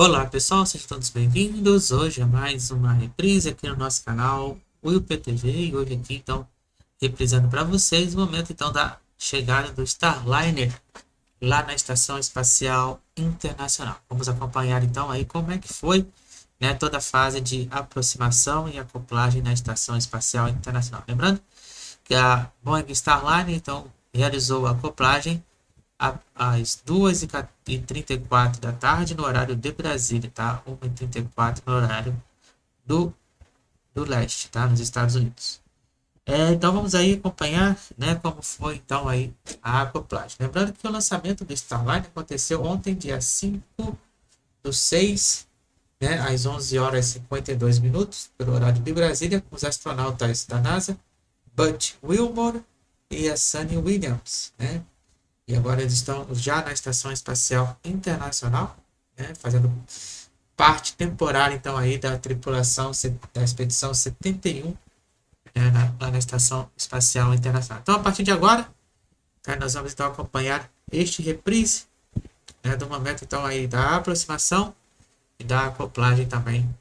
Olá pessoal, sejam todos bem-vindos. Hoje é mais uma reprise aqui no nosso canal WillPTV e hoje aqui então reprisando para vocês o momento então da chegada do Starliner lá na Estação Espacial Internacional. Vamos acompanhar então aí como é que foi, né, toda a fase de aproximação e acoplagem na Estação Espacial Internacional. Lembrando que a Boeing Starliner então realizou a acoplagem às 2h34 da tarde no horário de Brasília, tá? 1h34 no horário do, do leste, tá? Nos Estados Unidos. Então vamos aí acompanhar, né, como foi então aí a acoplagem. Lembrando que o lançamento do Starliner aconteceu ontem, dia 5/6, né, às 11h52, pelo horário de Brasília, com os astronautas da NASA, Butch, Wilmore e a Suni Williams, né? E agora eles estão já na Estação Espacial Internacional, né, fazendo parte temporária então aí da tripulação da expedição 71, né, lá na Estação Espacial Internacional. Então a partir de agora, né, nós vamos então acompanhar este reprise, né, do momento então aí da aproximação e da acoplagem também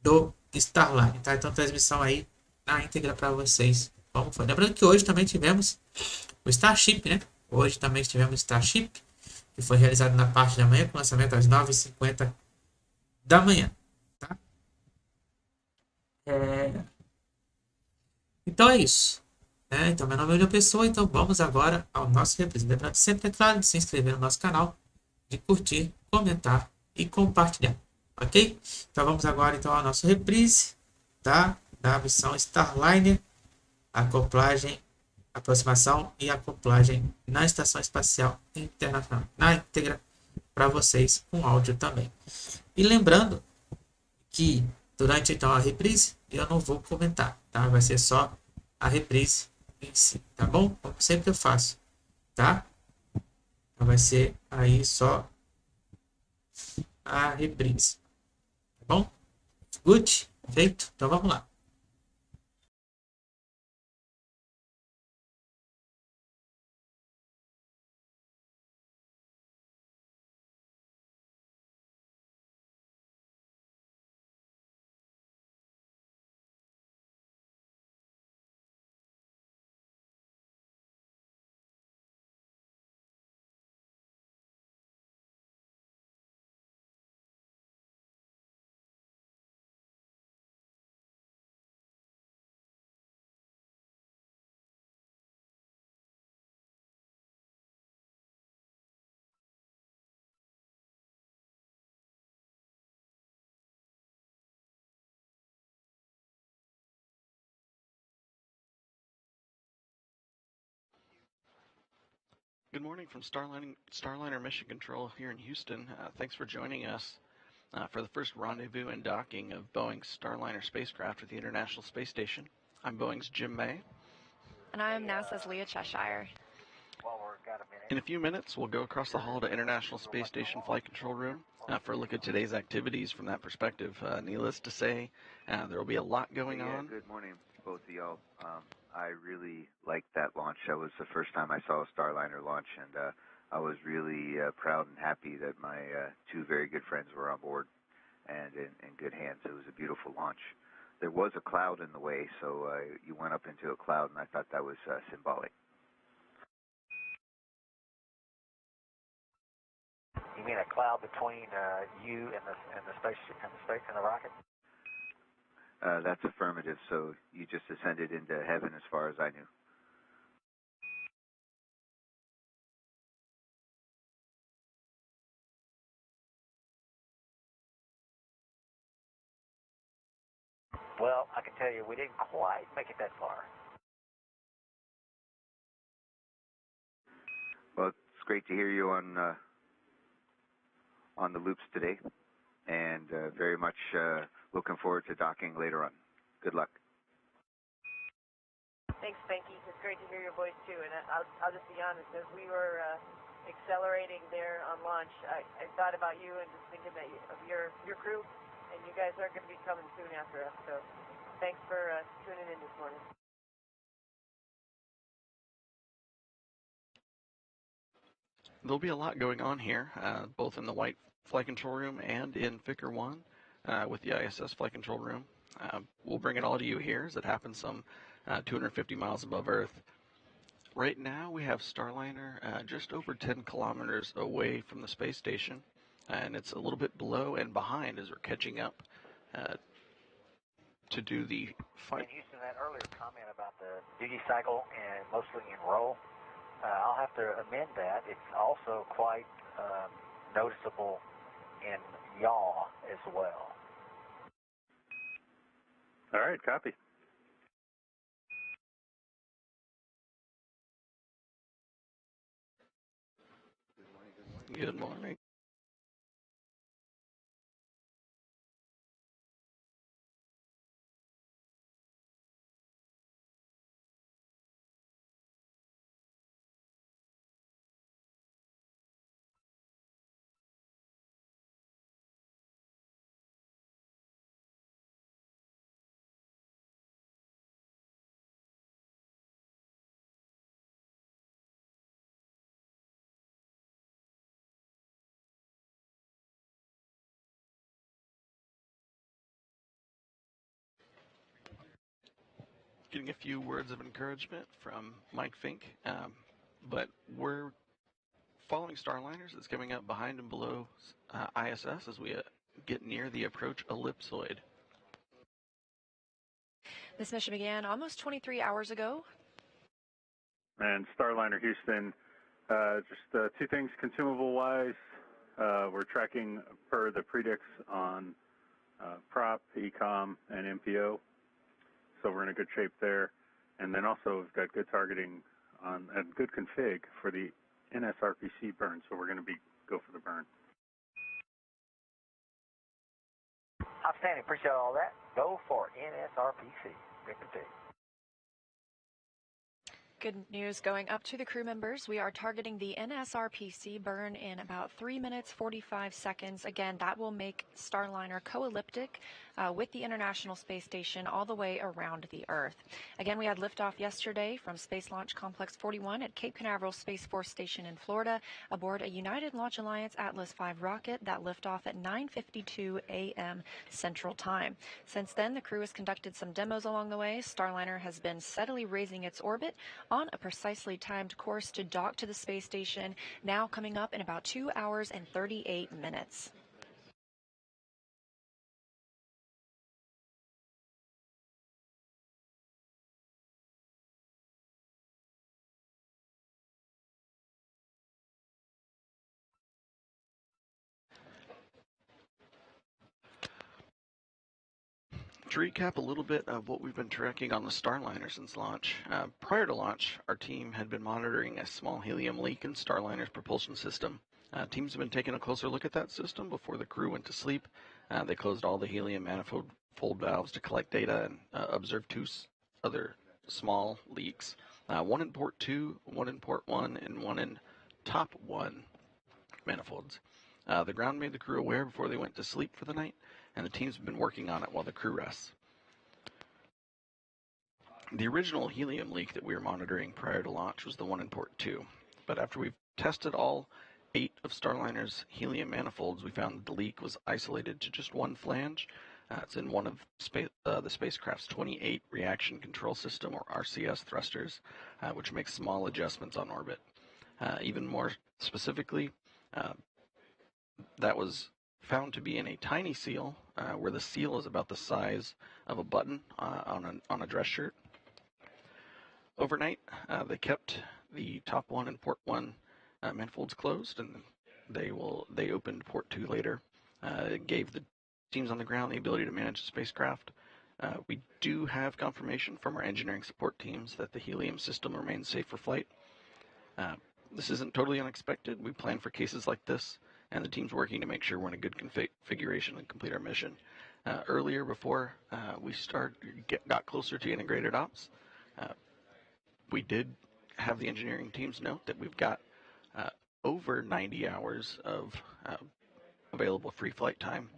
do Starliner, tá? Então transmissão aí na íntegra para vocês como foi. Lembrando que hoje também tivemos o Starship, né? Hoje também tivemos o Starship, que foi realizado na parte da manhã, com lançamento às 9h50 da manhã. Tá? Então é isso. Então, meu nome é William Pessoa, então vamos agora ao nosso reprise. Lembrando sempre, é claro, de se inscrever no nosso canal, de curtir, comentar e compartilhar. Ok? Então vamos agora então ao nosso reprise, tá? Da missão Starliner, acoplagem, aproximação e acoplagem na Estação Espacial Internacional, na íntegra, para vocês com áudio também. E lembrando que durante então a reprise eu não vou comentar, tá? Vai ser só a reprise em si, tá bom? Como sempre eu faço, tá? Então vai ser aí só a reprise, tá bom? Good? Feito? Então vamos lá. Good morning from Starliner Mission Control here in Houston. Thanks for joining us for the first rendezvous and docking of Boeing's Starliner spacecraft with the International Space Station. I'm Boeing's Jim May. And I'm NASA's Leah Cheshire. In a few minutes, we'll go across the hall to International Space Station Flight Control Room for a look at today's activities from that perspective. Needless to say, there will be a lot going on. Good morning, both of y'all. I really liked that launch. That was the first time I saw a Starliner launch, and I was really proud and happy that my two very good friends were on board and in good hands. It was a beautiful launch. There was a cloud in the way, so you went up into a cloud, and I thought that was symbolic. You mean a cloud between you and the spaceship and the rocket? That's affirmative. So you just ascended into heaven, as far as I knew. Well, I can tell you, we didn't quite make it that far. Well, it's great to hear you on the loops today, and very much looking forward to docking later on. Good luck. Thanks, Spanky. It's great to hear your voice too. And I'll just be honest, as we were accelerating there on launch, I thought about you and just thinking that of your crew, and you guys are going to be coming soon after us. So thanks for tuning in this morning. There'll be a lot going on here, both in the white flight control room and in Figure 1 with the ISS flight control room. We'll bring it all to you here as it happens some 250 miles above Earth. Right now we have Starliner just over 10 kilometers away from the space station, and it's a little bit below and behind as we're catching up to do the flight. And Houston, that earlier comment about the duty cycle and mostly in roll, I'll have to amend that. It's also quite noticeable in yaw as well. All right, copy. Good morning. Getting a few words of encouragement from Mike Fink, but we're following Starliners that's coming up behind and below ISS as we get near the approach ellipsoid. This mission began almost 23 hours ago. And Starliner Houston, just two things consumable-wise. We're tracking per the predicts on prop, ECOM, and MPO. So we're in a good shape there. And then also we've got good targeting on and good config for the NSRPC burn. So we're going to go for the burn. Outstanding. Appreciate all that. Go for NSRPC. Good to see. Good news going up to the crew members. We are targeting the NSRPC burn in about 3 minutes, 45 seconds. Again, that will make Starliner co-elliptic with the International Space Station all the way around the Earth. Again, we had liftoff yesterday from Space Launch Complex 41 at Cape Canaveral Space Force Station in Florida aboard a United Launch Alliance Atlas V rocket that liftoff at 9:52 a.m. Central Time. Since then, the crew has conducted some demos along the way. Starliner has been steadily raising its orbit on a precisely timed course to dock to the space station, now coming up in about 2 hours and 38 minutes. To recap a little bit of what we've been tracking on the Starliner since launch. Prior to launch, our team had been monitoring a small helium leak in Starliner's propulsion system. Teams have been taking a closer look at that system before the crew went to sleep. They closed all the helium manifold valves to collect data and observed two other small leaks. One in port 2, one in port 1, and one in top 1 manifolds. The ground made the crew aware before they went to sleep for the night, and the team's been working on it while the crew rests. The original helium leak that we were monitoring prior to launch was the one in port 2, but after we've tested all 8 of Starliner's helium manifolds, we found that the leak was isolated to just one flange. It's in one of the spacecraft's 28 reaction control system, or RCS thrusters, which makes small adjustments on orbit. Even more specifically, that was found to be in a tiny seal, where the seal is about the size of a button on a dress shirt. Overnight, they kept the top 1 and port 1 manifolds closed, and they opened port 2 later. It gave the teams on the ground the ability to manage the spacecraft. We do have confirmation from our engineering support teams that the helium system remains safe for flight. This isn't totally unexpected. We plan for cases like this, and the team's working to make sure we're in a good configuration and complete our mission. Earlier, before we got closer to integrated ops, we did have the engineering teams note that we've got over 90 hours of available free flight time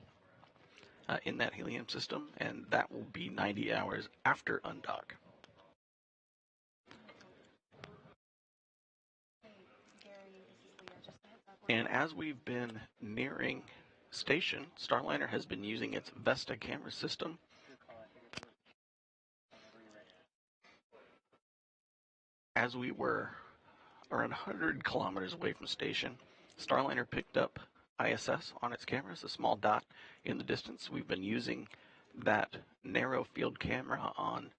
in that helium system, and that will be 90 hours after undock. And as we've been nearing station, Starliner has been using its Vesta camera system as we were around 100 kilometers away from station. Starliner picked up ISS on its cameras, a small dot in the distance. We've been using that narrow field camera on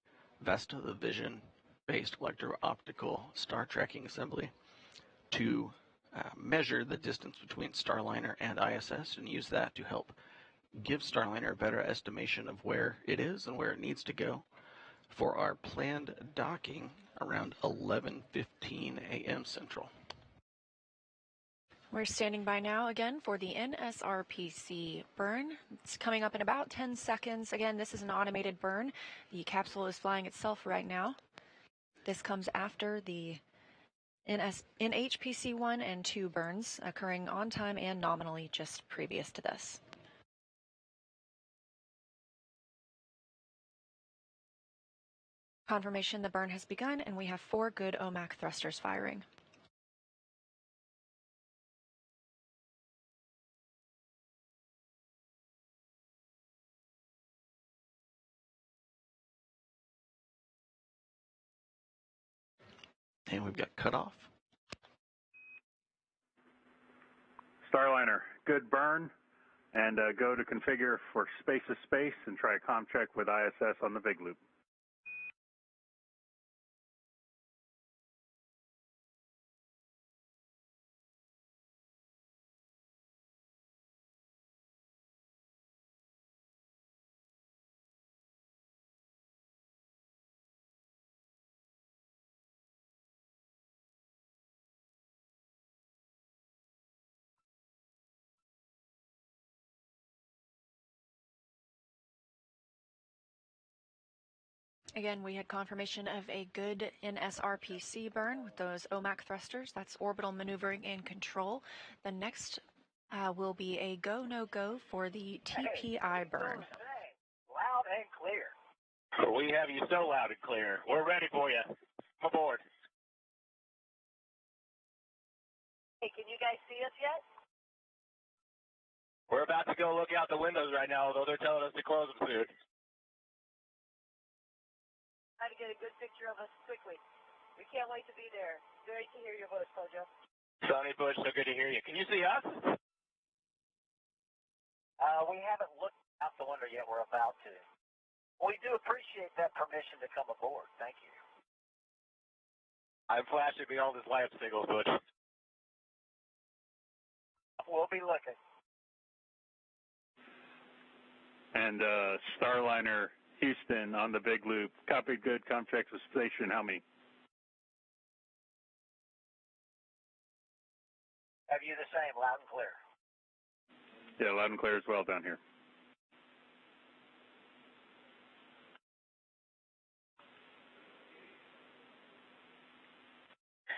Vesta, the vision-based electro-optical star tracking assembly, to measure the distance between Starliner and ISS and use that to help give Starliner a better estimation of where it is and where it needs to go for our planned docking around 11:15 a.m. Central. We're standing by now again for the NSRPC burn. It's coming up in about 10 seconds. Again, this is an automated burn. The capsule is flying itself right now. This comes after the NHPC 1 and 2 burns occurring on time and nominally just previous to this. Confirmation the burn has begun, and we have 4 good OMAC thrusters firing. And we've got cutoff. Starliner, good burn, and go to configure for space to space and try a comm check with ISS on the big loop. Again, we had confirmation of a good NSRPC burn with those OMAC thrusters. That's orbital maneuvering and control. The next will be a go, no go for the TPI burn. Loud and clear. We have you so loud and clear. We're ready for you. Come aboard. Hey, can you guys see us yet? We're about to go look out the windows right now, although they're telling us to close them soon. Try to get a good picture of us quickly. We can't wait to be there. Great to hear your voice, Kojo. Sonny, Butch, so good to hear you. Can you see us? We haven't looked out the window yet. We're about to. We do appreciate that permission to come aboard. Thank you. I'm flashing me all this light signals, Butch. We'll be looking. And Starliner Houston on the big loop. Copy, good. Comm checks with station. How many? Have you the same, loud and clear? Yeah, loud and clear as well down here.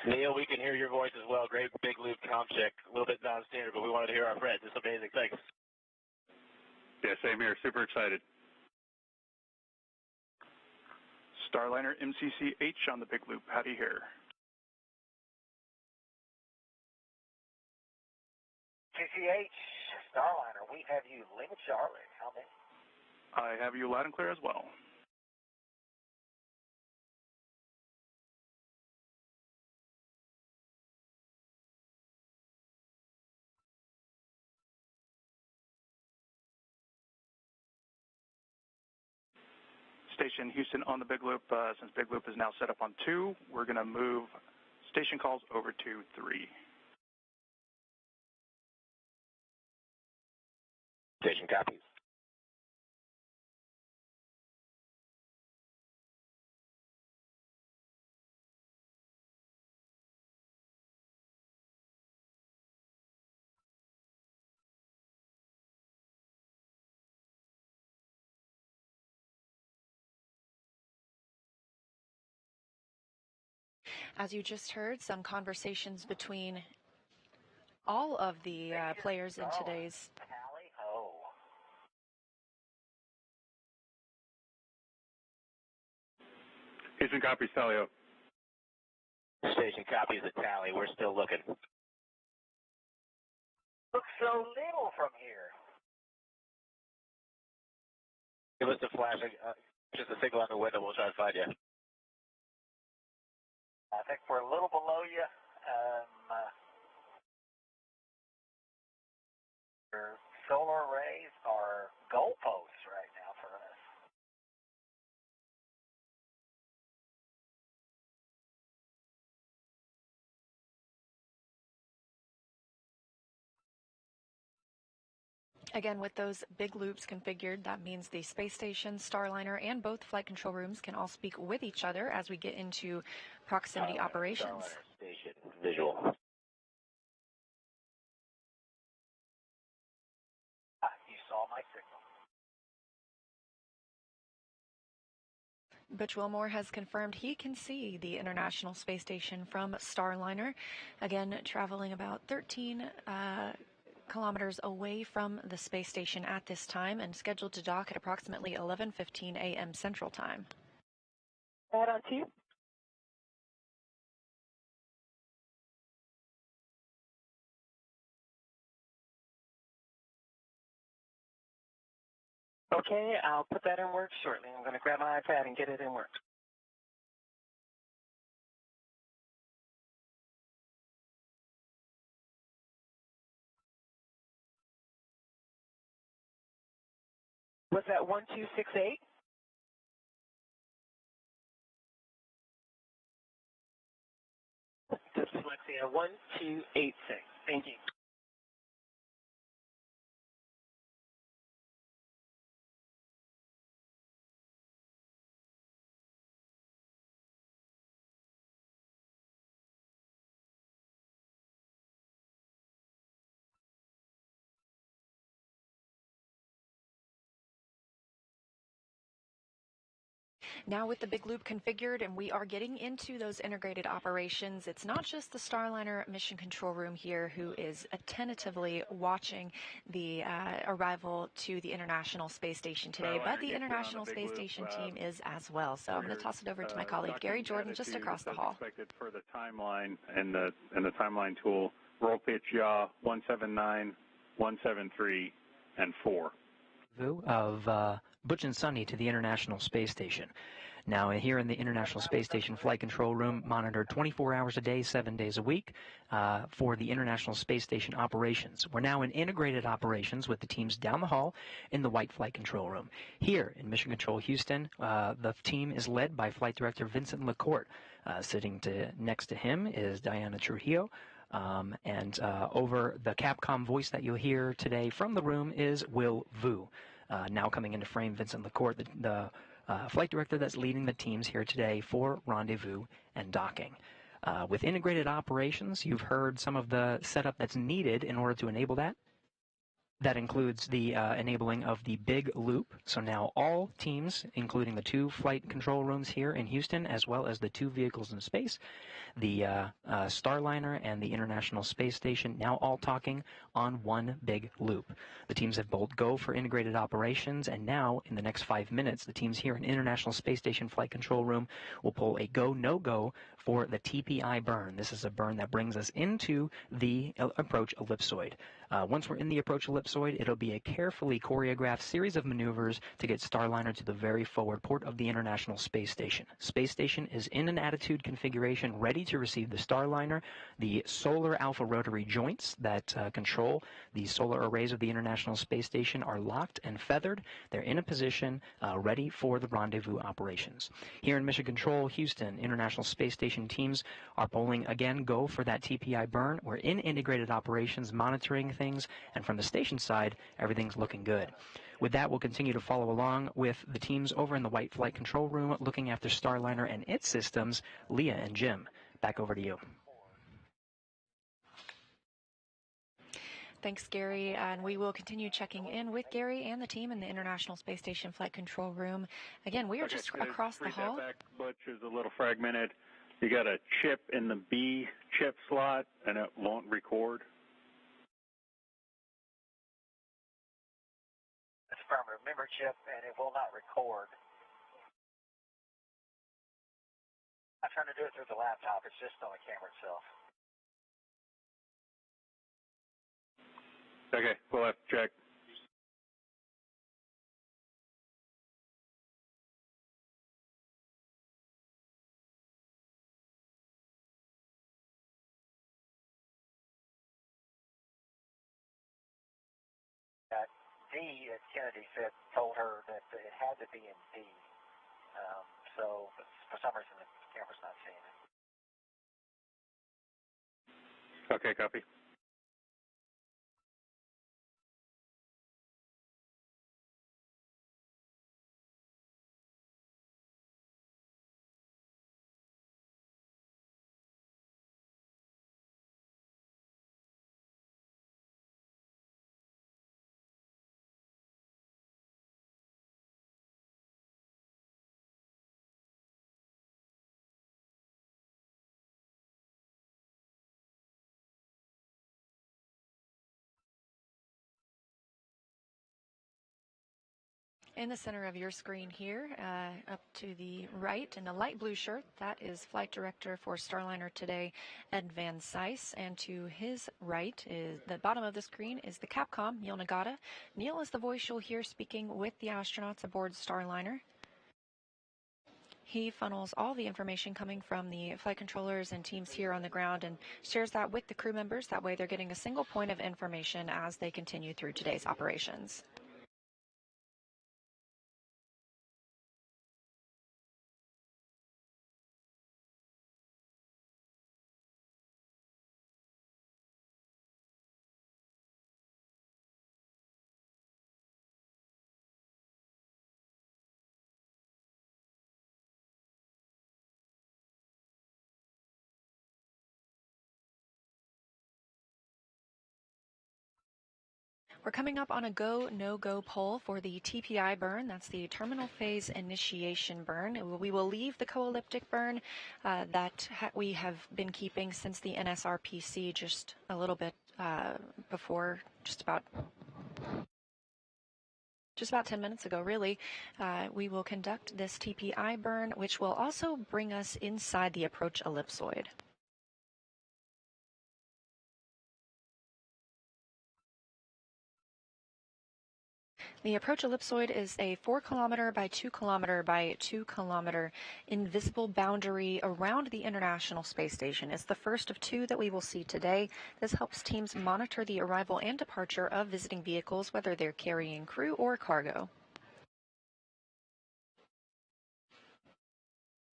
Neil, we can hear your voice as well. Great big loop comm check. A little bit non-standard, but we wanted to hear our friends. It's amazing. Thanks. Yeah, same here. Super excited. Starliner MCCH on the big loop. How do you hear? CCH, Starliner, we have you Lima Charlie. How many? I have you loud and clear as well. Station Houston on the big loop. Since big loop is now set up on 2, we're going to move station calls over to 3. Station copies. As you just heard, some conversations between all of the players in today's Tally-ho. Houston copies, Talio. Station copies the tally. We're still looking. Looks so little from here. Give us a flash, just a signal on the window. We'll try to find you. I think we're a little below you. Your solar arrays are goalposts right now for us. Again, with those big loops configured, that means the space station, Starliner, and both flight control rooms can all speak with each other as we get into proximity operations. Starliner station visual. You saw my signal. Butch Wilmore has confirmed he can see the International Space Station from Starliner, again traveling about 13 kilometers away from the space station at this time and scheduled to dock at approximately 11:15 a.m. Central Time. Add on to you. Okay, I'll put that in work shortly. I'm going to grab my iPad and get it in work. Was that 1268? Dyslexia 1286. Thank you. Now with the big loop configured and we are getting into those integrated operations, it's not just the Starliner mission control room here who is tentatively watching the arrival to the International Space Station today, but the International Space Station team is as well. So I'm going to toss it over to my colleague Gary Jordan just across the hall. For the timeline and the timeline tool, roll pitch yaw 179, 173, and 4. Of Butch and Suni to the International Space Station. Now, here in the International Space Station Flight Control Room, monitored 24 hours a day, 7 days a week for the International Space Station operations. We're now in integrated operations with the teams down the hall in the White Flight Control Room. Here in Mission Control Houston, the team is led by Flight Director Vincent LaCourte. Sitting next to him is Diana Trujillo. And over the Capcom voice that you'll hear today from the room is Will Vu. Now coming into frame, Vincent LaCourte, the flight director that's leading the teams here today for rendezvous and docking. With integrated operations, you've heard some of the setup that's needed in order to enable that. That includes the enabling of the big loop. So now all teams, including the 2 flight control rooms here in Houston, as well as the 2 vehicles in space, the Starliner and the International Space Station, now all talking on one big loop. The teams have both go for integrated operations, and now in the next 5 minutes, the teams here in International Space Station Flight Control Room will pull a go, no-go for the TPI burn. This is a burn that brings us into the approach ellipsoid. Once we're in the approach ellipsoid, it'll be a carefully choreographed series of maneuvers to get Starliner to the very forward port of the International Space Station. Space Station is in an attitude configuration ready to receive the Starliner. The solar alpha rotary joints that control the solar arrays of the International Space Station are locked and feathered. They're in a position ready for the rendezvous operations. Here in Mission Control, Houston, International Space Station teams are polling again, go for that TPI burn. We're in integrated operations, monitoring things, and from the station side, everything's looking good. With that, we'll continue to follow along with the teams over in the White Flight Control Room looking after Starliner and its systems. Leah and Jim, back over to you. Thanks, Gary, and we will continue checking in with Gary and the team in the International Space Station Flight Control Room. Again, we are just across the hall. Butch is a little fragmented. You got a chip in the B chip slot, and it won't record. It's from a memory chip, and it will not record. I'm trying to do it through the laptop. It's just on the camera itself. Okay, we'll have to check. D, as Kennedy said, told her that it had to be in D. So for some reason the camera's not seeing it. Okay, copy. In the center of your screen here, up to the right in a light blue shirt, that is Flight Director for Starliner today, Ed Van Cise. And to his right, is the bottom of the screen, is the Capcom, Neil Nagata. Neil is the voice you'll hear speaking with the astronauts aboard Starliner. He funnels all the information coming from the flight controllers and teams here on the ground and shares that with the crew members. That way they're getting a single point of information as they continue through today's operations. We're coming up on a go, no-go poll for the TPI burn. That's the terminal phase initiation burn. We will leave the co-elliptic burn that we have been keeping since the NSRPC just a little bit before, just about 10 minutes ago, really. We will conduct this TPI burn, which will also bring us inside the approach ellipsoid. The approach ellipsoid is a 4 kilometer by 2 kilometer by 2 kilometer invisible boundary around the International Space Station. It's the first of 2 that we will see today. This helps teams monitor the arrival and departure of visiting vehicles, whether they're carrying crew or cargo.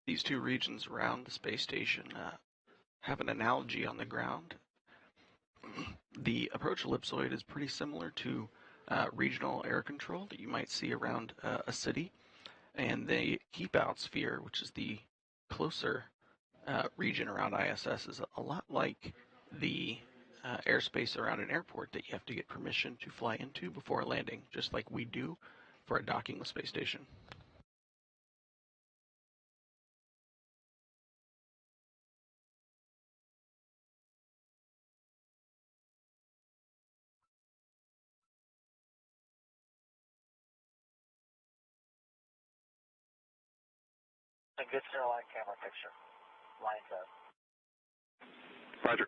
These 2 regions around the space station have an analogy on the ground. The approach ellipsoid is pretty similar to regional air control that you might see around a city, and the keep out sphere, which is the closer region around ISS, is a lot like the airspace around an airport that you have to get permission to fly into before landing, just like we do for a docking with space station. A good Starliner camera picture. Lines up. Roger.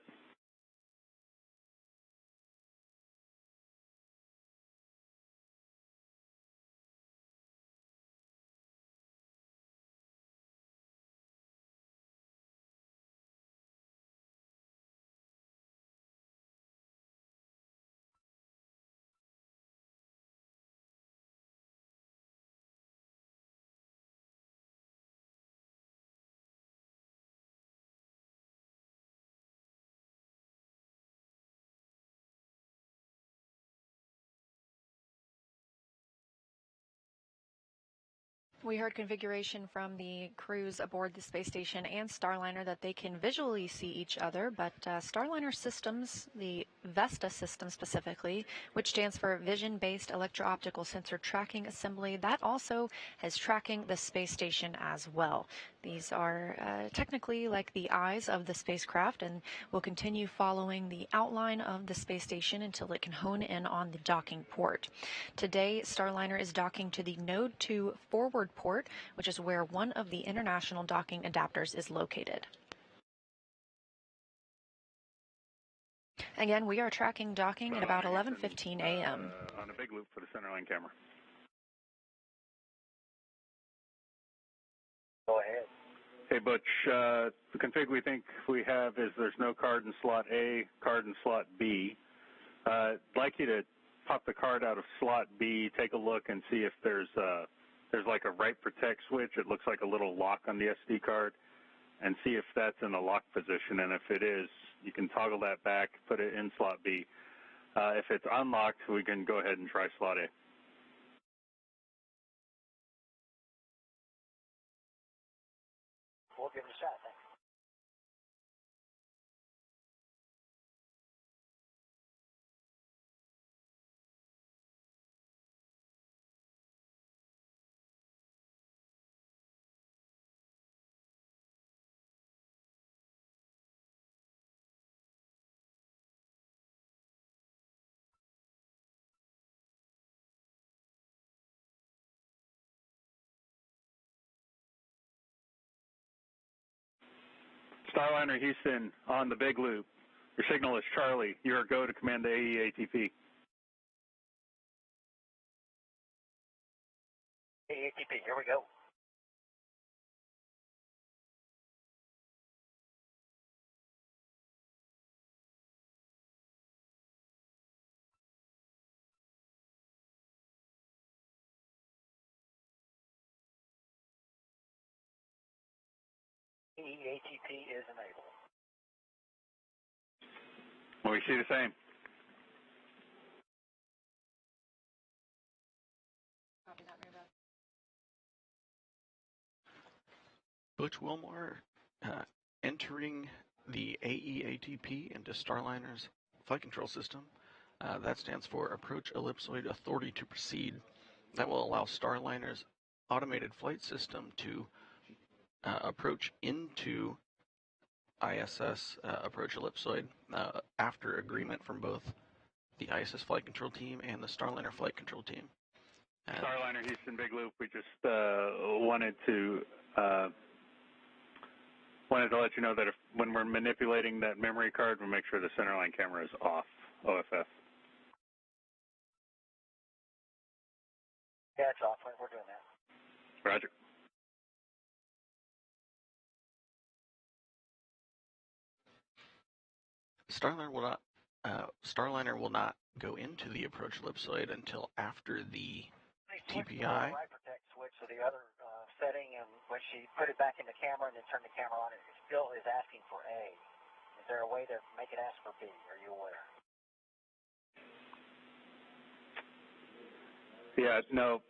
We heard configuration from the crews aboard the space station and Starliner that they can visually see each other, but Starliner systems, the VESTA system specifically, which stands for Vision-Based Electro-Optical Sensor Tracking Assembly, that also has tracking the space station as well. These are technically like the eyes of the spacecraft and will continue following the outline of the space station until it can hone in on the docking port. Today, Starliner is docking to the Node 2 forward port, which is where one of the international docking adapters is located. Again, we are tracking docking at about 11:15 a.m. On a big loop for the centerline camera. Go ahead. Hey, Butch, the config we think we have is there's no card in slot A, card in slot B. I'd like you to pop the card out of slot B, take a look and see if there's like a write protect switch. It looks like a little lock on the SD card, and see if that's in a lock position. And if it is, you can toggle that back, put it in slot B. If it's unlocked, we can go ahead and try slot A. We'll give it a shot. Thanks. Starliner Houston on the big loop. Your signal is Charlie. You are go to command the AEATP. ATP, here we go. ATP is enabled. Well, we see the same. Butch Wilmore entering the AEATP into Starliner's flight control system. That stands for Approach Ellipsoid Authority to Proceed. That will allow Starliner's automated flight system to approach into ISS Approach Ellipsoid after agreement from both the ISS flight control team and the Starliner flight control team. Starliner Houston big loop. We just wanted to let you know that when we're manipulating that memory card, we'll make sure the centerline camera is off. OFF. Yeah, it's off. We're doing that. Roger. Starliner will not go into the approach ellipsoid until after the TPI. Right protect switch to the other setting, and when she put it back in the camera and then turned the camera on, it still is asking for A. Is there a way to make it ask for B? Are you aware? Yeah, no.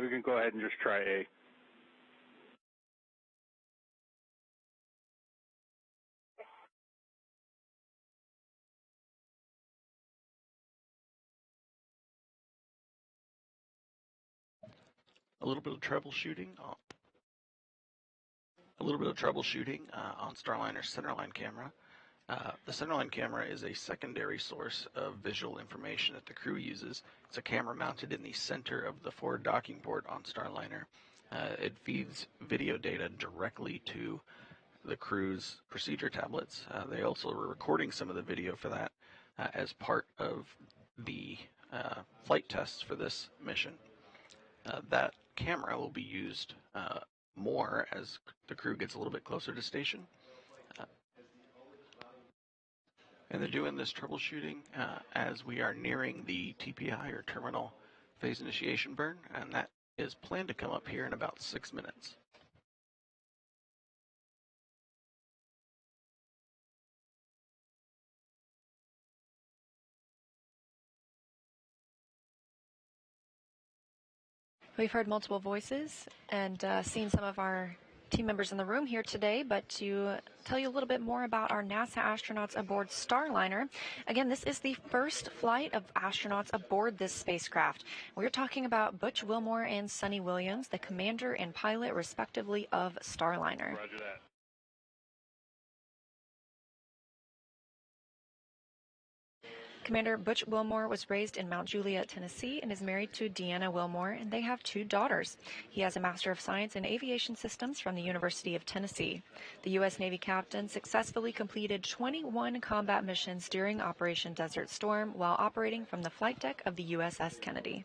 We can go ahead and just try A. A little bit of troubleshooting on Starliner's centerline camera. The centerline camera is a secondary source of visual information that the crew uses. It's a camera mounted in the center of the forward docking port on Starliner. It feeds video data directly to the crew's procedure tablets. They also were recording some of the video for that as part of the flight tests for this mission. That camera will be used more as the crew gets a little bit closer to station. And they're doing this troubleshooting as we are nearing the TPI, or terminal phase initiation burn, and that is planned to come up here in about 6 minutes. We've heard multiple voices and seen some of our team members in the room here today, but to tell you a little bit more about our NASA astronauts aboard Starliner. Again, this is the first flight of astronauts aboard this spacecraft. We're talking about Butch Wilmore and Suni Williams, the commander and pilot, respectively, of Starliner. Roger that. Commander Butch Wilmore was raised in Mount Juliet, Tennessee, and is married to Deanna Wilmore, and they have 2 daughters. He has a Master of Science in Aviation Systems from the University of Tennessee. The U.S. Navy captain successfully completed 21 combat missions during Operation Desert Storm while operating from the flight deck of the USS Kennedy.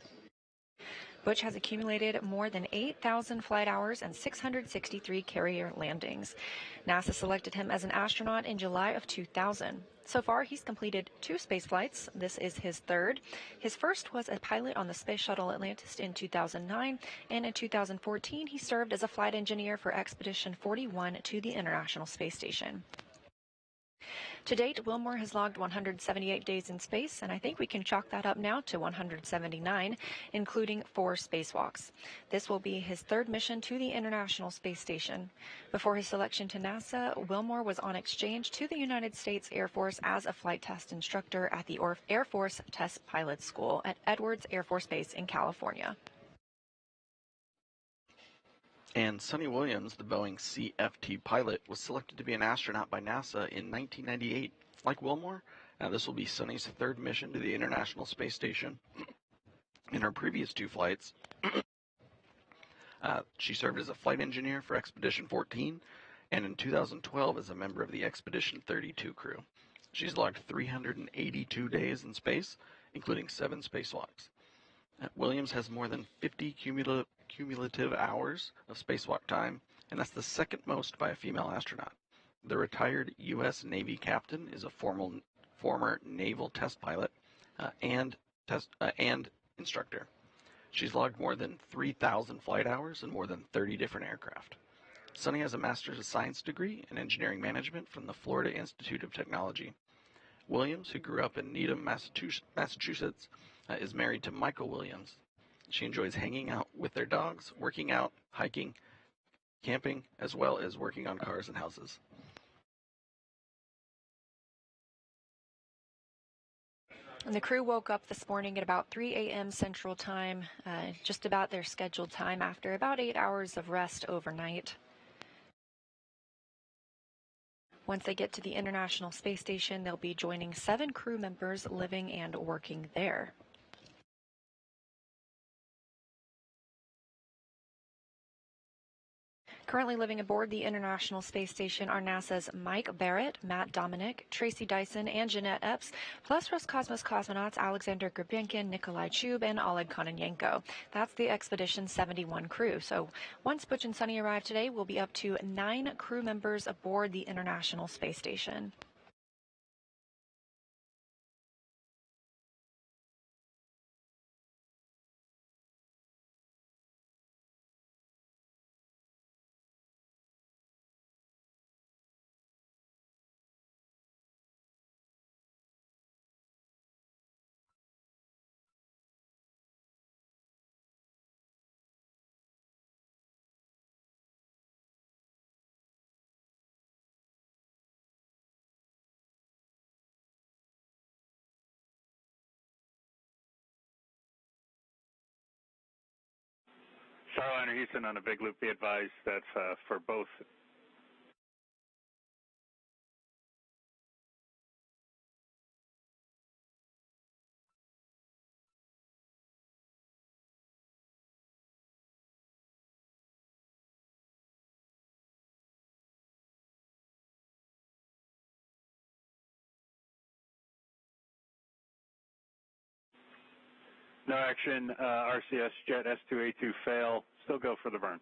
Butch has accumulated more than 8,000 flight hours and 663 carrier landings. NASA selected him as an astronaut in July of 2000. So far, he's completed 2 space flights. This is his 3rd. His first was a pilot on the Space Shuttle Atlantis in 2009, and in 2014, he served as a flight engineer for Expedition 41 to the International Space Station. To date, Wilmore has logged 178 days in space, and I think we can chalk that up now to 179, including 4 spacewalks. This will be his 3rd mission to the International Space Station. Before his selection to NASA, Wilmore was on exchange to the United States Air Force as a flight test instructor at the Air Force Test Pilot School at Edwards Air Force Base in California. And Sonny Williams, the Boeing CFT pilot, was selected to be an astronaut by NASA in 1998. Like Wilmore, this will be Sonny's 3rd mission to the International Space Station. In her previous 2 flights, she served as a flight engineer for Expedition 14, and in 2012 as a member of the Expedition 32 crew. She's logged 382 days in space, including 7 spacewalks. Williams has more than 50 cumulative hours of spacewalk time, and that's the 2nd most by a female astronaut. The retired U.S. Navy captain is a former naval test pilot and instructor. She's logged more than 3,000 flight hours and more than 30 different aircraft. Sonny has a Master's of Science degree in Engineering Management from the Florida Institute of Technology. Williams, who grew up in Needham, Massachusetts, is married to Michael Williams. She enjoys hanging out with their dogs, working out, hiking, camping, as well as working on cars and houses. And the crew woke up this morning at about 3 a.m. Central Time, just about their scheduled time after about 8 hours of rest overnight. Once they get to the International Space Station, they'll be joining 7 crew members living and working there. Currently living aboard the International Space Station are NASA's Mike Barrett, Matt Dominic, Tracy Dyson, and Jeanette Epps, plus Roscosmos cosmonauts Alexander Gurbenkin, Nikolai Chub, and Oleg Kononenko. That's the Expedition 71 crew. So once Butch and Sonny arrive today, we'll be up to 9 crew members aboard the International Space Station. Starliner Houston on a big loop, be advised that's for both. No action, RCS jet S2A2 fail, still go for the burn.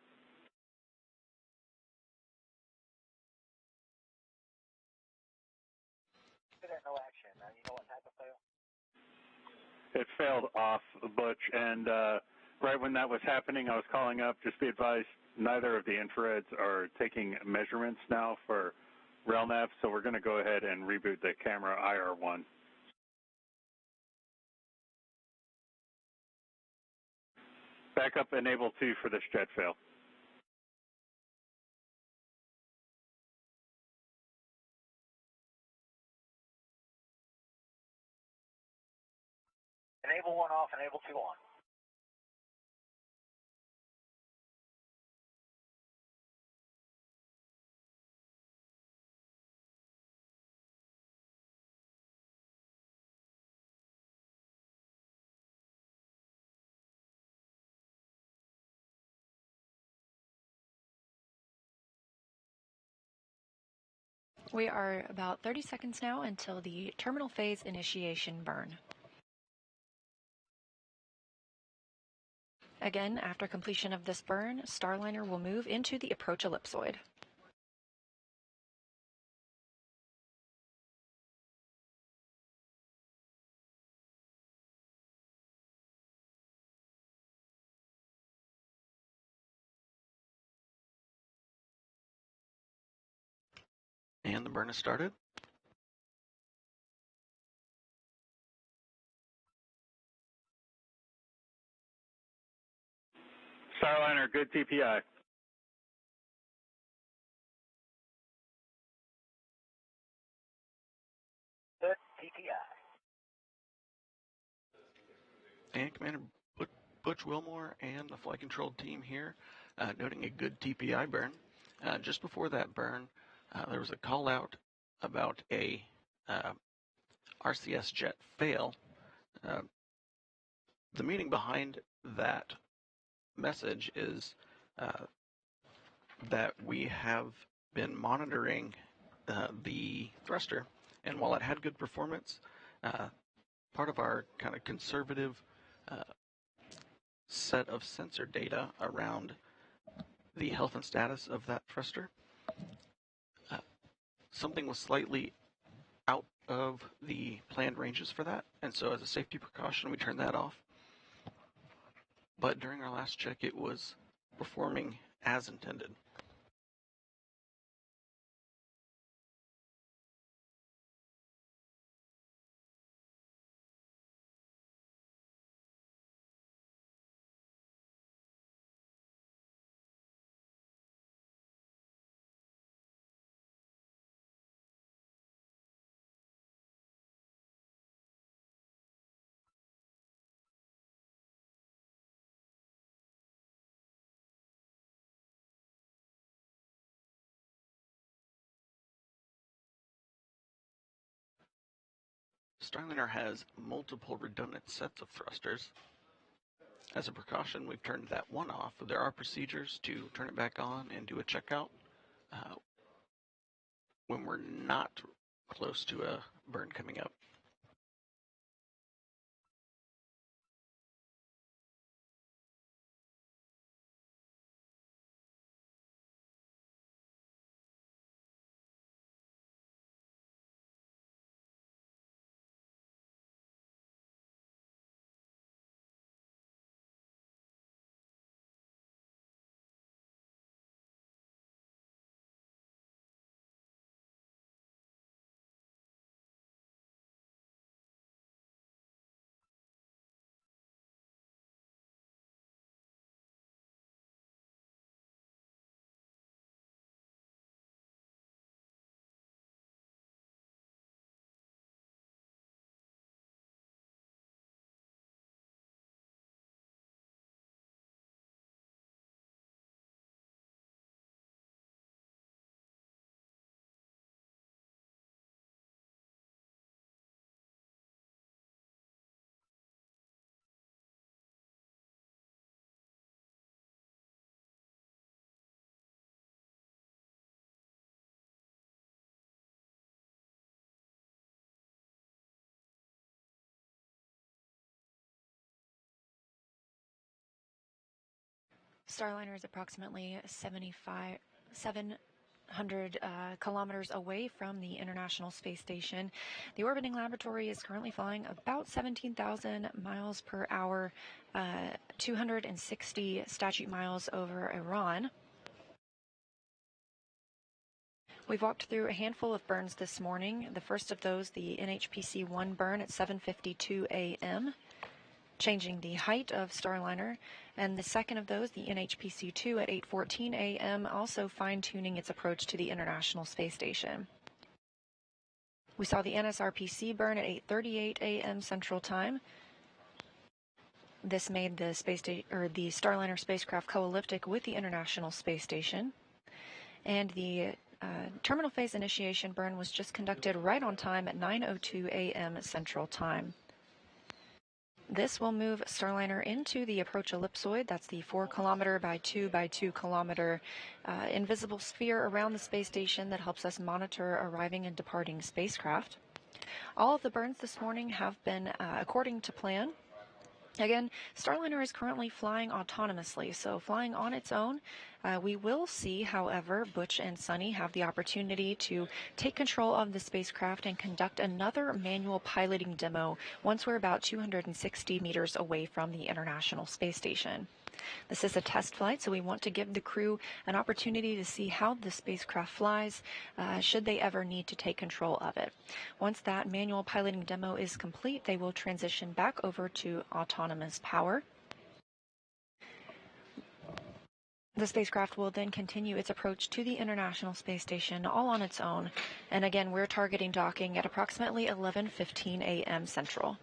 No action. You know what type of fail? It failed off, Butch, and right when that was happening, I was calling up, just be advised, neither of the infrareds are taking measurements now for RelNav, so we're going to go ahead and reboot the camera IR1. Backup enable 2 for this jet fail. Enable 1 off, enable 2 on. We are about 30 seconds now until the terminal phase initiation burn. Again, after completion of this burn, Starliner will move into the approach ellipsoid. And the burn has started. Starliner, good TPI. Good TPI. And Commander Butch Wilmore and the flight control team here noting a good TPI burn. Just before that burn, there was a call out about a RCS jet fail. The meaning behind that message is that we have been monitoring the thruster, and while it had good performance, part of our kind of conservative set of sensor data around the health and status of that thruster, something was slightly out of the planned ranges for that, and so as a safety precaution we turned that off. But during our last check it was performing as intended. Starliner has multiple redundant sets of thrusters. As a precaution, we've turned that one off. There are procedures to turn it back on and do a checkout when we're not close to a burn coming up. Starliner is approximately 700 kilometers away from the International Space Station. The orbiting laboratory is currently flying about 17,000 miles per hour, 260 statute miles over Iran. We've walked through a handful of burns this morning. The first of those, the NHPC-1 burn at 7:52 a.m., changing the height of Starliner, and the second of those, the NHPC-2 at 8:14 a.m., also fine-tuning its approach to the International Space Station. We saw the NSRPC burn at 8:38 a.m. Central Time. This made the the Starliner spacecraft co-elliptic with the International Space Station, and the terminal phase initiation burn was just conducted right on time at 9:02 a.m. Central Time. This will move Starliner into the approach ellipsoid. That's the 4 kilometer by 2 by 2 kilometer invisible sphere around the space station that helps us monitor arriving and departing spacecraft. All of the burns this morning have been according to plan. Again, Starliner is currently flying autonomously, so flying on its own. We will see, however, Butch and Suni have the opportunity to take control of the spacecraft and conduct another manual piloting demo once we're about 260 meters away from the International Space Station. This is a test flight, so we want to give the crew an opportunity to see how the spacecraft flies, should they ever need to take control of it. Once that manual piloting demo is complete, they will transition back over to autonomous power. The spacecraft will then continue its approach to the International Space Station all on its own. And again, we're targeting docking at approximately 11:15 a.m. Central.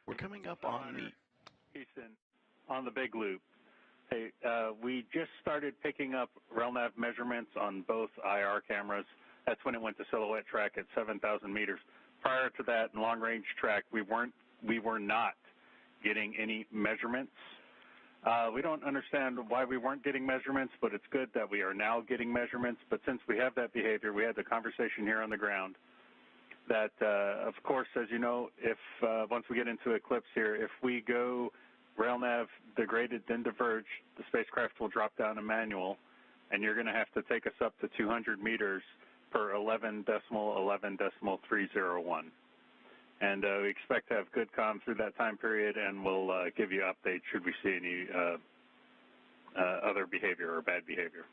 We're coming up on the Houston, on the big loop. Hey, we just started picking up RELNAV measurements on both IR cameras. That's when it went to silhouette track at 7,000 meters. Prior to that, in long-range track, we were not getting any measurements. We don't understand why we weren't getting measurements, but it's good that we are now getting measurements. But since we have that behavior, we had the conversation here on the ground that, of course, as you know, if once we get into eclipse here, if we go RELNAV degraded then diverge, the spacecraft will drop down to manual, and you're going to have to take us up to 200 meters per 11.11.301. And we expect to have good comm through that time period, and we'll give you updates should we see any other behavior or bad behavior.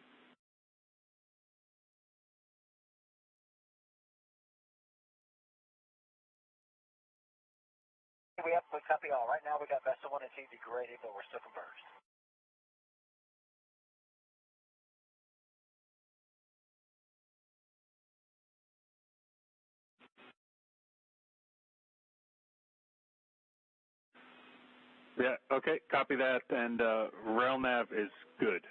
We have to copy all. Right now we got vessel 1 and 2 degraded, but we're still converged. Yeah, okay, copy that, and RELNAV is good.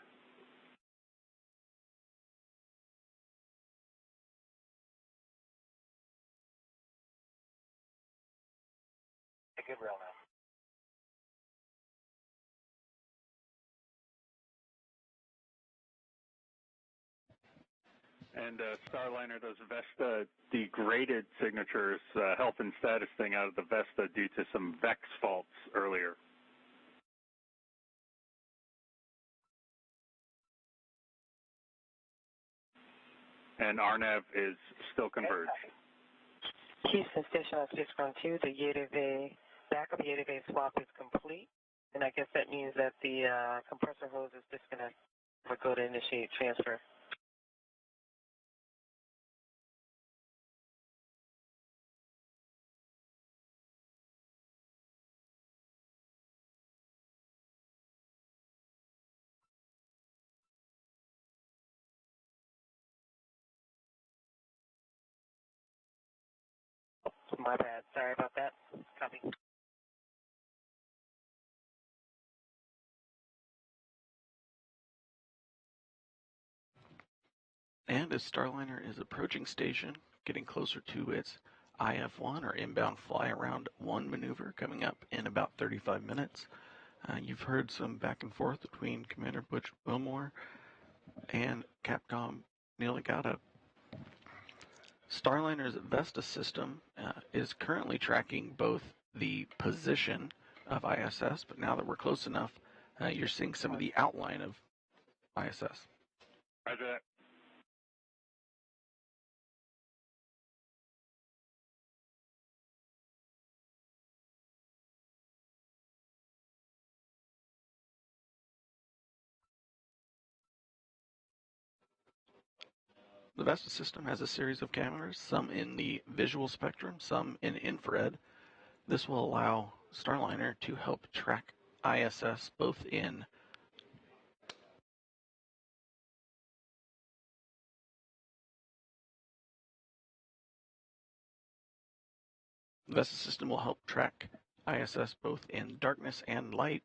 A good rail now. And Starliner, those Vesta degraded signatures, health and status thing out of the Vesta due to some VEX faults earlier. And RNAV is still converged. Houston Station on 612, the backup YETV swap is complete. And I guess that means that the compressor hose is disconnected. We'll go to initiate transfer. My bad. Sorry about that. Copy. And as Starliner is approaching station, getting closer to its IF-1 or inbound fly around 1 maneuver coming up in about 35 minutes, you've heard some back and forth between Commander Butch Wilmore and Capcom Neil Agata. Starliner's Vesta system is currently tracking both the position of ISS, but now that we're close enough, you're seeing some of the outline of ISS. Roger that. The Vesta system has a series of cameras, some in the visual spectrum, some in infrared. This will allow Starliner to help track ISS both in the Vesta system will help track ISS both in darkness and light.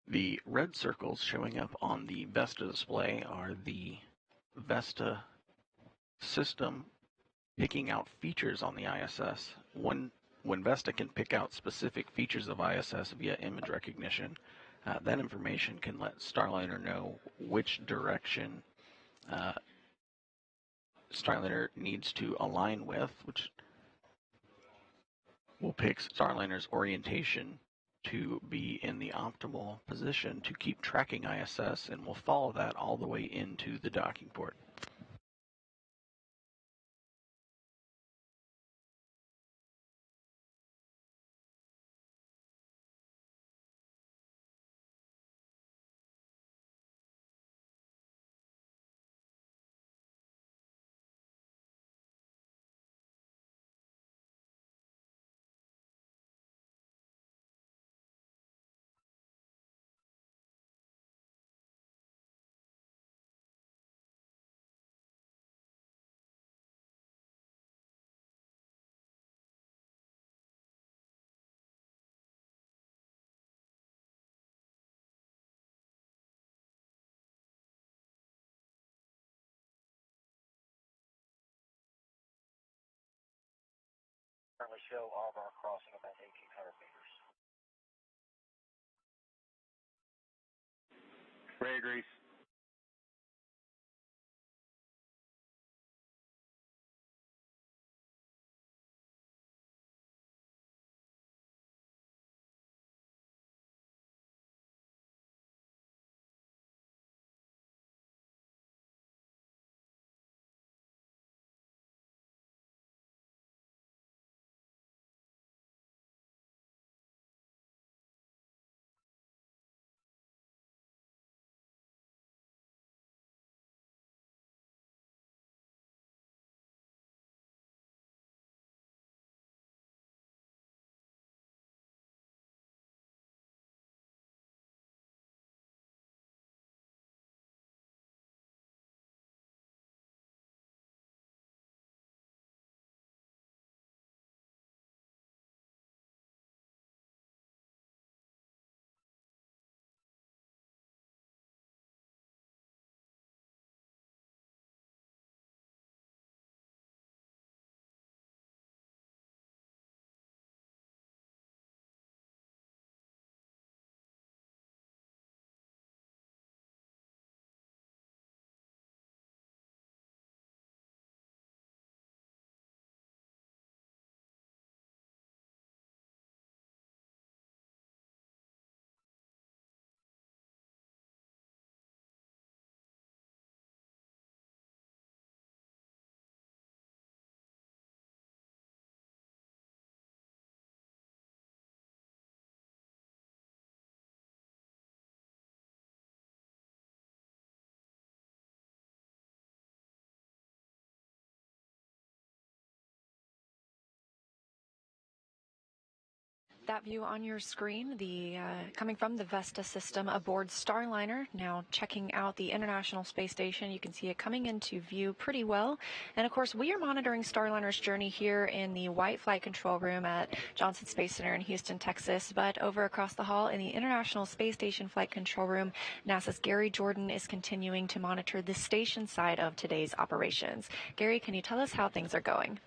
The red circles showing up on the Vesta display are the Vesta system picking out features on the ISS. When Vesta can pick out specific features of ISS via image recognition, that information can let Starliner know which direction Starliner needs to align with, which will pick Starliner's orientation to be in the optimal position to keep tracking ISS, and we'll follow that all the way into the docking port. Currently show all of our crossing about 1,800 meters. Ray agrees. That view on your screen, coming from the Vesta system aboard Starliner, now checking out the International Space Station. You can see it coming into view pretty well. And of course, we are monitoring Starliner's journey here in the White Flight Control Room at Johnson Space Center in Houston, Texas. But over across the hall in the International Space Station Flight Control Room, NASA's Gary Jordan is continuing to monitor the station side of today's operations. Gary, can you tell us how things are going?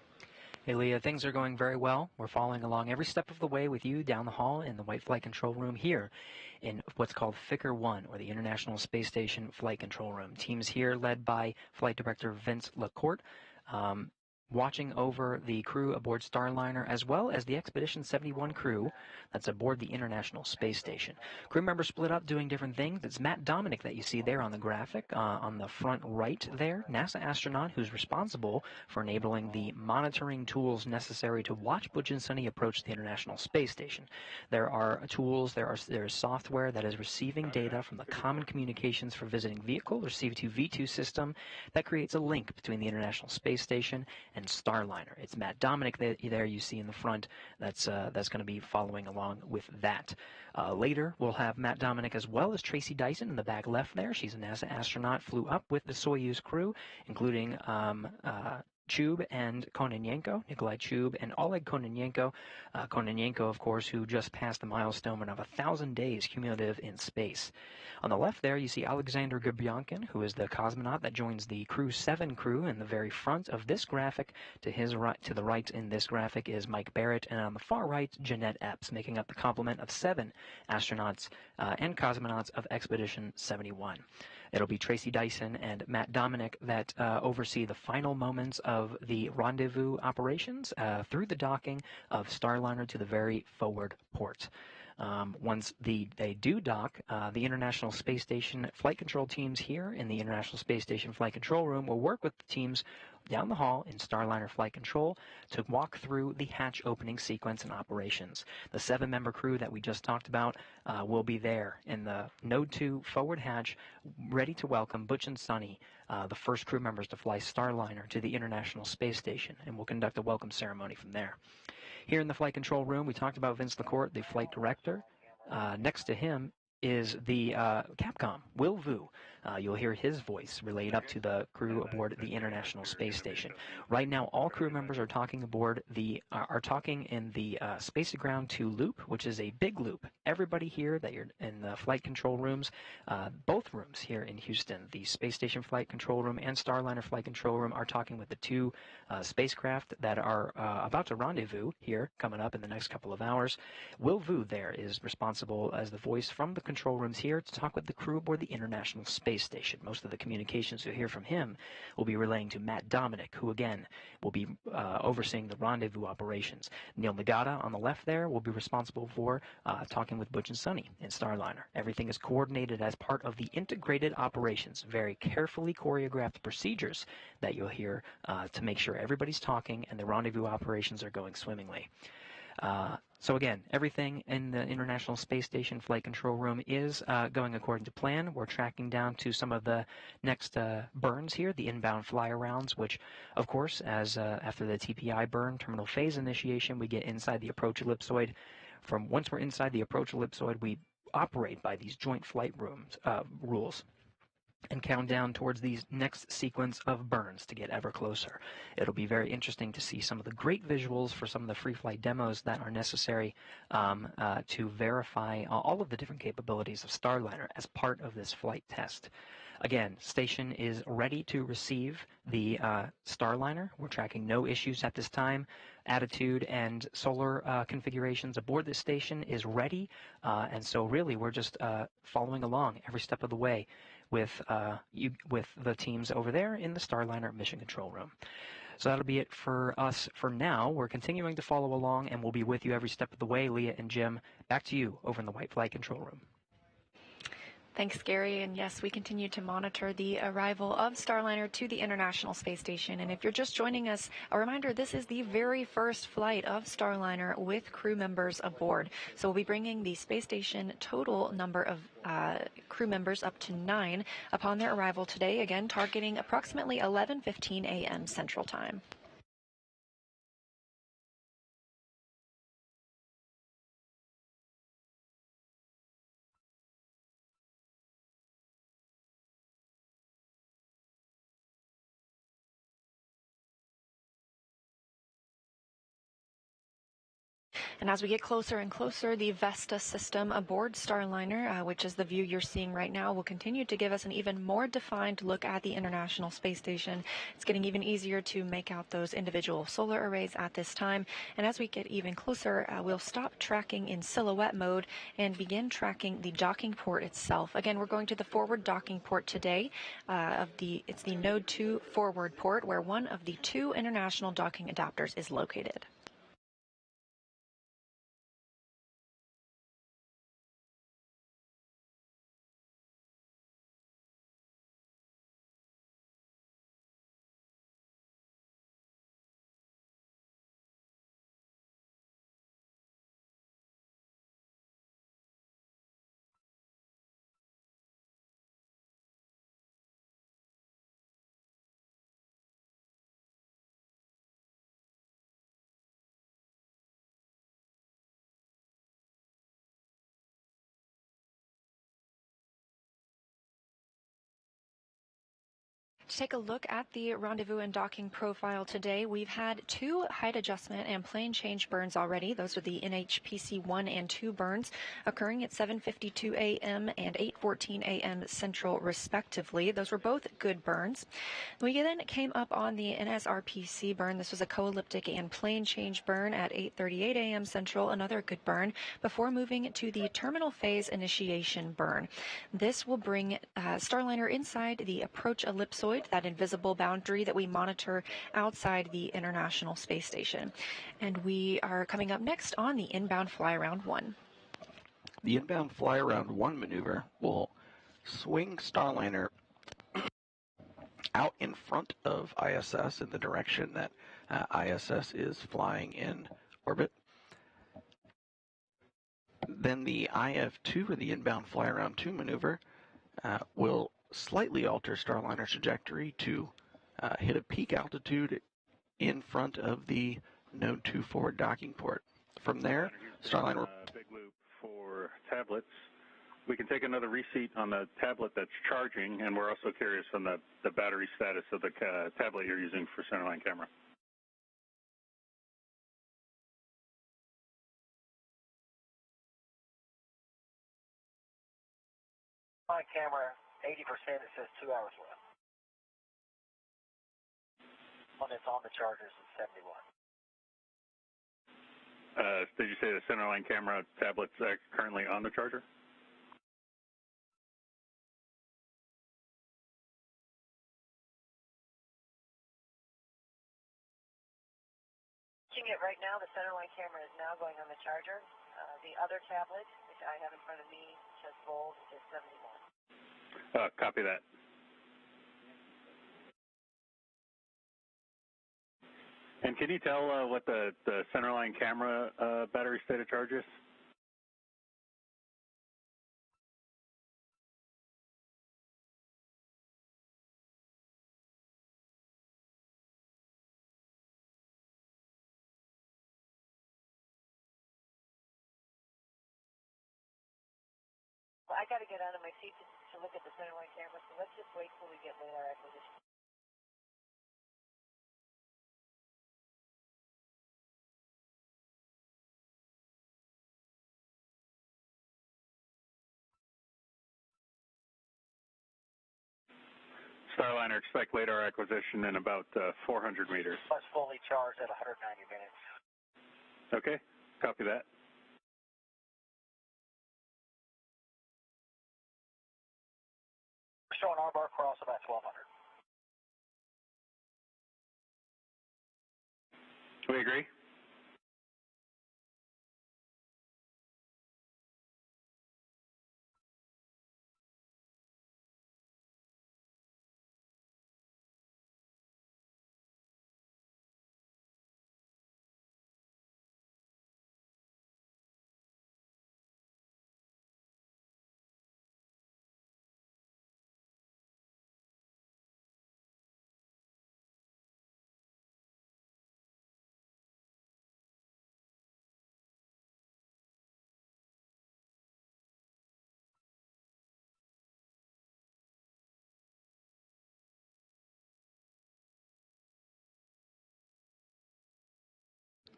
Hey, Leah, things are going very well. We're following along every step of the way with you down the hall in the White Flight Control Room here in what's called Figure 1, or the International Space Station Flight Control Room. Teams here led by Flight Director Vince LaCourte, watching over the crew aboard Starliner, as well as the Expedition 71 crew that's aboard the International Space Station. Crew members split up doing different things. It's Matt Dominic that you see there on the graphic on the front right there, NASA astronaut who's responsible for enabling the monitoring tools necessary to watch Butch and Suni approach the International Space Station. There are tools, there is software that is receiving data from the Common Communications for Visiting Vehicle, or CV2V2 system, that creates a link between the International Space Station and Starliner. It's Matt Dominic there you see in the front that's going to be following along with that. Later, we'll have Matt Dominic as well as Tracy Dyson in the back left there. She's a NASA astronaut, flew up with the Soyuz crew, including Chub and Kononenko, Nikolai Chub and Oleg Kononenko. Kononenko, of course, who just passed the milestone of 1,000 days cumulative in space. On the left there, you see Alexander Gubyankin, who is the cosmonaut that joins the Crew 7 crew in the very front of this graphic. To his right, to the right in this graphic is Mike Barrett, and on the far right, Jeanette Epps, making up the complement of 7 astronauts and cosmonauts of Expedition 71. It'll be Tracy Dyson and Matt Dominic that oversee the final moments of the rendezvous operations through the docking of Starliner to the very forward port. Once they do dock, the International Space Station flight control teams here in the International Space Station Flight Control Room will work with the teams down the hall in Starliner Flight Control to walk through the hatch opening sequence and operations. The 7-member crew that we just talked about will be there in the Node 2 forward hatch, ready to welcome Butch and Suni, the first crew members to fly Starliner to the International Space Station, and we'll conduct a welcome ceremony from there. Here in the flight control room, we talked about Vince LaCourte, the flight director. Next to him is the Capcom, Will Vu. You'll hear his voice relayed up to the crew aboard the International Space Station. Right now, all crew members are talking aboard in the Space to Ground 2 loop, which is a big loop. Everybody here that you're in the flight control rooms, both rooms here in Houston, the Space Station Flight Control Room and Starliner Flight Control Room, are talking with the 2 spacecraft that are about to rendezvous here coming up in the next couple of hours. Will Vu there is responsible as the voice from the control rooms here to talk with the crew aboard the International Space Station. Most of the communications you'll hear from him will be relaying to Matt Dominic, who again will be overseeing the rendezvous operations. Neil Nagata on the left there will be responsible for talking with Butch and Suni in Starliner. Everything is coordinated as part of the integrated operations, very carefully choreographed procedures that you'll hear to make sure everybody's talking and the rendezvous operations are going swimmingly. So again, everything in the International Space Station Flight Control Room is going according to plan. We're tracking down to some of the next burns here, the inbound fly-arounds, which, of course, as after the TPI burn, terminal phase initiation, we get inside the approach ellipsoid. Once we're inside the approach ellipsoid, we operate by these joint flight rules and count down towards these next sequence of burns to get ever closer. It'll be very interesting to see some of the great visuals for some of the free flight demos that are necessary to verify all of the different capabilities of Starliner as part of this flight test. Again, station is ready to receive the Starliner. We're tracking no issues at this time. Attitude and solar configurations aboard this station is ready, and so really we're just following along every step of the way with the teams over there in the Starliner Mission Control Room. So that'll be it for us for now. We're continuing to follow along, and we'll be with you every step of the way. Leah and Jim, back to you over in the White Flight Control Room. Thanks, Gary. And yes, we continue to monitor the arrival of Starliner to the International Space Station. And if you're just joining us, a reminder, this is the very first flight of Starliner with crew members aboard. So we'll be bringing the space station total number of crew members up to 9 upon their arrival today, again, targeting approximately 11:15 a.m. Central Time. And as we get closer and closer, the Vesta system aboard Starliner, which is the view you're seeing right now, will continue to give us an even more defined look at the International Space Station. It's getting even easier to make out those individual solar arrays at this time. And as we get even closer, we'll stop tracking in silhouette mode and begin tracking the docking port itself. Again, we're going to the forward docking port today. It's the Node 2 forward port, where one of the two international docking adapters is located. To take a look at the rendezvous and docking profile today, we've had two height adjustment and plane change burns already. Those are the NHPC 1 and 2 burns occurring at 7:52 a.m. and 8:14 a.m. Central, respectively. Those were both good burns. We then came up on the NSRPC burn. This was a co-elliptic and plane change burn at 8:38 a.m. Central, another good burn, before moving to the terminal phase initiation burn. This will bring Starliner inside the approach ellipsoid, that invisible boundary that we monitor outside the International Space Station. And we are coming up next on the inbound fly around 1. The inbound fly around 1 maneuver will swing Starliner out in front of ISS in the direction that ISS is flying in orbit. Then the IF2, or the inbound fly around 2 maneuver, will slightly alter Starliner's trajectory to hit a peak altitude in front of the Node 2 forward docking port. From there, Starliner... Big loop for tablets. We can take another reseat on the tablet that's charging, and we're also curious on the battery status of the tablet you're using for centerline camera. My camera, 80%, it says 2 hours left. One that's on the chargers is 71. Did you say the centerline camera tablet's currently on the charger? Watching it right now, the centerline camera is now going on the charger. The other tablet, which I have in front of me, says volt, is 71. Copy that. And can you tell what the centerline camera battery state of charge is? Well, I got to get out of my seat to look at the centerline camera, so let's just wait till we get radar acquisition. Starliner, expect radar acquisition in about 400 meters. Plus fully charged at 190 minutes. Okay, copy that. We're showing R-bar cross about 1200. We agree?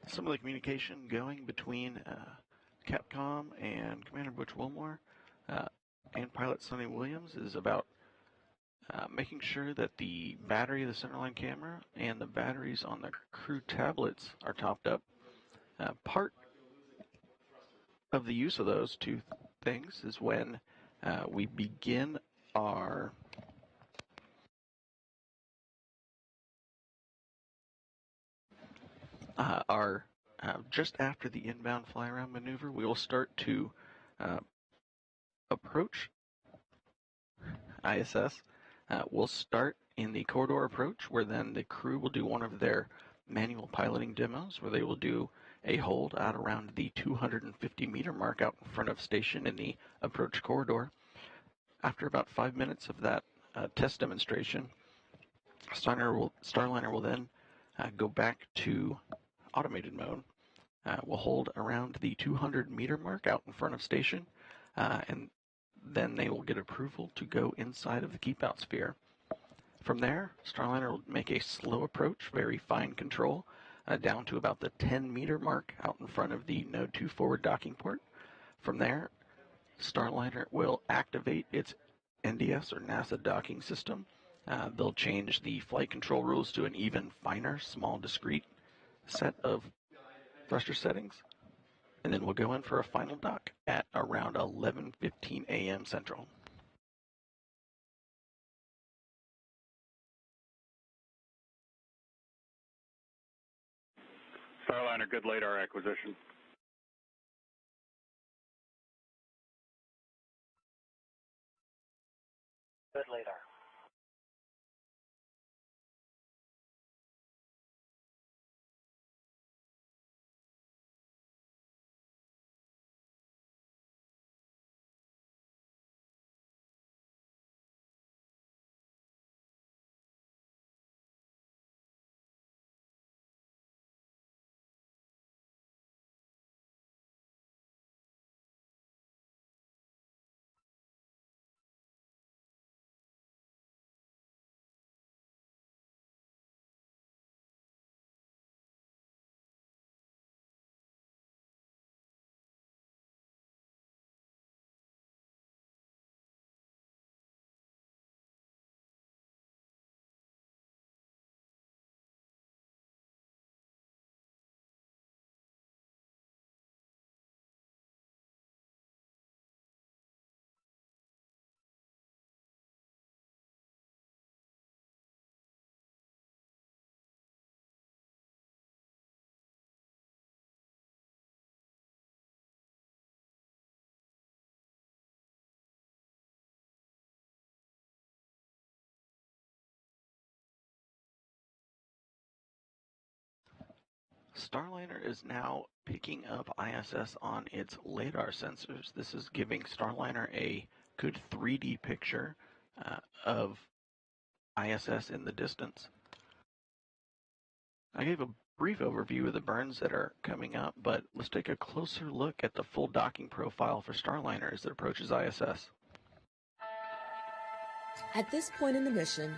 some of the communication going between Capcom and Commander Butch Wilmore and pilot Sonny Williams is about making sure that the battery of the centerline camera and the batteries on the crew tablets are topped up. Part of the use of those two things is when we begin our just after the inbound fly-around maneuver, we will start to approach ISS. We'll start in the corridor approach, where then the crew will do one of their manual piloting demos, where they will do a hold out around the 250-meter mark out in front of station in the approach corridor. After about 5 minutes of that test demonstration, Starliner will then go back to automated mode. We'll hold around the 200-meter mark out in front of station, and then they will get approval to go inside of the keep-out sphere. From there, Starliner will make a slow approach, very fine control, down to about the 10-meter mark out in front of the Node 2 forward docking port. From there, Starliner will activate its NDS or NASA docking system. They'll change the flight control rules to an even finer, small, discrete set of thruster settings, and then we'll go in for a final dock at around 11:15 a.m. Central. Starliner, good LADAR acquisition. Good LADAR. Starliner is now picking up ISS on its LADAR sensors. This is giving Starliner a good 3D picture of ISS in the distance. I gave a brief overview of the burns that are coming up, but let's take a closer look at the full docking profile for Starliner as it approaches ISS. At this point in the mission,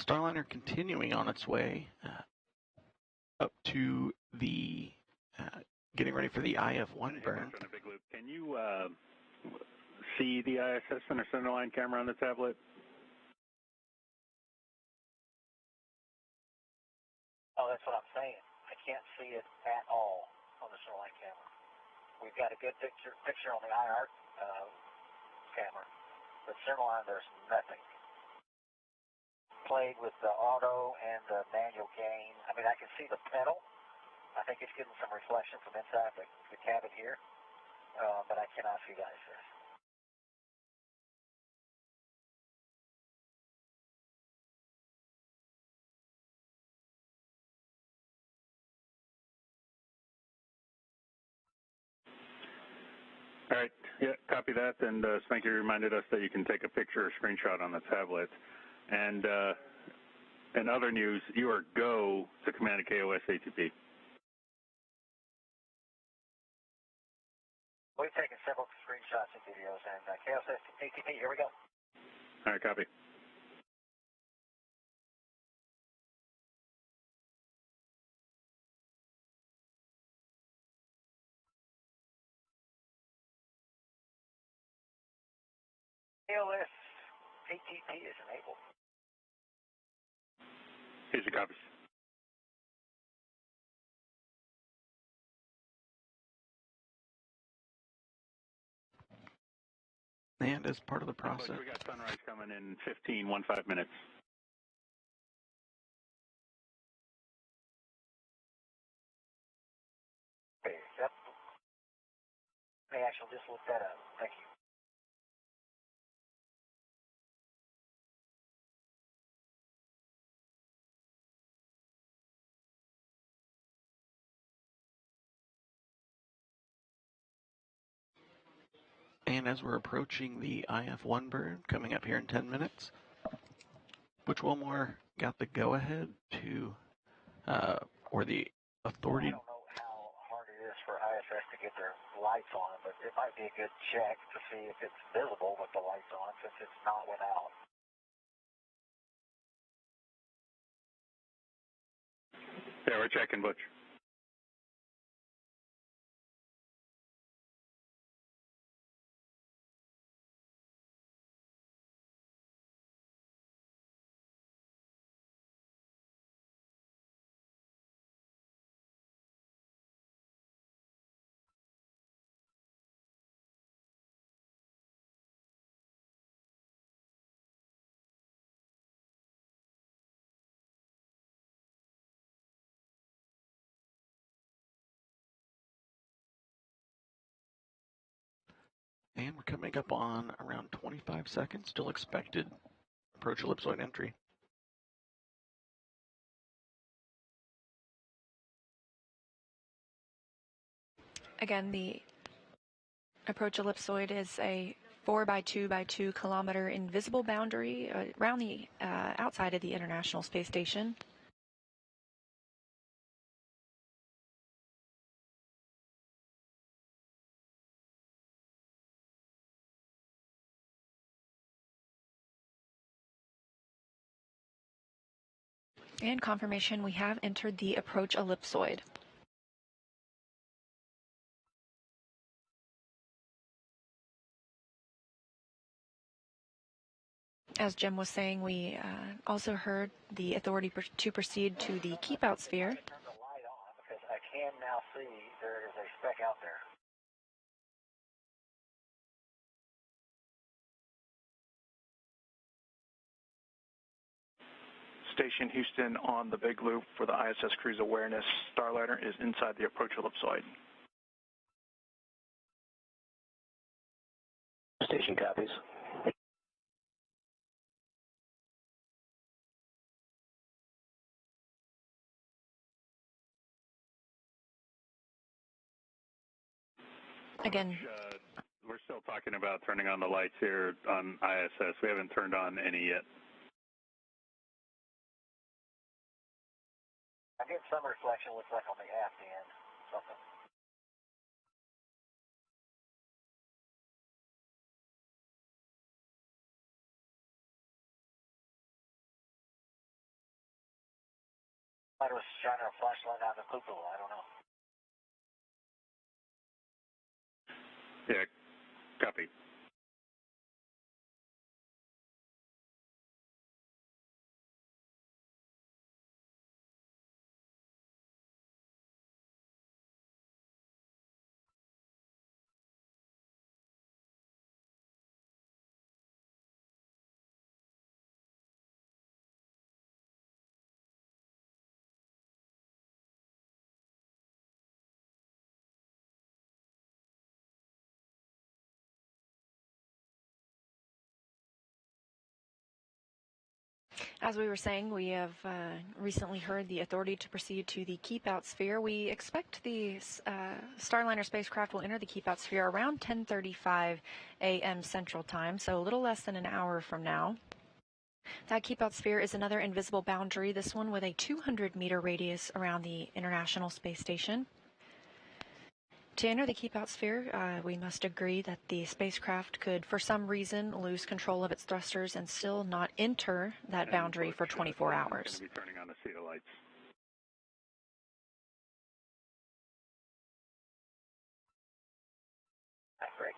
Starliner continuing on its way up to the, getting ready for the IF-1 burn. Can you see the ISS center centerline camera on the tablet? Oh, that's what I'm saying. I can't see it at all on the centerline camera. We've got a good picture on the IR camera, but centerline there's nothing. Played with the auto and the manual gain. I mean, I can see the pedal. I think it's getting some reflection from inside the cabin here, but I cannot see the ISS. All right, yeah, copy that, and Spanky reminded us that you can take a picture or screenshot on the tablet. And in other news, you are go to Command KOS ATP. We've taken several screenshots and videos, and KOS ATP, here we go. All right, copy. KOS ATP is enabled. Here's your copies. And as part of the process, We got sunrise coming in 15 minutes. Okay, yep. May actually just look that up. Thank you. and as we're approaching the IF-1 burn coming up here in 10 minutes, Butch Wilmore got the go-ahead to, or the authority. I don't know how hard it is for ISS to get their lights on, but it might be a good check to see if it's visible with the lights on, since it's not without. Yeah, we're checking, Butch. And we're coming up on around 25 seconds, still expected approach ellipsoid entry. Again, the approach ellipsoid is a 4 by 2 by 2 kilometer invisible boundary around the outside of the International Space Station. And confirmation, we have entered the approach ellipsoid. As Jim was saying, we also heard the authority to proceed to the keep out sphere. Turn the light on because I can now see there is a speck out there. Station Houston on the big loop for the ISS cruise awareness. Starliner is inside the approach ellipsoid. Station copies. Again, We're still talking about turning on the lights here on ISS. We haven't turned on any yet. I get some reflection, looks like on the aft end, something. Thought it was shining a flashlight out of the cupola. I don't know. Yeah, copy. As we were saying, we have recently heard the authority to proceed to the keep-out sphere. We expect the Starliner spacecraft will enter the keep-out sphere around 10:35 a.m. Central Time, so a little less than an hour from now. That keep-out sphere is another invisible boundary, this one with a 200-meter radius around the International Space Station. To enter the keep-out sphere, we must agree that the spacecraft could, for some reason, lose control of its thrusters and still not enter that boundary for 24 hours. I'm going to be turning on the CETA lights. Great.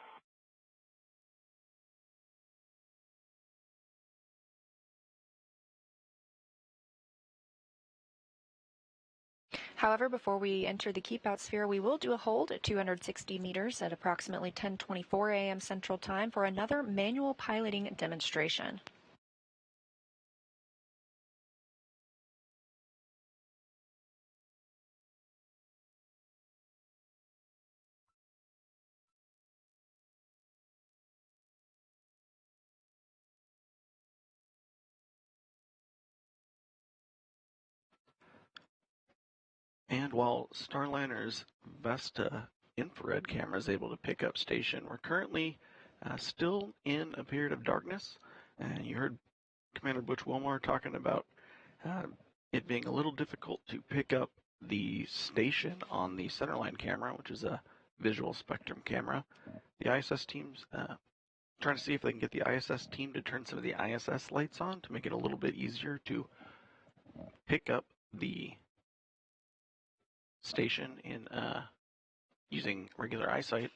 However, before we enter the keep-out sphere, we will do a hold at 260 meters at approximately 10:24 a.m. Central Time for another manual piloting demonstration. And while Starliner's Vesta infrared camera is able to pick up station, we're currently still in a period of darkness. And you heard Commander Butch Wilmore talking about it being a little difficult to pick up the station on the centerline camera, which is a visual spectrum camera. The ISS team's trying to see if they can get the ISS team to turn some of the ISS lights on to make it a little bit easier to pick up the station in using regular eyesight,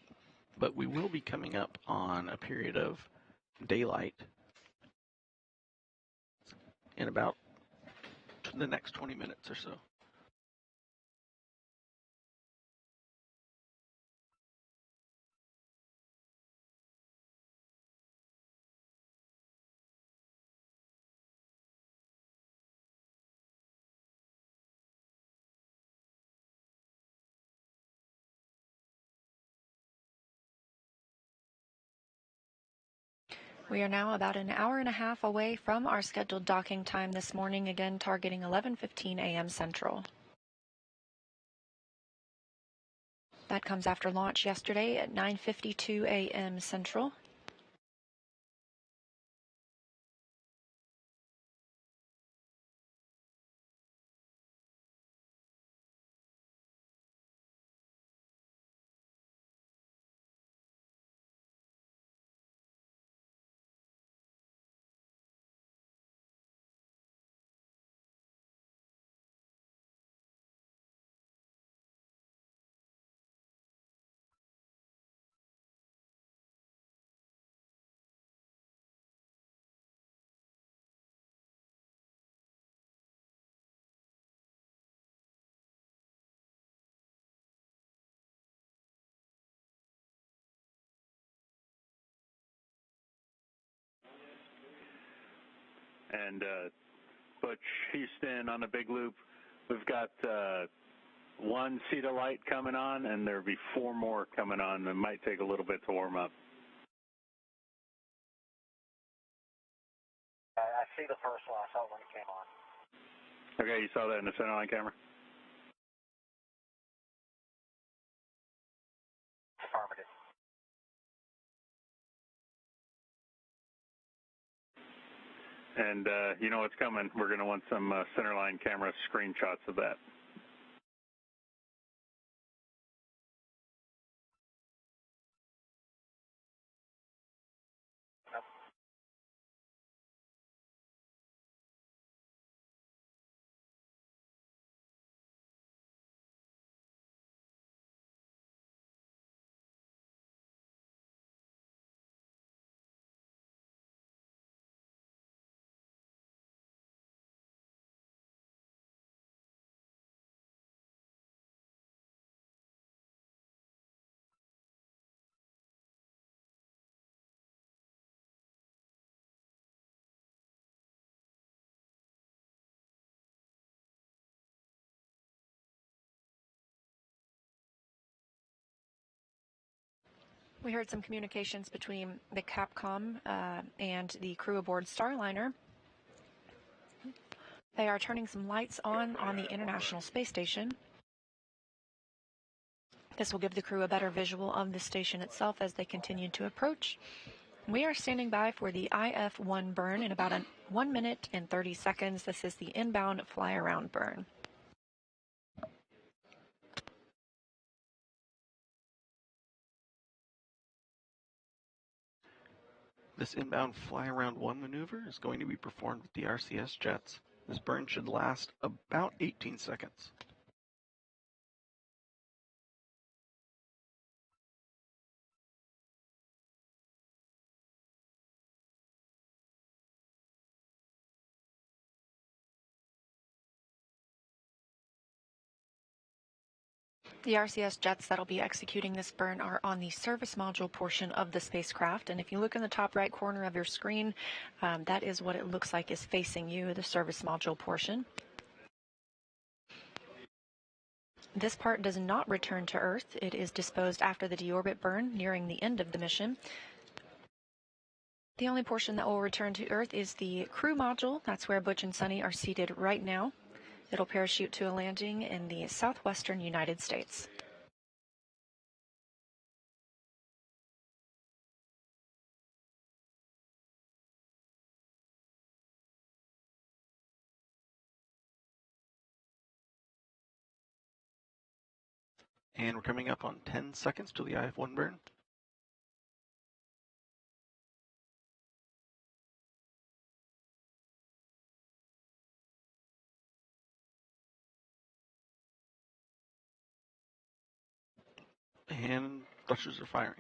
but we will be coming up on a period of daylight in about the next 20 minutes or so. We are now about an hour and a half away from our scheduled docking time this morning, again targeting 11:15 a.m. Central. That comes after launch yesterday at 9:52 a.m. Central. And Butch, Houston on the big loop. We've got one CETA light coming on, and there'll be 4 more coming on. It might take a little bit to warm up. I see the first one. I saw it when it came on. Okay, you saw that in the centerline camera? Affirmative. And you know what's coming. We're going to want some centerline camera screenshots of that. We heard some communications between the Capcom and the crew aboard Starliner. They are turning some lights on the International Space Station. This will give the crew a better visual of the station itself as they continue to approach. We are standing by for the IF-1 burn in about 1 minute and 30 seconds. This is the inbound fly-around burn. This inbound fly-around 1 maneuver is going to be performed with the RCS jets. This burn should last about 18 seconds. The RCS jets that'll be executing this burn are on the service module portion of the spacecraft, and if you look in the top right corner of your screen, that is what it looks like is facing you, the service module portion. This part does not return to Earth. It is disposed after the deorbit burn, nearing the end of the mission. The only portion that will return to Earth is the crew module. That's where Butch and Suni are seated right now. It'll parachute to a landing in the southwestern United States. And we're coming up on 10 seconds to the IF-1 burn. And thrusters are firing.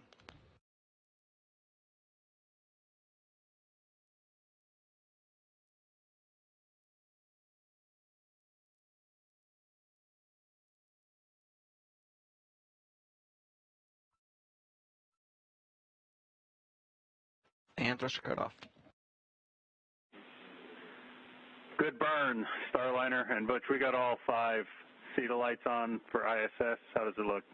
And thruster cutoff. Good burn, Starliner and Butch. We got all 5 CETA lights on for ISS. How does it look?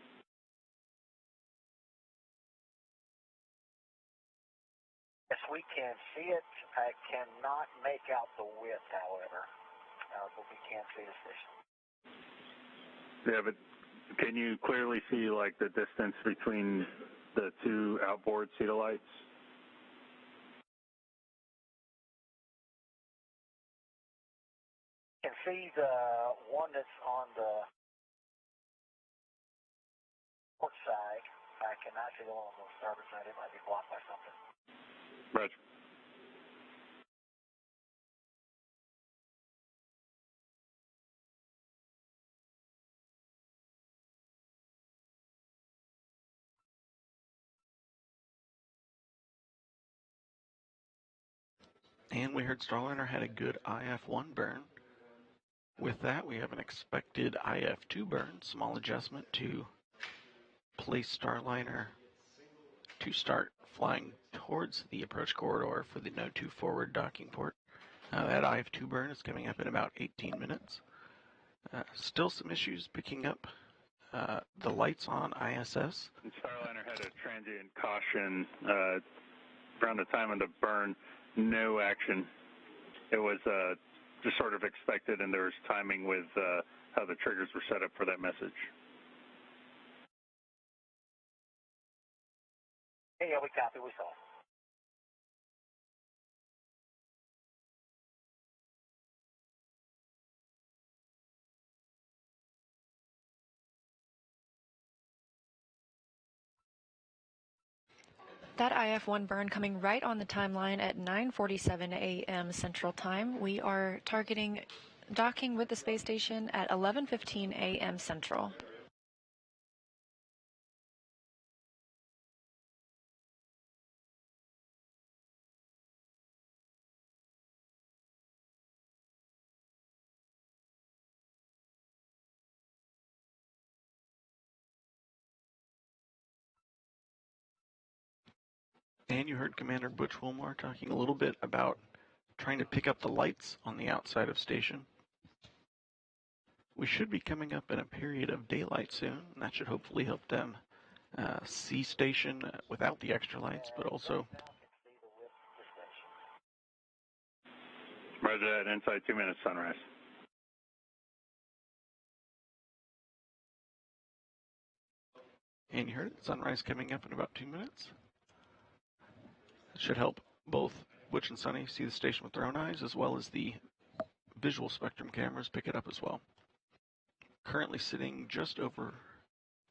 Yes, we can see it. I cannot make out the width, however, but we can see the station. Yeah, but can you clearly see like the distance between the 2 outboard CETA lights? You can see the one that's on the port side. I cannot see the one on the starboard side. It might be blocked by something. Roger. And we heard Starliner had a good IF-1 burn. With that, we have an expected IF-2 burn, small adjustment to place Starliner to start flying towards the approach corridor for the Node 2 forward docking port. That IF-2 burn is coming up in about 18 minutes. Still some issues picking up the lights on ISS. Starliner had a transient caution around the time of the burn. No action. It was just sort of expected, and there was timing with how the triggers were set up for that message. Yeah, we copy. We saw. That IF-1 burn coming right on the timeline at 9:47 a.m. Central Time. We are targeting docking with the space station at 11:15 a.m. Central. And you heard Commander Butch Wilmore talking a little bit about trying to pick up the lights on the outside of station. We should be coming up in a period of daylight soon, and that should hopefully help them sea station without the extra lights, but also... Roger that, inside 2 minutes, sunrise. And you heard it, sunrise coming up in about 2 minutes. It should help both Butch and Sunny see the station with their own eyes, as well as the visual spectrum cameras pick it up as well. Currently sitting just over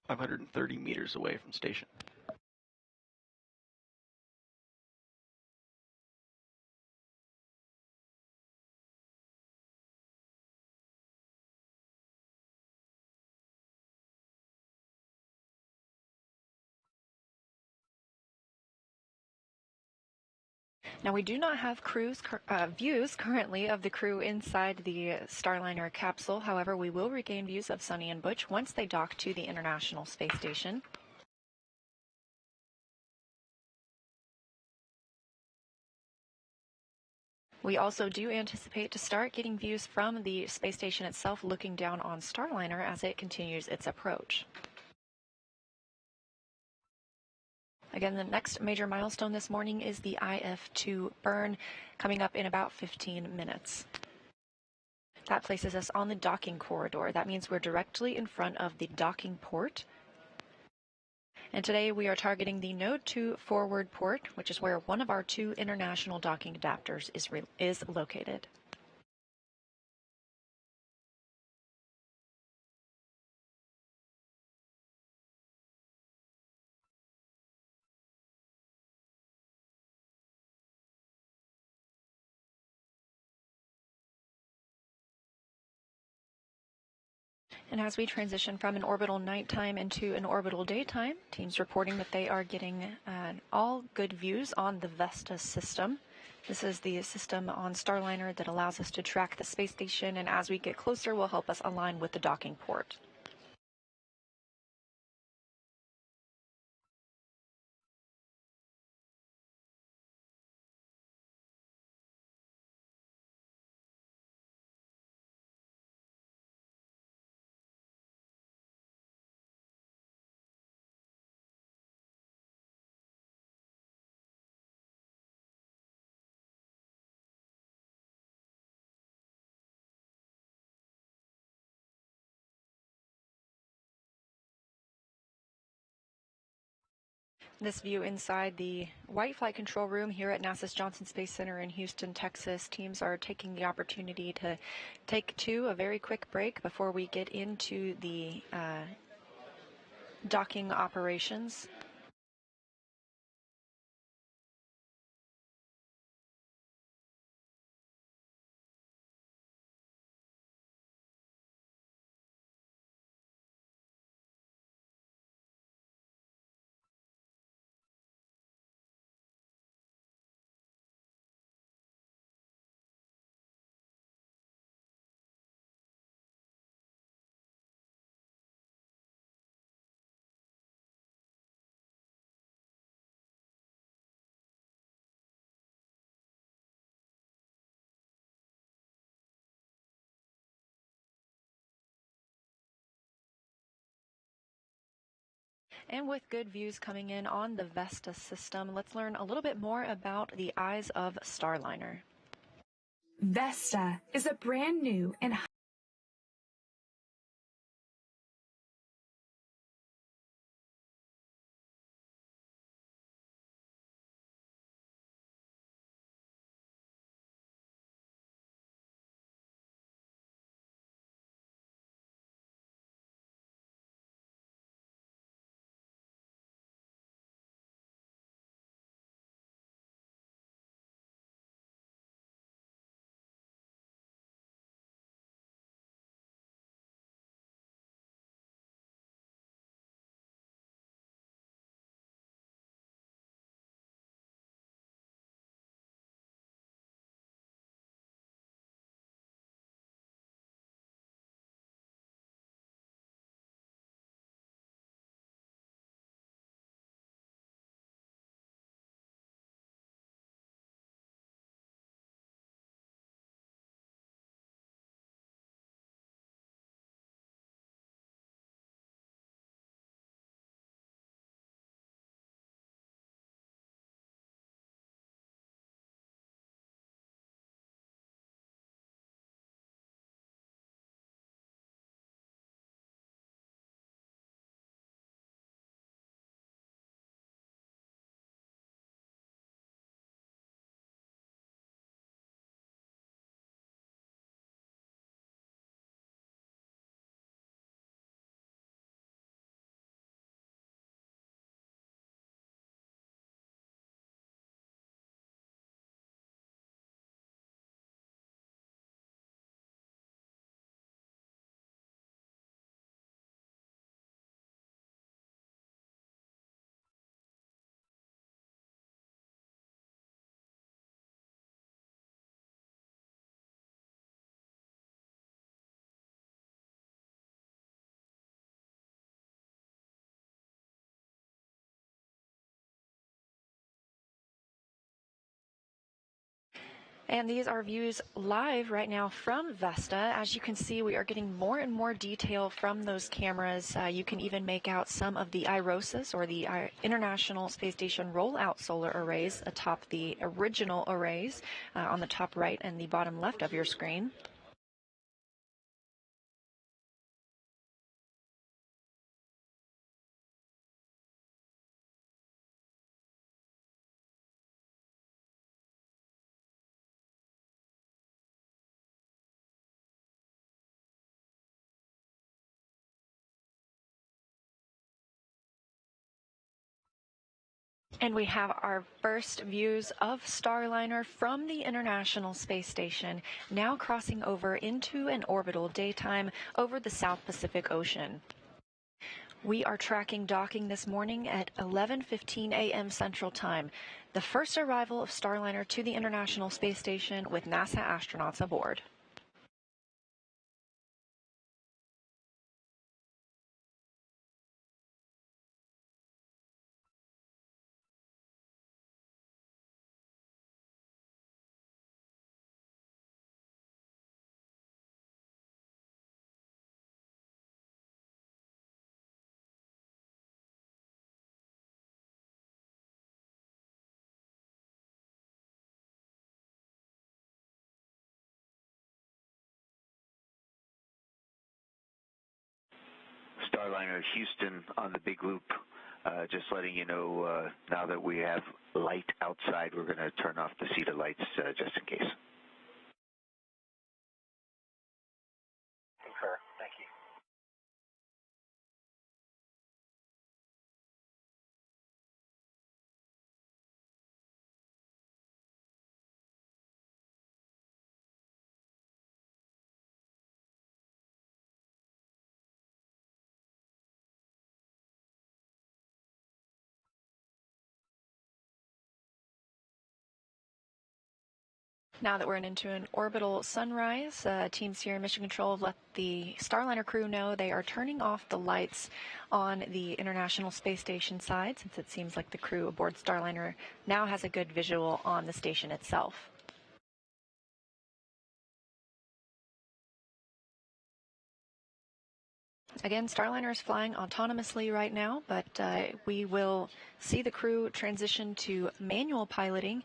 530 meters away from station. Now, we do not have views currently of the crew inside the Starliner capsule. However, we will regain views of Sunny and Butch once they dock to the International Space Station. We also do anticipate to start getting views from the space station itself looking down on Starliner as it continues its approach. Again, the next major milestone this morning is the IF-2 burn, coming up in about 15 minutes. That places us on the docking corridor. That means we're directly in front of the docking port. And today we are targeting the Node 2 forward port, which is where one of our 2 international docking adapters is located. And as we transition from an orbital nighttime into an orbital daytime, teams reporting that they are getting all good views on the Vesta system. This is the system on Starliner that allows us to track the space station, and as we get closer will help us align with the docking port. This view inside the White Flight Control Room here at NASA's Johnson Space Center in Houston, Texas. Teams are taking the opportunity to take a very quick break before we get into the docking operations. And with good views coming in on the Vesta system, let's learn a little bit more about the eyes of Starliner. Vesta is a brand new and And these are views live right now from Vesta. As you can see, we are getting more and more detail from those cameras. You can even make out some of the IROSAs, or the International Space Station rollout solar arrays atop the original arrays on the top right and the bottom left of your screen. And we have our first views of Starliner from the International Space Station, now crossing over into an orbital daytime over the South Pacific Ocean. We are tracking docking this morning at 11:15 a.m. Central Time, the first arrival of Starliner to the International Space Station with NASA astronauts aboard. Starliner Houston on the big loop. Just letting you know, now that we have light outside, we're going to turn off the CETA lights just in case. Concur. Thank you. Now that we're into an orbital sunrise, teams here in Mission Control have let the Starliner crew know they are turning off the lights on the International Space Station side, since it seems like the crew aboard Starliner now has a good visual on the station itself. Again, Starliner is flying autonomously right now, but we will see the crew transition to manual piloting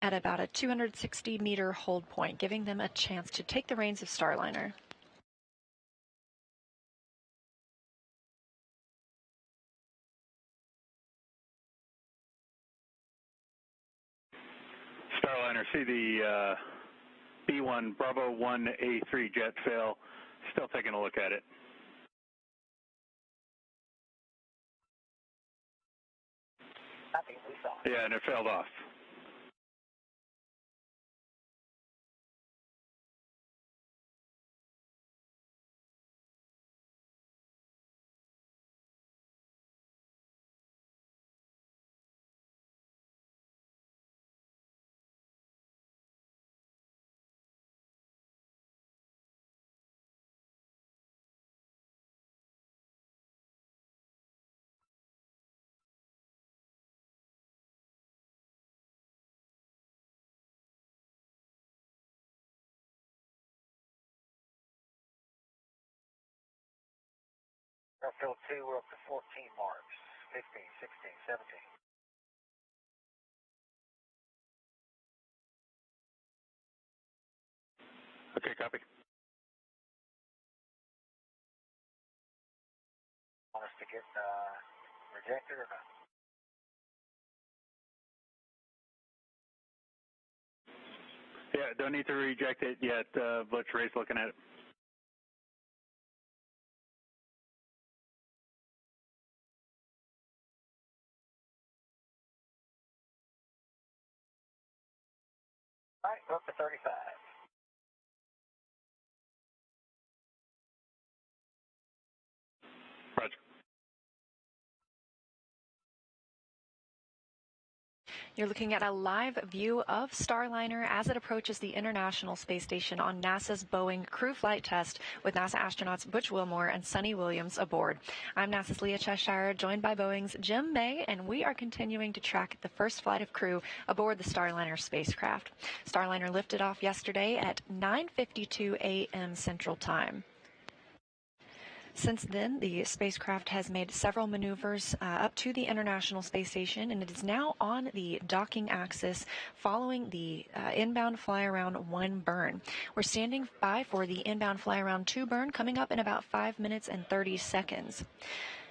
at about a 260-meter hold point, giving them a chance to take the reins of Starliner. Starliner, see the B1 Bravo 1A3 jet fail. Still taking a look at it. Copy, we saw. Yeah, and it failed off. Airfield 2, we're up to 14 marks. 15, 16, 17. Okay, copy. Want us to get rejected or not? Yeah, don't need to reject it yet. Butch, Ray's looking at it. All right, we're up to 35. Roger. You're looking at a live view of Starliner as it approaches the International Space Station on NASA's Boeing crew flight test with NASA astronauts Butch Wilmore and Suni Williams aboard. I'm NASA's Leah Cheshire, joined by Boeing's Jim May, and we are continuing to track the first flight of crew aboard the Starliner spacecraft. Starliner lifted off yesterday at 9:52 a.m. Central Time. Since then, the spacecraft has made several maneuvers up to the International Space Station, and it is now on the docking axis following the inbound fly-around 1 burn. We're standing by for the inbound fly-around 2 burn coming up in about 5 minutes and 30 seconds.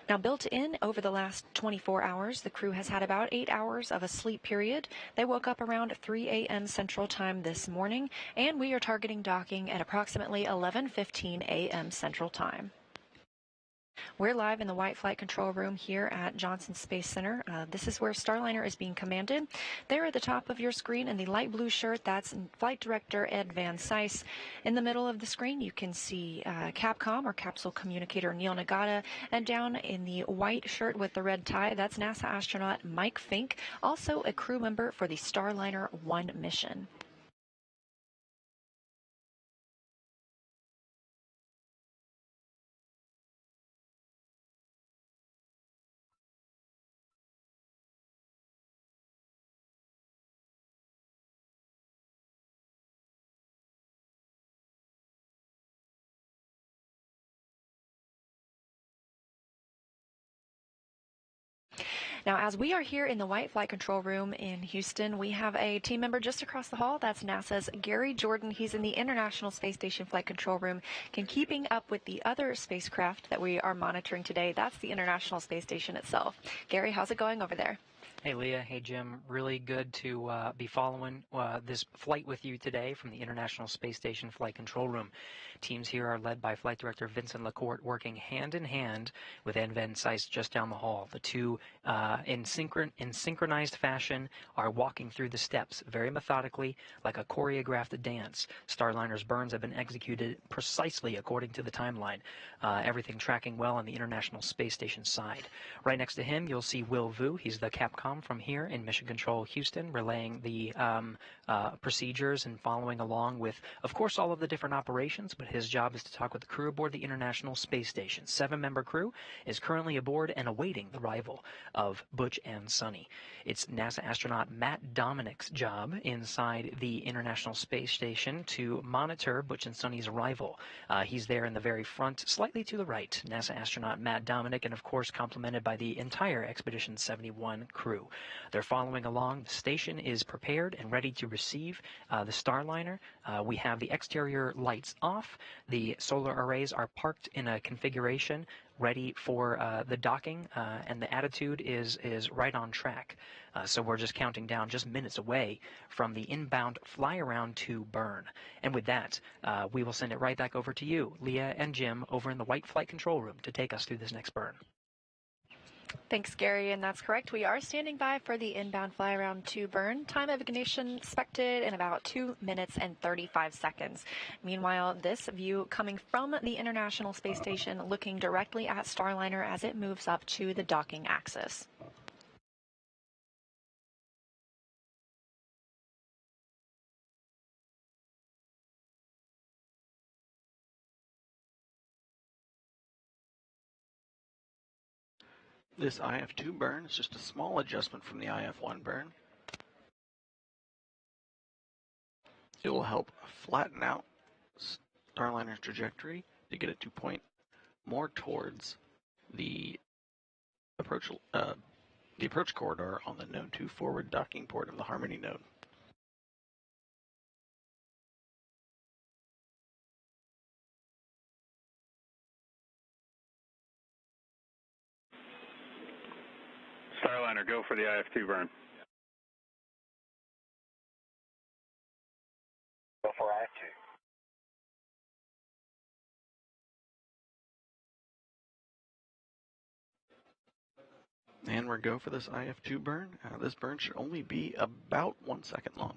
Now, built in over the last 24 hours, the crew has had about 8 hours of a sleep period. They woke up around 3 a.m. Central Time this morning, and we are targeting docking at approximately 11:15 a.m. Central Time. We're live in the White Flight Control Room here at Johnson Space Center. This is where Starliner is being commanded. There at the top of your screen in the light blue shirt, that's Flight Director Ed Van Cise. In the middle of the screen, you can see Capcom or Capsule Communicator Neil Nagata. And down in the white shirt with the red tie, that's NASA astronaut Mike Fink, also a crew member for the Starliner 1 mission. Now, as we are here in the White Flight Control Room in Houston, we have a team member just across the hall. That's NASA's Gary Jordan. He's in the International Space Station Flight Control Room, keeping up with the other spacecraft that we are monitoring today. That's the International Space Station itself. Gary, how's it going over there? Hey, Leah. Hey, Jim. Really good to be following this flight with you today from the International Space Station Flight Control Room. Teams here are led by Flight Director Vincent LaCourte, working hand in hand with Ed Van Cise just down the hall. The two, in synchronized fashion, are walking through the steps very methodically, like a choreographed dance. Starliner's burns have been executed precisely according to the timeline. Everything tracking well on the International Space Station side. Right next to him, you'll see Will Vu. He's the Capcom from here in Mission Control, Houston, relaying the procedures and following along with, of course, all of the different operations, but his job is to talk with the crew aboard the International Space Station. 7-member crew is currently aboard and awaiting the arrival of Butch and Suni. It's NASA astronaut Matt Dominick's job inside the International Space Station to monitor Butch and Suni's arrival. He's there in the very front, slightly to the right, NASA astronaut Matt Dominick, and of course complemented by the entire Expedition 71 crew. They're following along. The station is prepared and ready to receive the Starliner. We have the exterior lights off. The solar arrays are parked in a configuration ready for the docking, and the attitude is right on track. So we're just counting down just minutes away from the inbound fly-around to burn. And with that, we will send it right back over to you, Leah and Jim, over in the White Flight Control Room to take us through this next burn. Thanks, Gary, and that's correct. We are standing by for the inbound fly-around 2 burn. Time of ignition expected in about 2 minutes and 35 seconds. Meanwhile, this view coming from the International Space Station, looking directly at Starliner as it moves up to the docking axis. This IF-2 burn is just a small adjustment from the IF-1 burn. It will help flatten out Starliner's trajectory to get it to point more towards the approach corridor on the Node 2 forward docking port of the Harmony node. Starliner, go for the IF-2 burn. Go for IF-2. And we're go for this IF-2 burn. This burn should only be about 1 second long.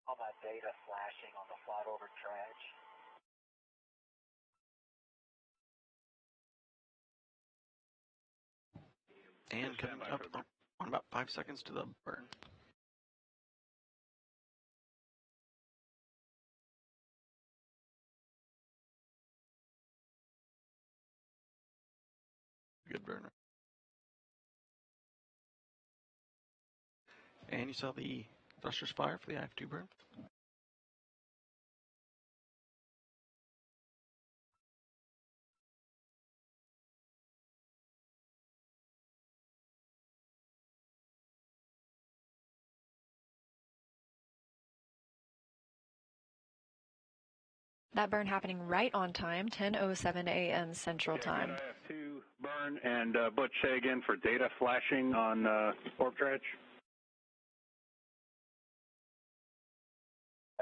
on my data flashing on the flight over track. And coming up on about 5 seconds to the burn. Good burner. And you saw the thrusters fire for the IF2 burn. That burn happening right on time, 10:07 a.m. Central Time. IF2 burn, and Butch, say again for data flashing on orb track.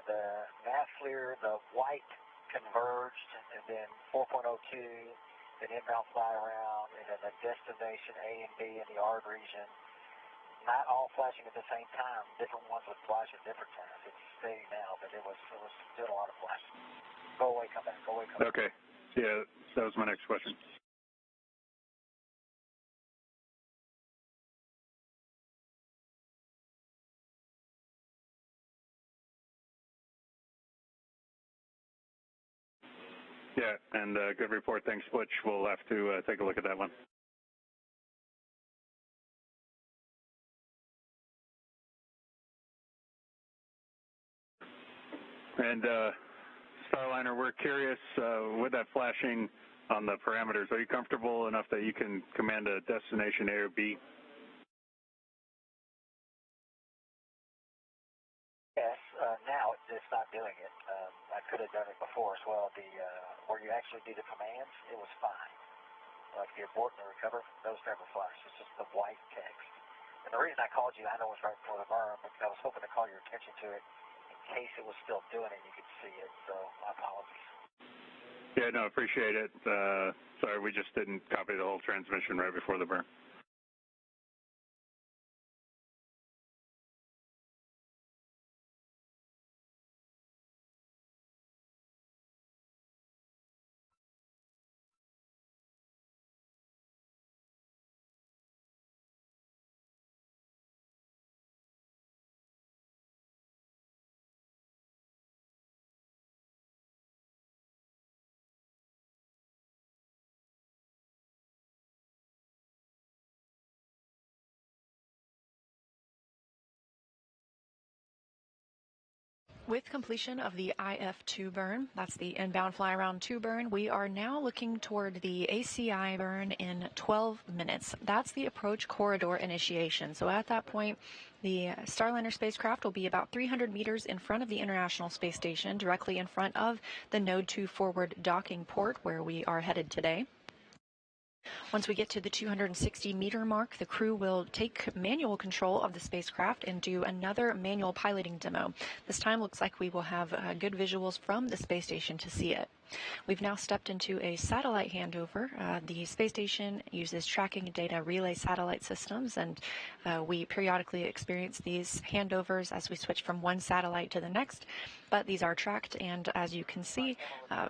The nav FLIR, the white converged, and then 4.02, then inbound fly around, and then the destination A and B in the ARD region. Not all flashing at the same time. Different ones would flash at different times. It's steady now, but it was doing a lot of flashing. Go away, come back. Go away, come back. Okay. Yeah, that was my next question. Yeah, and good report. Thanks, Butch. We'll have to take a look at that one. And Starliner, we're curious, with that flashing on the parameters, are you comfortable enough that you can command a destination A or B? Yes, now it's not doing it. I could have done it before as well. Where you actually do the commands, it was fine. Like the abort and the recover, those never flash. It's just the white text. And the reason I called you, I know it was right before the burn, because I was hoping to call your attention to it in case it was still doing it and you could see it. So my apologies. Yeah, no, appreciate it. Sorry, we just didn't copy the whole transmission right before the burn. With completion of the IF2 burn, that's the inbound fly around 2 burn, we are now looking toward the ACI burn in 12 minutes. That's the approach corridor initiation. So at that point, the Starliner spacecraft will be about 300 meters in front of the International Space Station, directly in front of the Node 2 forward docking port where we are headed today. Once we get to the 260-meter mark, the crew will take manual control of the spacecraft and do another manual piloting demo. This time looks like we will have good visuals from the space station to see it. We've now stepped into a satellite handover. The space station uses tracking data relay satellite systems, and we periodically experience these handovers as we switch from one satellite to the next, but these are tracked and, as you can see,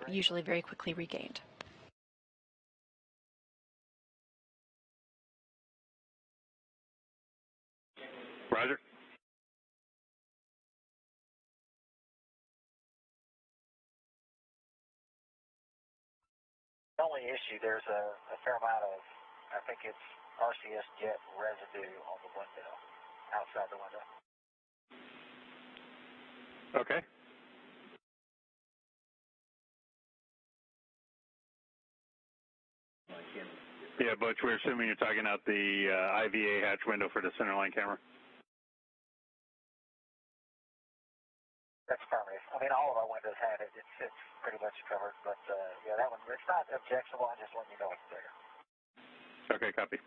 usually very quickly regained. Roger. The only issue, there's a fair amount of, I think it's RCS jet residue on the window, outside the window. Okay. Yeah, Butch, we're assuming you're talking out the IVA hatch window for the centerline camera. That's affirmative. I mean, all of our windows have it. It's pretty much covered, but yeah, that one, it's not objectionable. I'm just letting you know it's there. Okay, copy.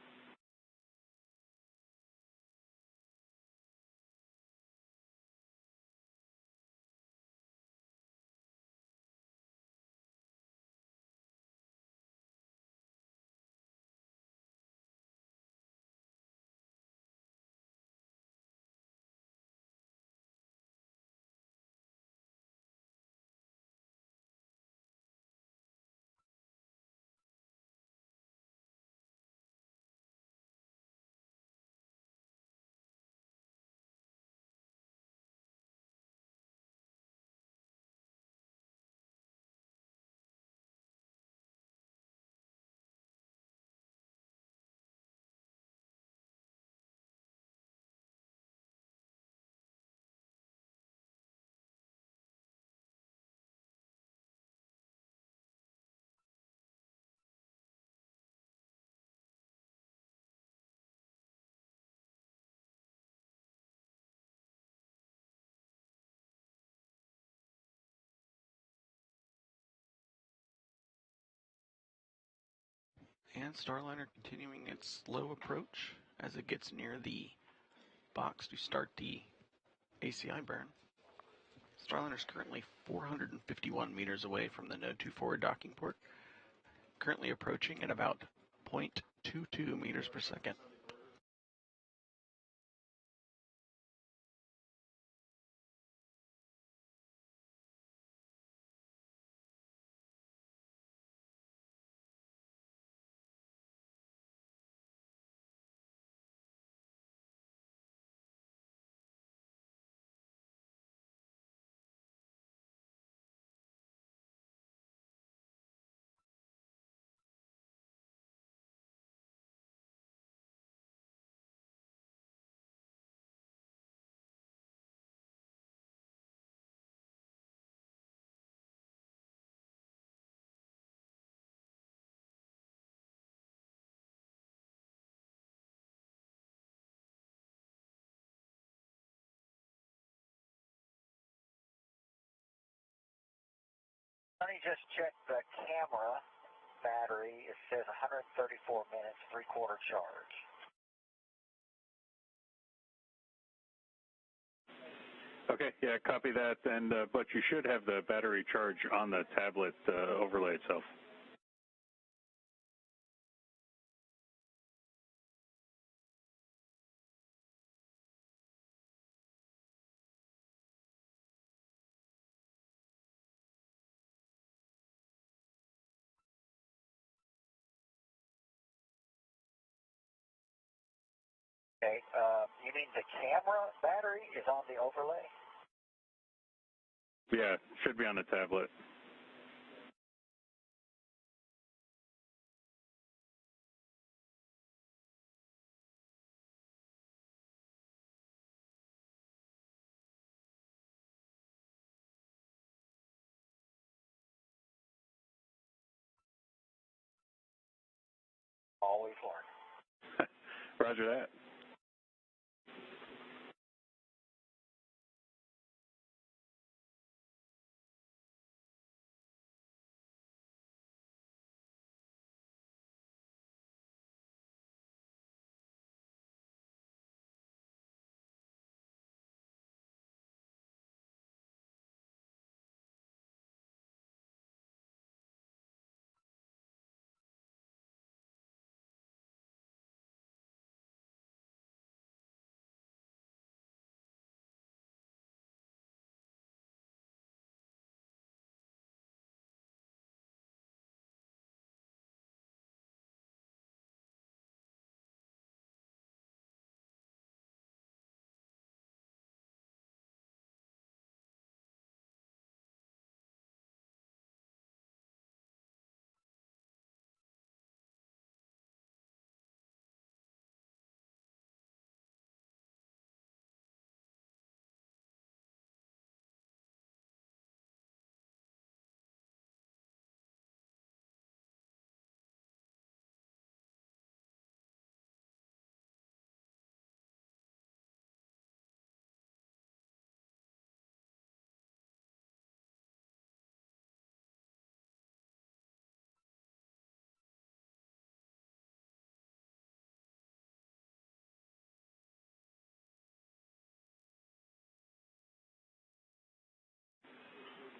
And Starliner continuing its slow approach as it gets near the box to start the ACI burn. Starliner is currently 451 meters away from the Node 2 forward docking port, currently approaching at about 0.22 meters per second. Sunny just checked the camera battery. It says 134 minutes, three-quarter charge. Okay, yeah, copy that. And but you should have the battery charge on the tablet overlay itself. Okay, you mean the camera battery is on the overlay? Yeah, should be on the tablet. Always learn. Roger that.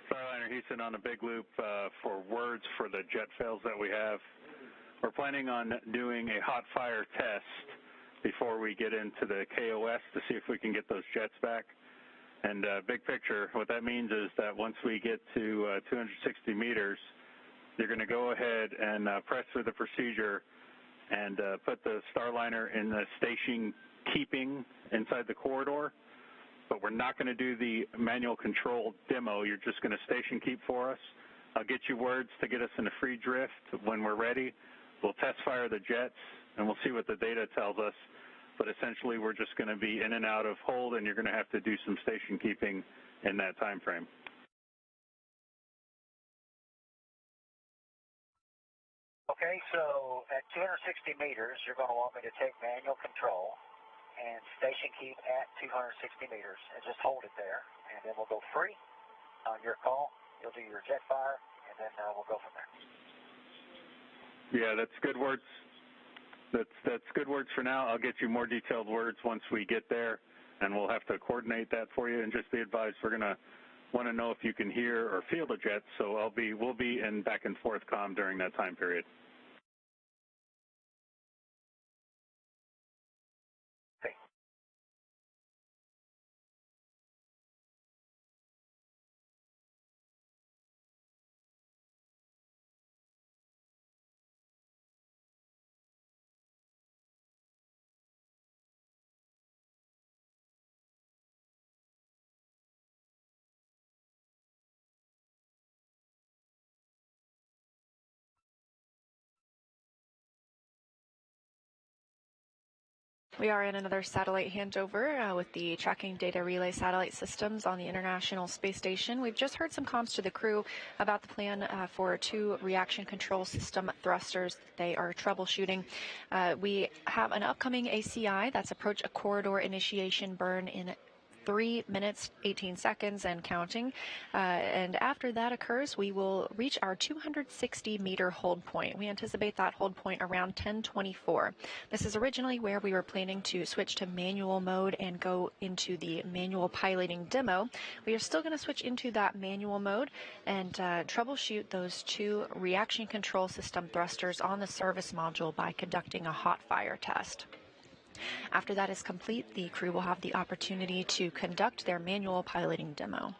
Starliner Houston on a big loop for words for the jet fails that we have. We're planning on doing a hot fire test before we get into the KOS to see if we can get those jets back. And big picture, what that means is that once we get to 260 meters, you're going to go ahead and press through the procedure and put the Starliner in the station keeping inside the corridor. But we're not going to do the manual control demo. You're just going to station keep for us. I'll get you words to get us in a free drift when we're ready. We'll test fire the jets, and we'll see what the data tells us. But essentially, we're just going to be in and out of hold, and you're going to have to do some station keeping in that time frame. Okay, so at 260 meters, you're going to want me to take manual control and station keep at 260 meters and just hold it there. And then we'll go free on your call. You'll do your jet fire, and then we'll go from there. Yeah, that's good words. That's good words for now. I'll get you more detailed words once we get there, and we'll have to coordinate that for you. And just be advised, we're gonna want to know if you can hear or feel the jets. So we'll be in back and forth comm during that time period. We are in another satellite handover with the tracking data relay satellite systems on the International Space Station. We've just heard some comms to the crew about the plan for 2 reaction control system thrusters that they are troubleshooting. We have an upcoming ACI, that's approach a corridor initiation burn in 3 minutes, 18 seconds and counting. And after that occurs, we will reach our 260-meter hold point. We anticipate that hold point around 10:24. This is originally where we were planning to switch to manual mode and go into the manual piloting demo. We are still going to switch into that manual mode and troubleshoot those 2 reaction control system thrusters on the service module by conducting a hot fire test. After that is complete, the crew will have the opportunity to conduct their manual piloting demo.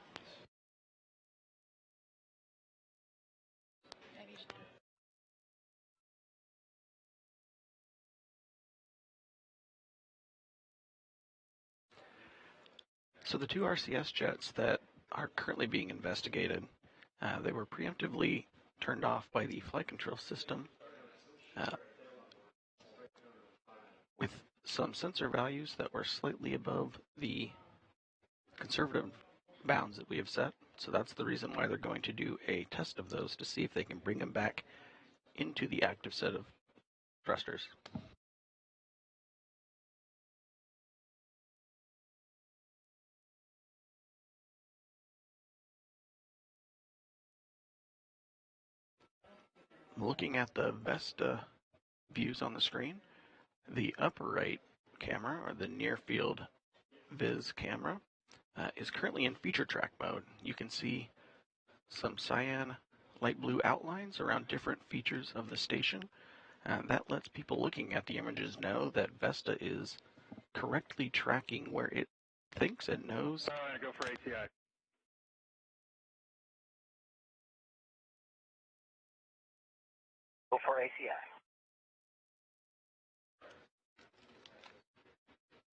So the 2 RCS jets that are currently being investigated, they were preemptively turned off by the flight control system with some sensor values that were slightly above the conservative bounds that we have set. So that's the reason why they're going to do a test of those to see if they can bring them back into the active set of thrusters. Looking at the Vesta views on the screen, the upper right camera, or the near field viz camera, is currently in feature track mode. You can see some cyan light blue outlines around different features of the station. That lets people looking at the images know that Vesta is correctly tracking where it thinks it knows. Go for ATI. Go for ACI.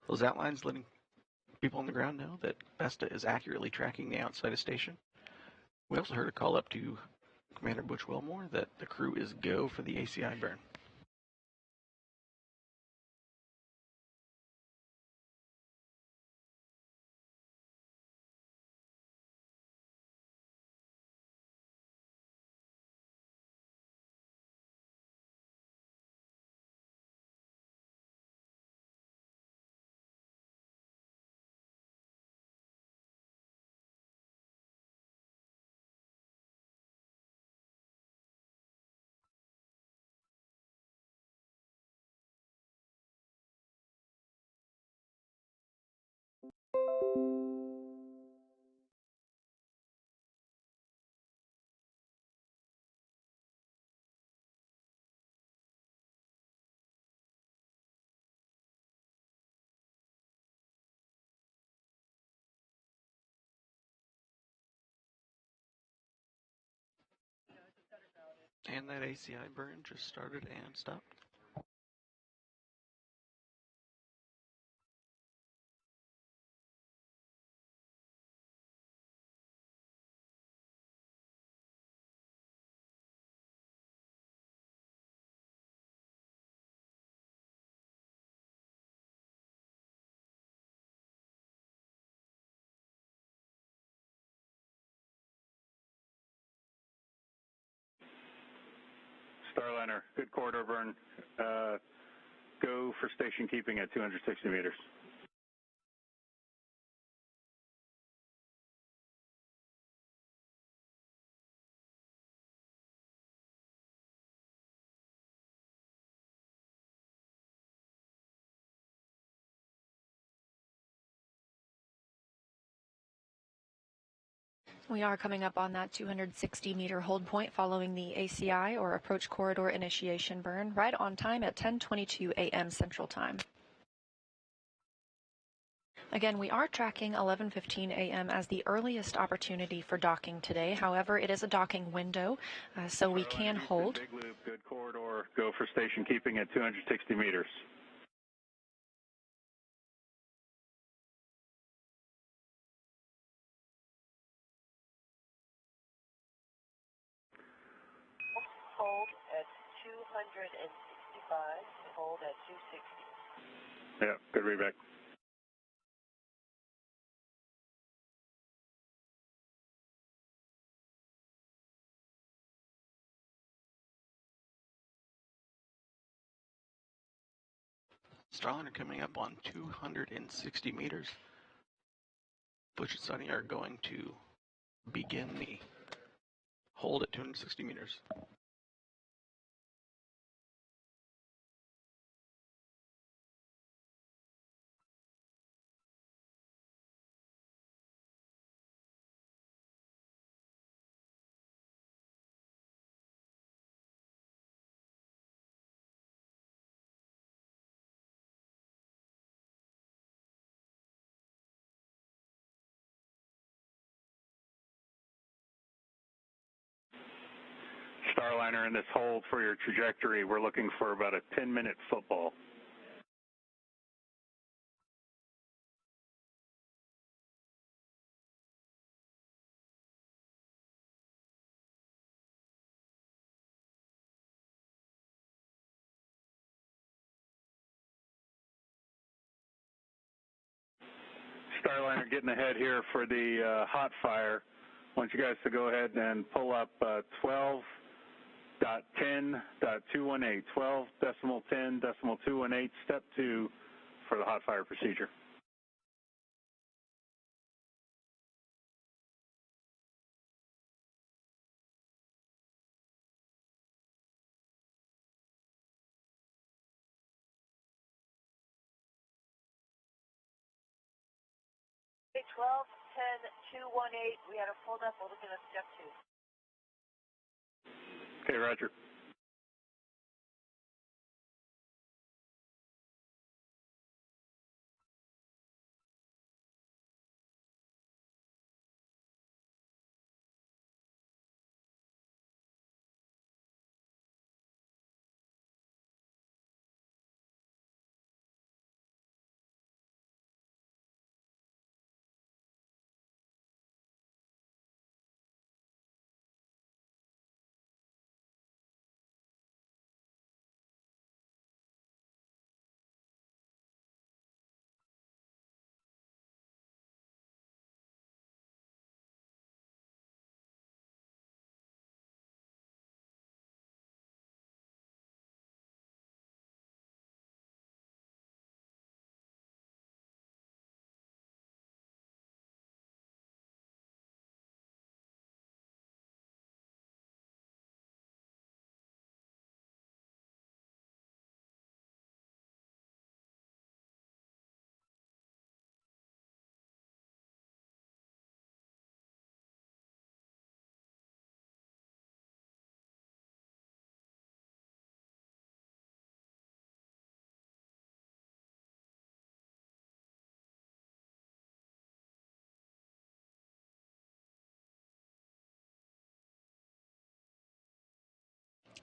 Those outlines letting people on the ground know that Vesta is accurately tracking the outside of station. We also heard a call up to Commander Butch Wilmore that the crew is go for the ACI burn. And that ACI burn just started and stopped. Starliner, good corridor burn. Go for station keeping at 260 meters. We are coming up on that 260-meter hold point following the ACI, or Approach Corridor Initiation Burn, right on time at 10:22 a.m. Central Time. Again, we are tracking 11:15 a.m. as the earliest opportunity for docking today. However, it is a docking window, so we can hold. Big loop, good corridor. Go for station keeping at 260 meters. Hold at 265, hold at 260. Yeah, good readback. Starliner coming up on 260 meters. Butch and Suni are going to begin the hold at 260 meters. Starliner in this hold for your trajectory. We're looking for about a 10-minute football. Starliner getting ahead here for the hot fire. I want you guys to go ahead and pull up 12.10.218, 12.10.218, step 2 for the hot fire procedure. Okay, 12.10.218, we had a pulled up, we're looking at step 2. Okay, roger.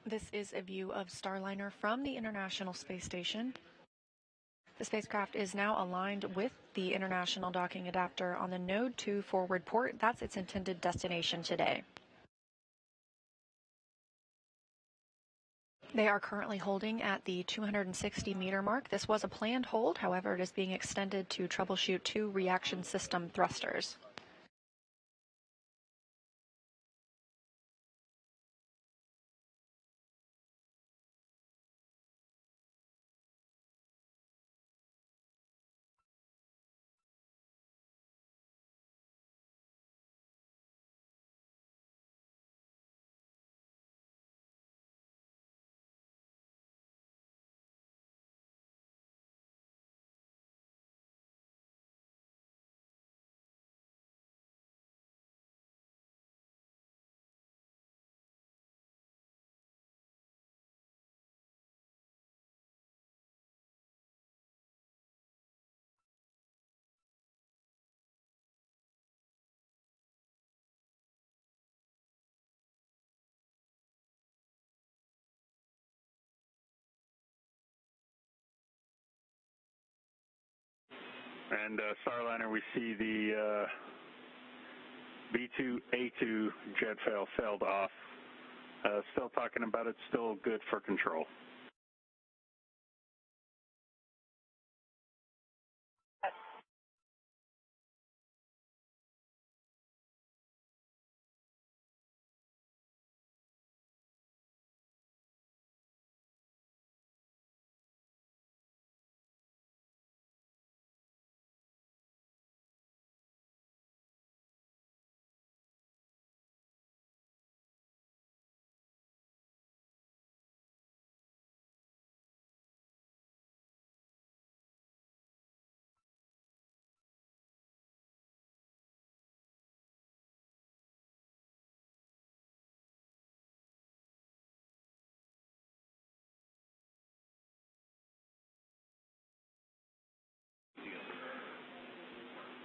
This is a view of Starliner from the International Space Station. The spacecraft is now aligned with the International Docking Adapter on the Node 2 forward port. That's its intended destination today. They are currently holding at the 260-meter mark. This was a planned hold, however, it is being extended to troubleshoot 2 reaction system thrusters. And Starliner, we see the B2A2 jet failed off. Still talking about it, still good for control.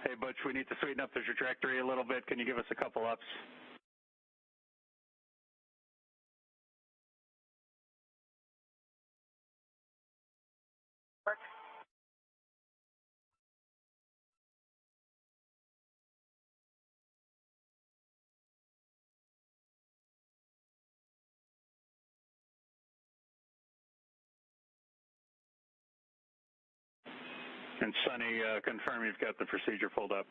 Hey, Butch, we need to sweeten up the trajectory a little bit. Can you give us a couple ups? And Sunny, confirm you've got the procedure pulled up.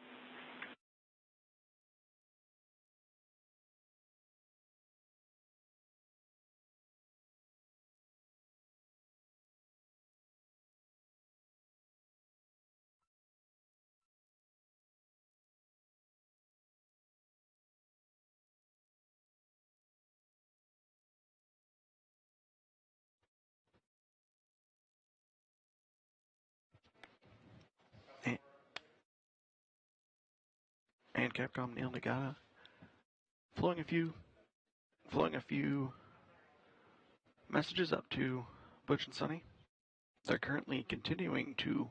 And Capcom Neil Nagata flowing a few messages up to Butch and Sunny. They're currently continuing to.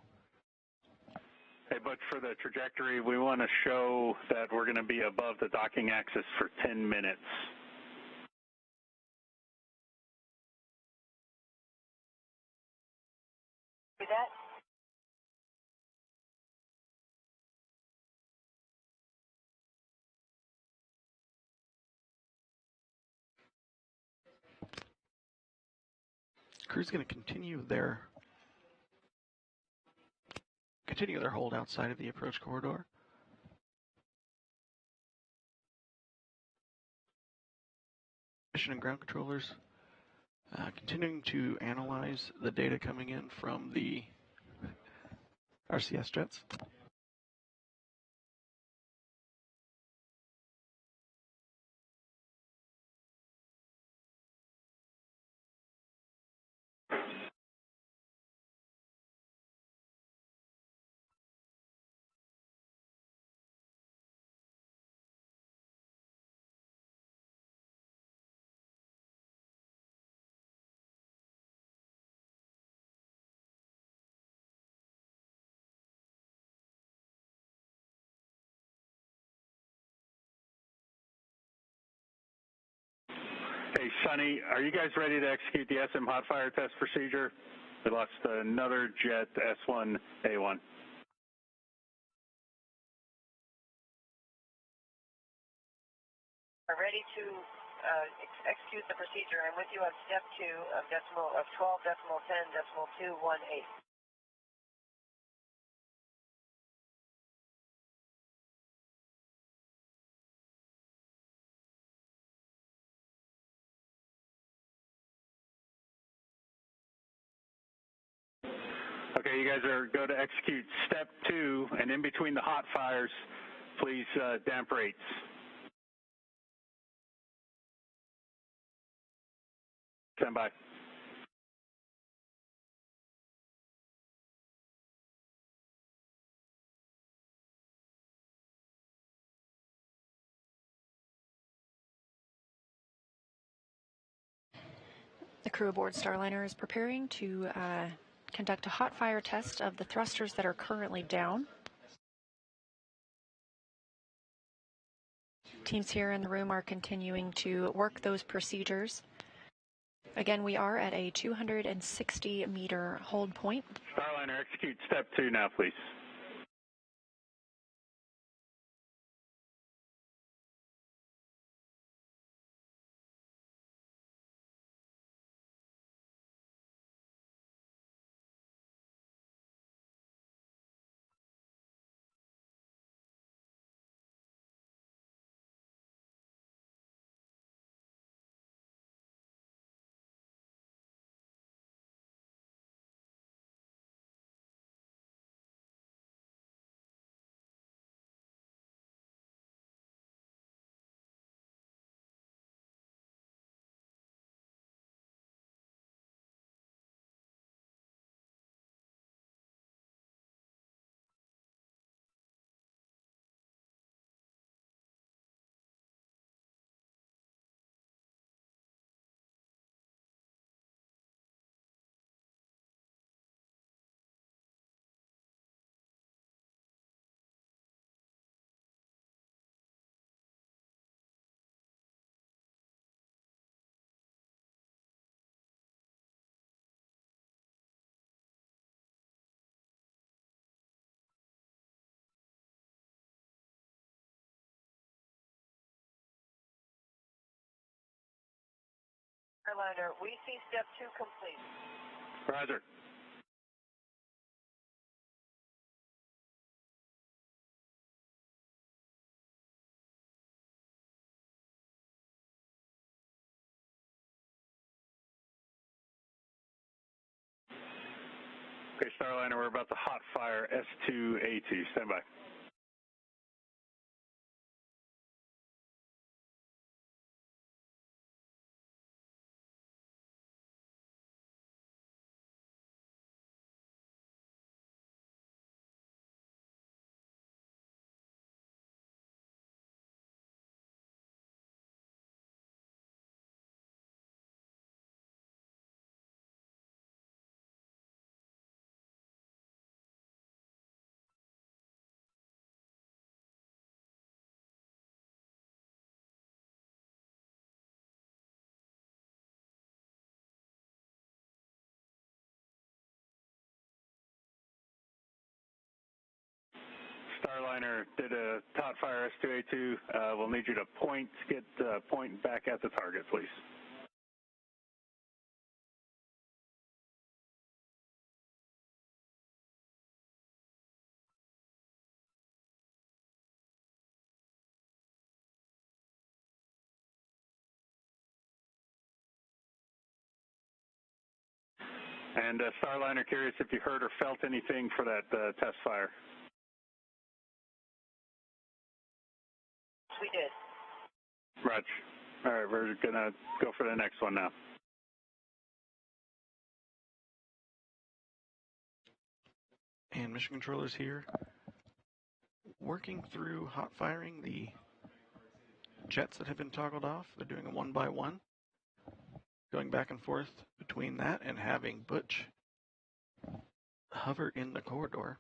Hey, Butch, for the trajectory, we want to show that we're going to be above the docking axis for 10 minutes. Do that? Crew's going to continue their hold outside of the approach corridor. Mission and ground controllers continuing to analyze the data coming in from the RCS jets. Hey, Sunny, are you guys ready to execute the SM hot fire test procedure? We lost another jet, S1A1. Are ready to execute the procedure. I'm with you on step 2 of 12.10.218. Okay, you guys are go to execute step 2, and in between the hot fires, please damp rates. Stand by. The crew aboard Starliner is preparing to conduct a hot fire test of the thrusters that are currently down. Teams here in the room are continuing to work those procedures. Again, we are at a 260-meter hold point. Starliner, execute step 2 now, please. Starliner. We see step 2 complete. Roger. Okay, Starliner, we're about to hot fire S2A2. Stand by. Starliner did a hot fire S2A2. We'll need you to point back at the target, please. And Starliner, curious if you heard or felt anything for that test fire. We did. Roger. All right, we're going to go for the next one now. And mission controllers here, working through hot firing the jets that have been toggled off. They're doing a one by one, going back and forth between that and having Butch hover in the corridor.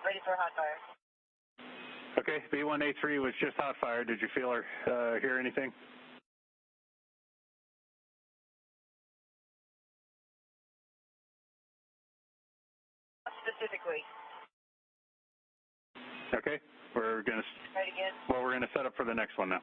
Ready for hot fire. Okay, B1A3 was just hot fire. Did you feel or hear anything? Specifically. Okay, we're going to. Right again. Well, we're going to set up for the next one now.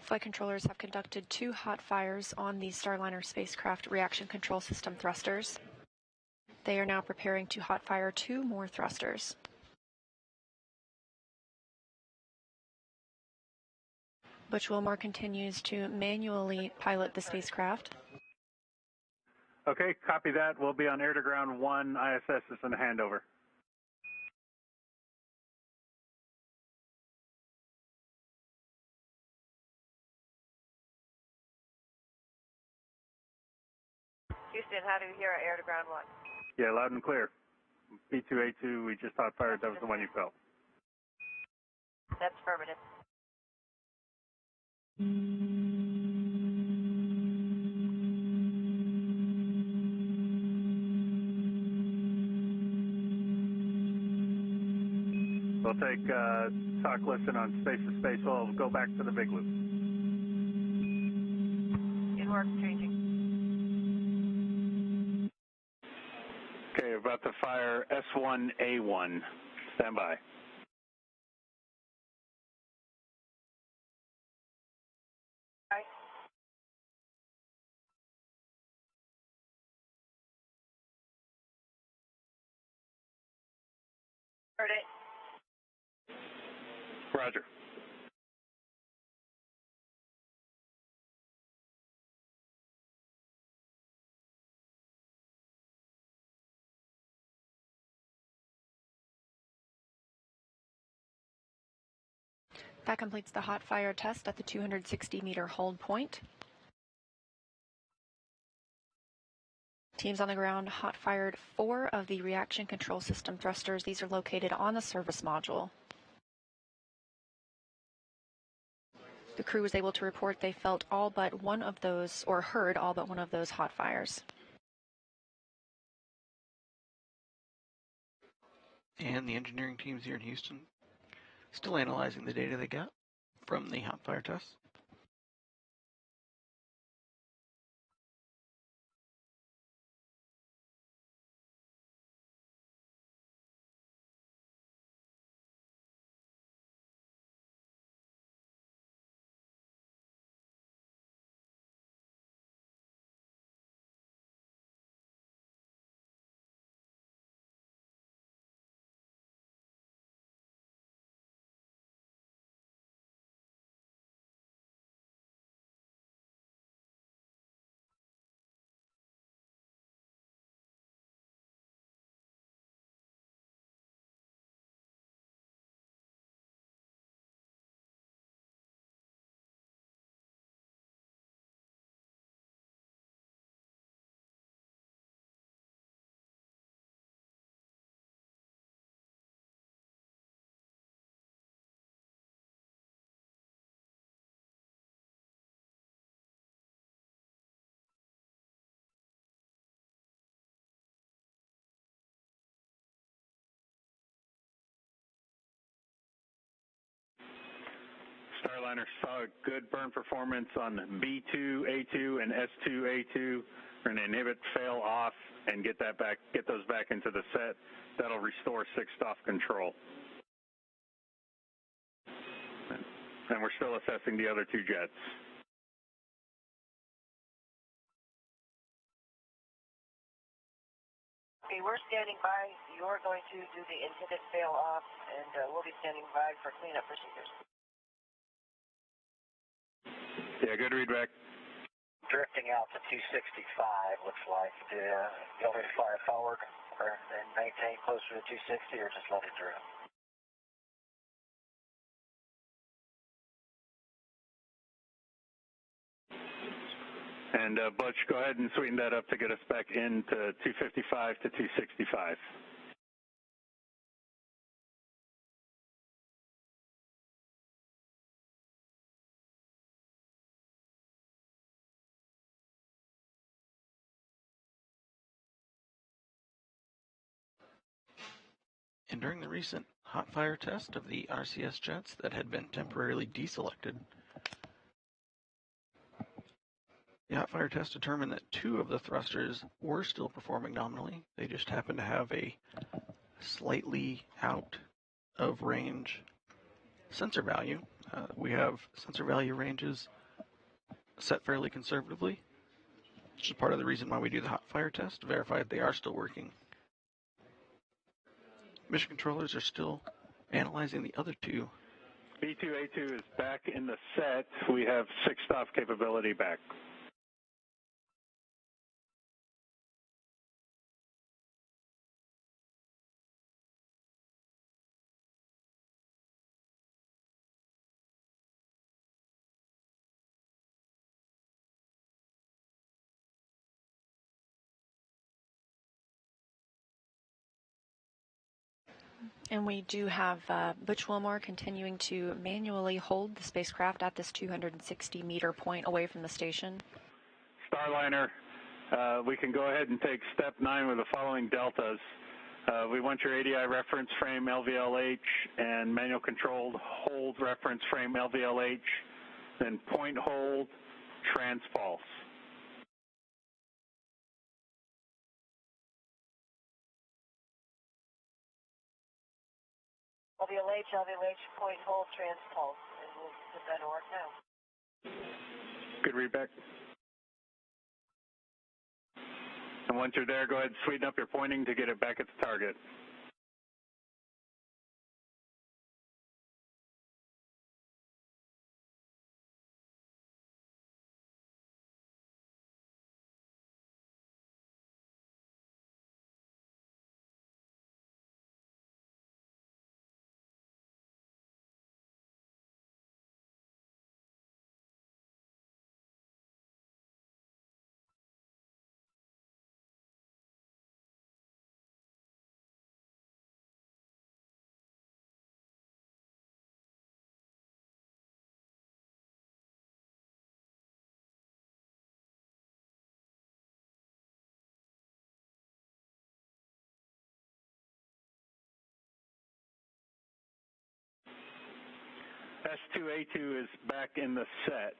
Flight controllers have conducted 2 hot fires on the Starliner spacecraft reaction control system thrusters. They are now preparing to hot fire 2 more thrusters. Butch Wilmore continues to manually pilot the spacecraft. Okay, copy that. We'll be on air to ground 1. ISS is in the handover. Houston, how do you hear our air to ground 1? Yeah, loud and clear. B2A2, we just hot fired. That was the one you felt. That's affirmative. We'll take talk listen on space to space. We'll go back to the big loop. It works, changing. Okay, we're about to fire S1A1. Stand by. Right. Heard it. Roger. That completes the hot fire test at the 260-meter hold point. Teams on the ground hot fired 4 of the reaction control system thrusters. These are located on the service module. The crew was able to report they felt all but one of those, or heard all but one of those hot fires. And the engineering teams here in Houston still analyzing the data they got from the hot fire tests. Starliner saw good burn performance on B2A2 and S2A2. We're going to inhibit, fail off, and get those back into the set. That'll restore 6th-off control. And we're still assessing the other 2 jets. Okay, we're standing by. You're going to do the inhibit, fail off, and we'll be standing by for cleanup procedures. Yeah, good read back. Drifting out to 265, looks like. You want me to fire forward and maintain closer to 260, or just let it drift? And Butch, go ahead and sweeten that up to get us back into 255 to 265. And during the recent hot fire test of the RCS jets that had been temporarily deselected, the hot fire test determined that 2 of the thrusters were still performing nominally. They just happened to have a slightly out of range sensor value. We have sensor value ranges set fairly conservatively, which is part of the reason why we do the hot fire test, to verify that they are still working. Mission controllers are still analyzing the other 2. B2A2 is back in the set. We have 6th-off capability back. And we do have Butch Wilmore continuing to manually hold the spacecraft at this 260-meter point away from the station. Starliner, we can go ahead and take step 9 with the following deltas. We want your ADI reference frame LVLH and manual controlled hold reference frame LVLH, then point hold, transpulse. LVLH, point hold, transpulse, and we'll put that to work now. Good read back. And once you're there, go ahead and sweeten up your pointing to get it back at the target. S2A2 is back in the set.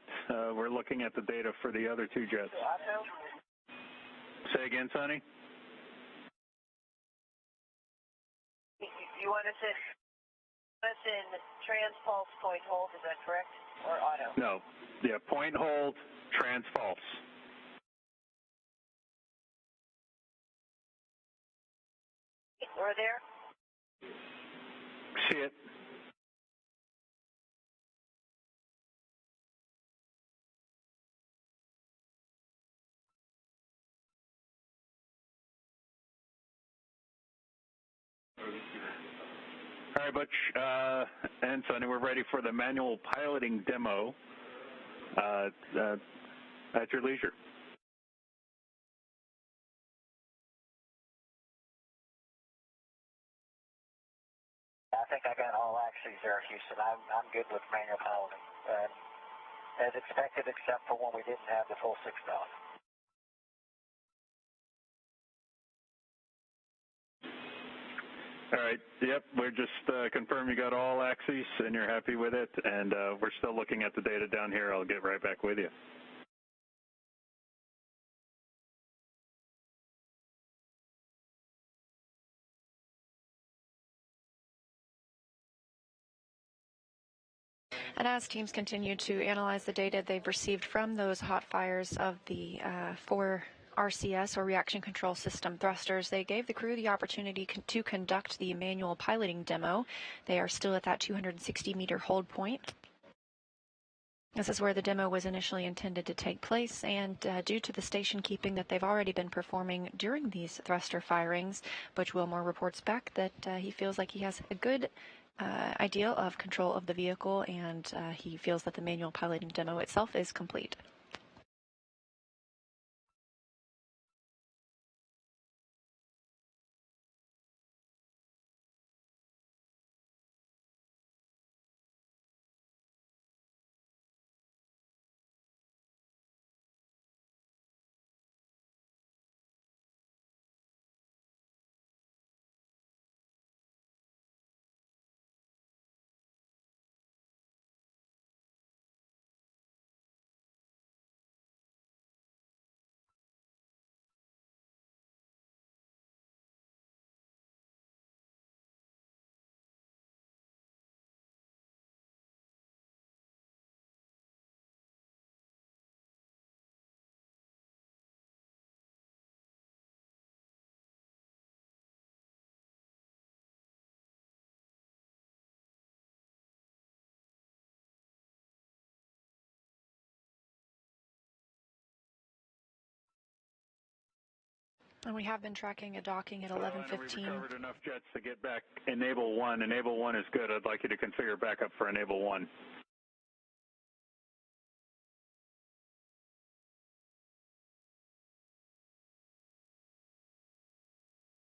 We're looking at the data for the other two jets. Say again, Sonny? You want us in trans-pulse point hold, is that correct? Or auto? No. Yeah, point hold, trans-pulse. We're there? See it. All right, Butch and Sunny, we're ready for the manual piloting demo at your leisure. I think I got all axes there, Houston. I'm good with manual piloting. As expected, except for when we didn't have the full 6 off. All right. Yep. We're just confirming you got all axes and you're happy with it. And we're still looking at the data down here. I'll get right back with you. And as teams continue to analyze the data they've received from those hot fires of the 4 RCS, or Reaction Control System thrusters, they gave the crew the opportunity to conduct the manual piloting demo. They are still at that 260-meter hold point. This is where the demo was initially intended to take place, and due to the station keeping that they've already been performing during these thruster firings, Butch Wilmore reports back that he feels like he has a good idea of control of the vehicle, and he feels that the manual piloting demo itself is complete. And we have been tracking a docking at 11:15. We've recovered enough jets to get back enable 1. Enable 1 is good. I'd like you to configure backup for enable 1.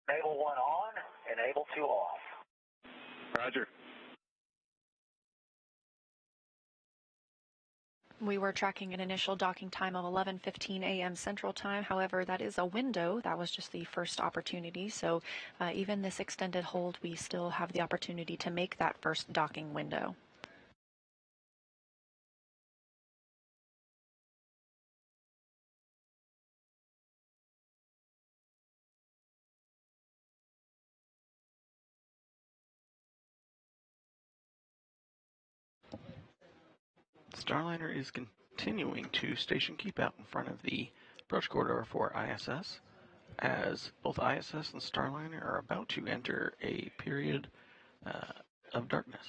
Enable 1 on, enable 2 off. Roger. We were tracking an initial docking time of 11:15 a.m. Central Time. However, that is a window. That was just the first opportunity. So even this extended hold, we still have the opportunity to make that first docking window. Starliner is continuing to station keep out in front of the approach corridor for ISS, as both ISS and Starliner are about to enter a period of darkness.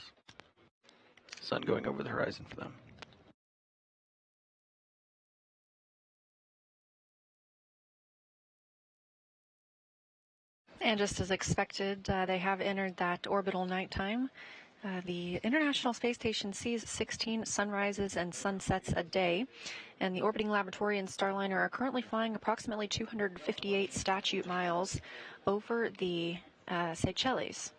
Sun going over the horizon for them. And just as expected, they have entered that orbital nighttime. The International Space Station sees 16 sunrises and sunsets a day, and the orbiting laboratory and Starliner are currently flying approximately 258 statute miles over the Seychelles.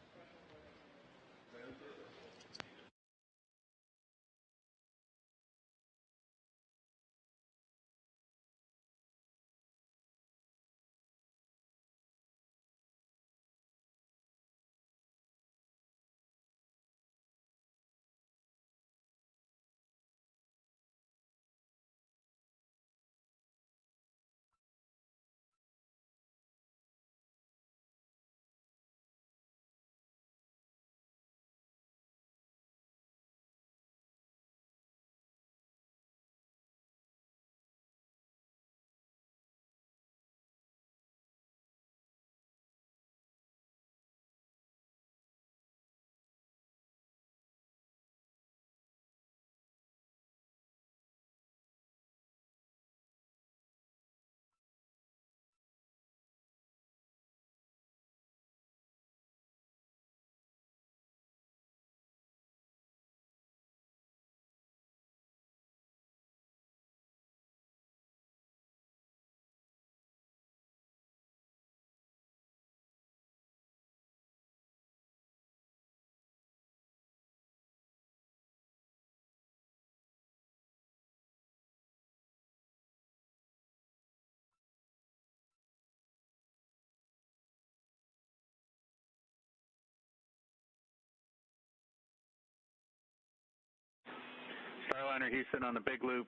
Starliner Houston on the big loop.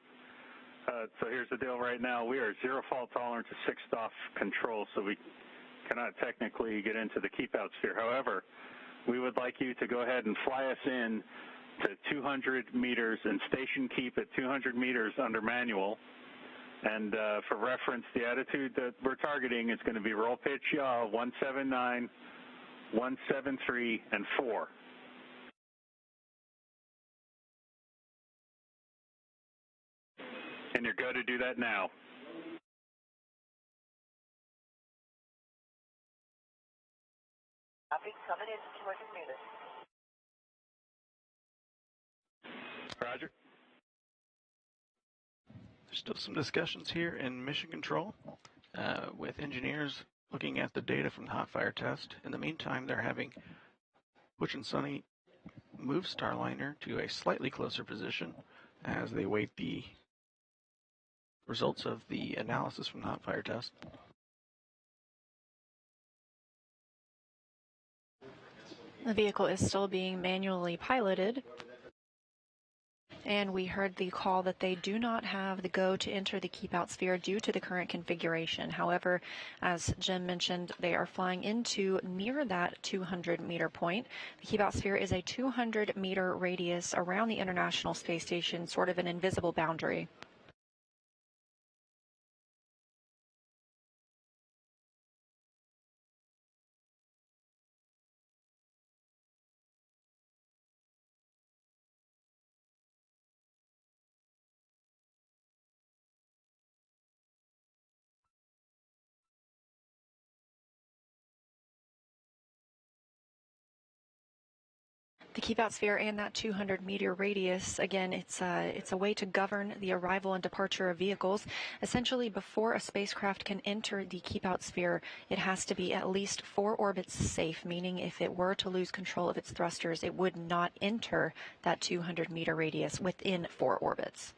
So here's the deal right now. We are zero fault tolerance to 6th off control, so we cannot technically get into the keep out sphere. However, we would like you to go ahead and fly us in to 200 meters and station keep at 200 meters under manual. And for reference, the attitude that we're targeting is going to be roll pitch yaw 179, 173, and 4. And you're good to do that now. Copy, coming in 200 meters. Roger. There's still some discussions here in Mission Control with engineers looking at the data from the hot fire test. In the meantime, they're having Butch and Suni move Starliner to a slightly closer position as they await the results of the analysis from the hot fire test. The vehicle is still being manually piloted, and we heard the call that they do not have the go to enter the keep out sphere due to the current configuration. However, as Jim mentioned, they are flying into near that 200-meter point. The keep out sphere is a 200-meter radius around the International Space Station, sort of an invisible boundary. The keep out sphere and that 200-meter radius, again, it's a way to govern the arrival and departure of vehicles. Essentially, before a spacecraft can enter the keep out sphere, it has to be at least 4 orbits safe, meaning if it were to lose control of its thrusters, it would not enter that 200-meter radius within 4 orbits.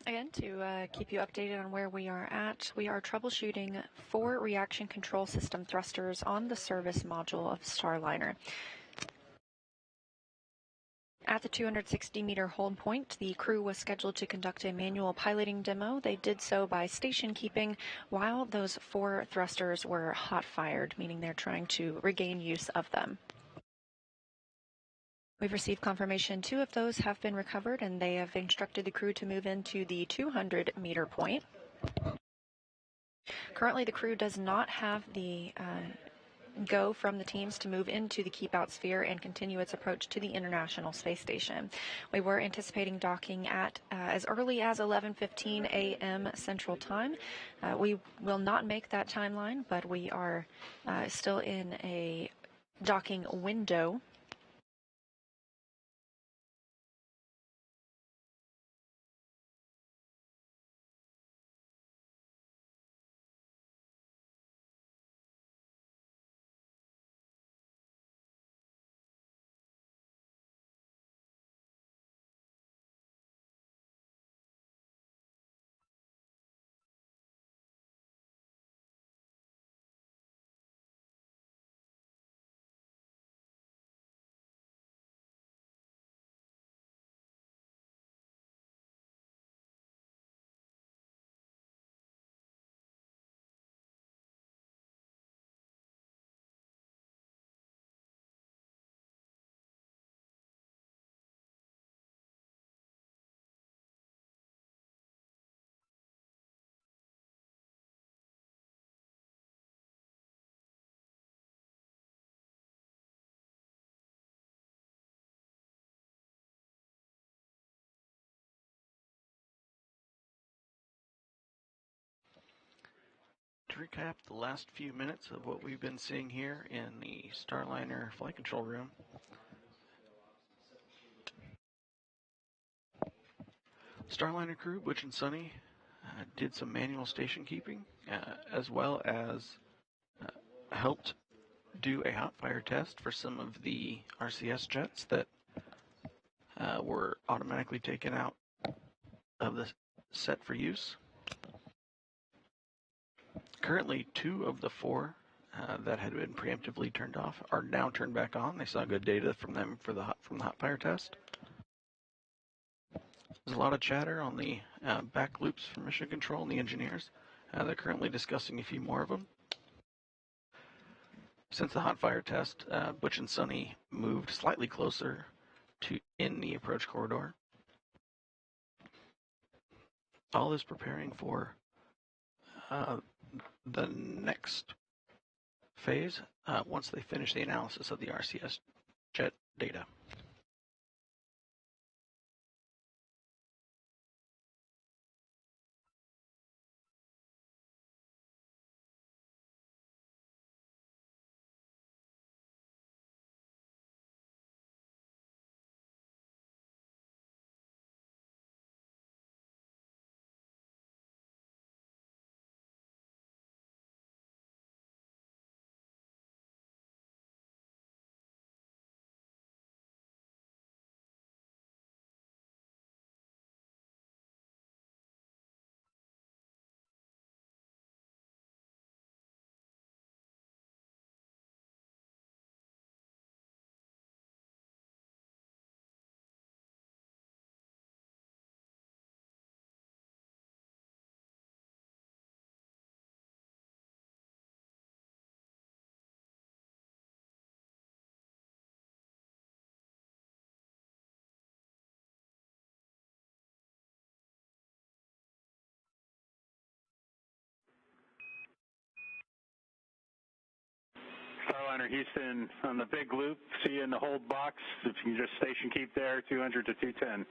Again, to keep you updated on where we are at, we are troubleshooting 4 reaction control system thrusters on the service module of Starliner. At the 260-meter hold point, the crew was scheduled to conduct a manual piloting demo. They did so by station keeping while those 4 thrusters were hot-fired, meaning they're trying to regain use of them. We've received confirmation 2 of those have been recovered, and they have instructed the crew to move into the 200-meter point. Currently, the crew does not have the go from the teams to move into the keep-out sphere and continue its approach to the International Space Station. We were anticipating docking at as early as 11:15 a.m. Central Time. We will not make that timeline, but we are still in a docking window. To recap the last few minutes of what we've been seeing here in the Starliner flight control room. Starliner crew, Butch and Suni, did some manual station keeping, as well as helped do a hot fire test for some of the RCS jets that were automatically taken out of the set for use. Currently, 2 of the 4 that had been preemptively turned off are now turned back on. They saw good data from them from the hot fire test. There's a lot of chatter on the back loops from Mission Control and the engineers. They're currently discussing a few more of them. Since the hot fire test, Butch and Suni moved slightly closer to in the approach corridor. All is preparing for the next phase once they finish the analysis of the RCS jet data. Starliner Houston on the big loop. See you in the hold box. If you can just station keep there, 200 to 210.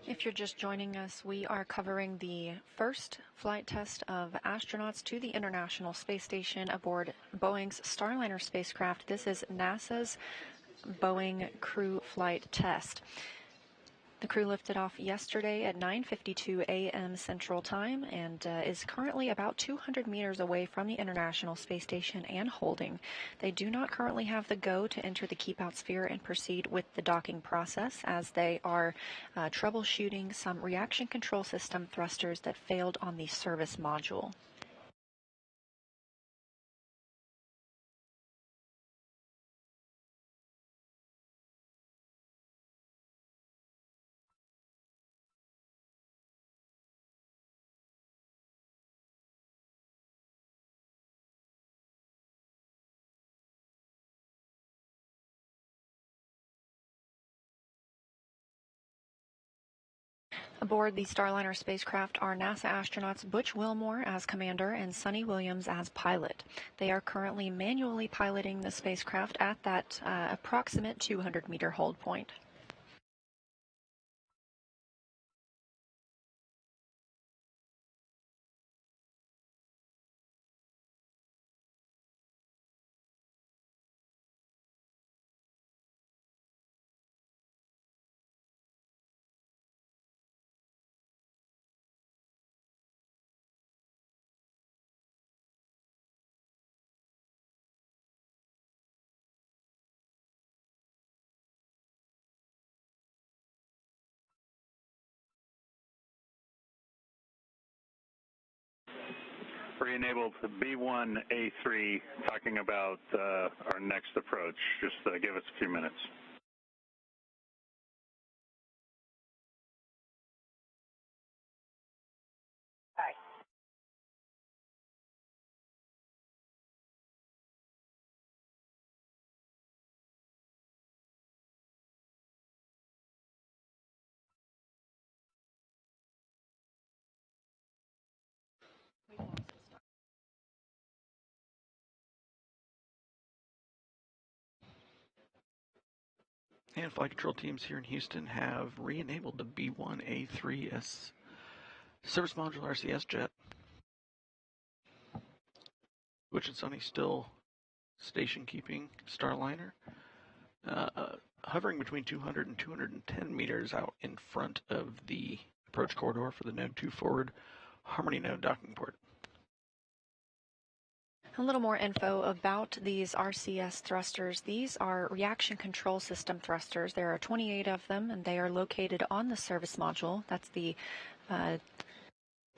If you're just joining us, we are covering the first flight test of astronauts to the International Space Station aboard Boeing's Starliner spacecraft. This is NASA's Boeing crew flight test. The crew lifted off yesterday at 9:52 a.m. Central Time and is currently about 200 meters away from the International Space Station and holding. They do not currently have the go to enter the keep-out sphere and proceed with the docking process, as they are troubleshooting some reaction control system thrusters that failed on the service module. Aboard the Starliner spacecraft are NASA astronauts Butch Wilmore as commander and Suni Williams as pilot. They are currently manually piloting the spacecraft at that approximate 200-meter hold point. Re-enabled to B1A3, talking about our next approach. Just give us a few minutes. Hi. And flight control teams here in Houston have re-enabled the B1A3S service module RCS jet, which is only still station keeping Starliner, hovering between 200 and 210 meters out in front of the approach corridor for the Node 2 forward Harmony node docking port. A little more info about these RCS thrusters. These are reaction control system thrusters. There are 28 of them, and they are located on the service module. That's the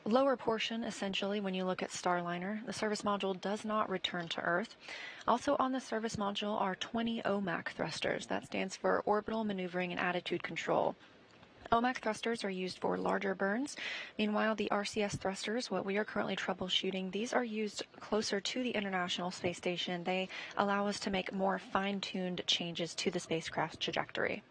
lower portion, essentially, when you look at Starliner. The service module does not return to Earth. Also on the service module are 20 OMAC thrusters. That stands for Orbital Maneuvering and Attitude Control. OMAC thrusters are used for larger burns. Meanwhile, the RCS thrusters, what we are currently troubleshooting, these are used closer to the International Space Station. They allow us to make more fine-tuned changes to the spacecraft's trajectory.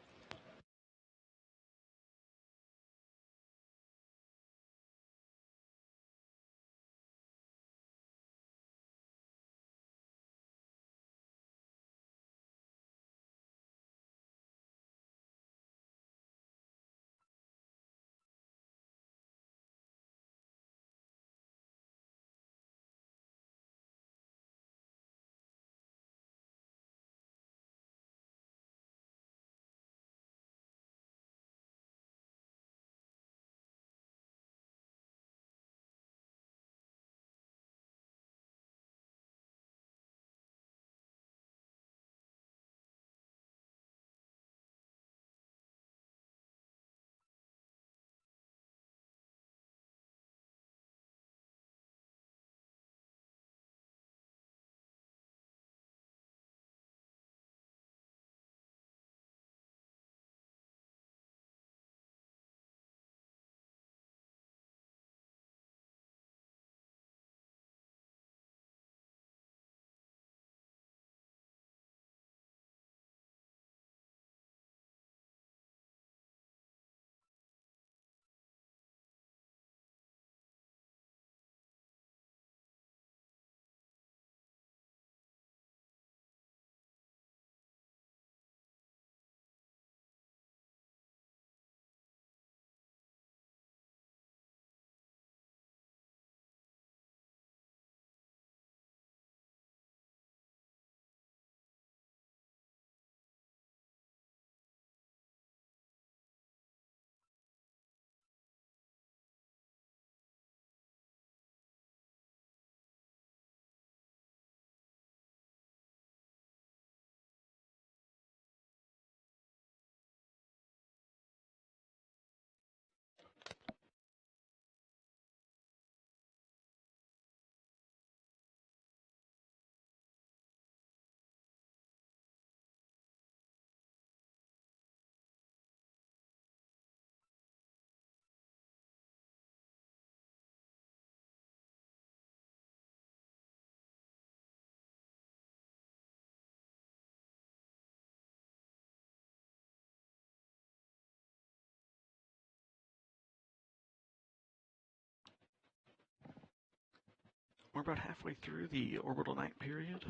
we're about halfway through the orbital night period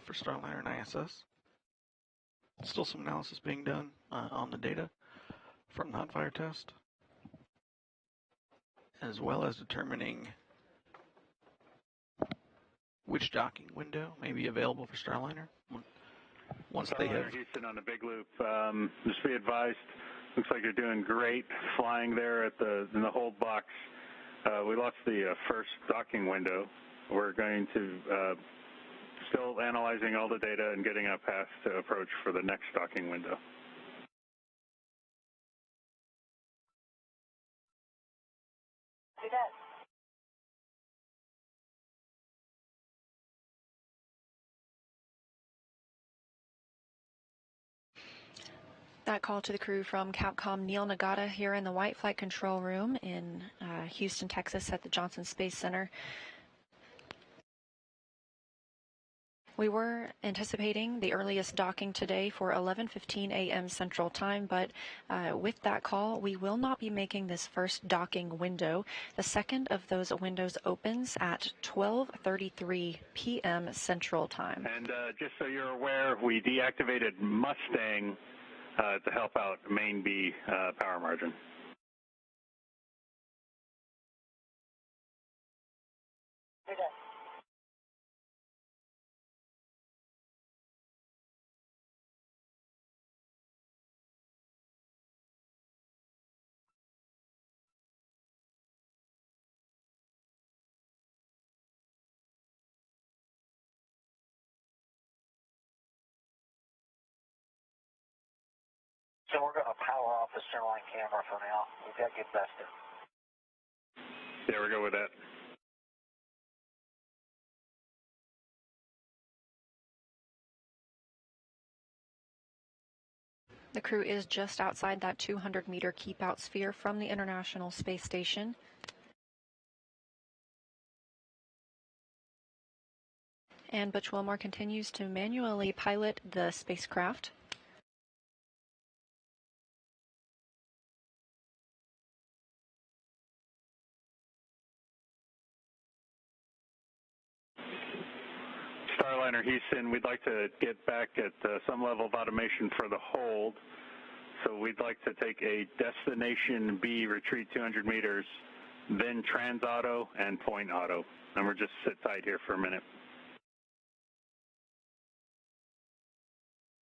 for Starliner and ISS. Still some analysis being done on the data from the hot fire test, as well as determining which docking window may be available for Starliner once they have. Starliner Houston on the big loop. Just be advised, looks like you're doing great flying there at in the hold box. We lost the first docking window. We're going to still analyzing all the data and getting a path to approach for the next docking window. See that? That call to the crew from Capcom Neil Nagata here in the White Flight Control Room in Houston, Texas at the Johnson Space Center. We were anticipating the earliest docking today for 11:15 a.m. Central Time, but with that call, we will not be making this first docking window. The second of those windows opens at 12:33 p.m. Central Time. And just so you're aware, we deactivated Mustang to help out main B power margin. See that? So we're going to power off the centerline camera for now. We've got to get bested. Yeah, we're good with that. The crew is just outside that 200-meter keep-out sphere from the International Space Station. And Butch Wilmore continues to manually pilot the spacecraft. Starliner Houston, we'd like to get back at some level of automation for the hold. So we'd like to take a destination B, retreat 200 meters, then trans auto and point auto. And we're just sit tight here for a minute.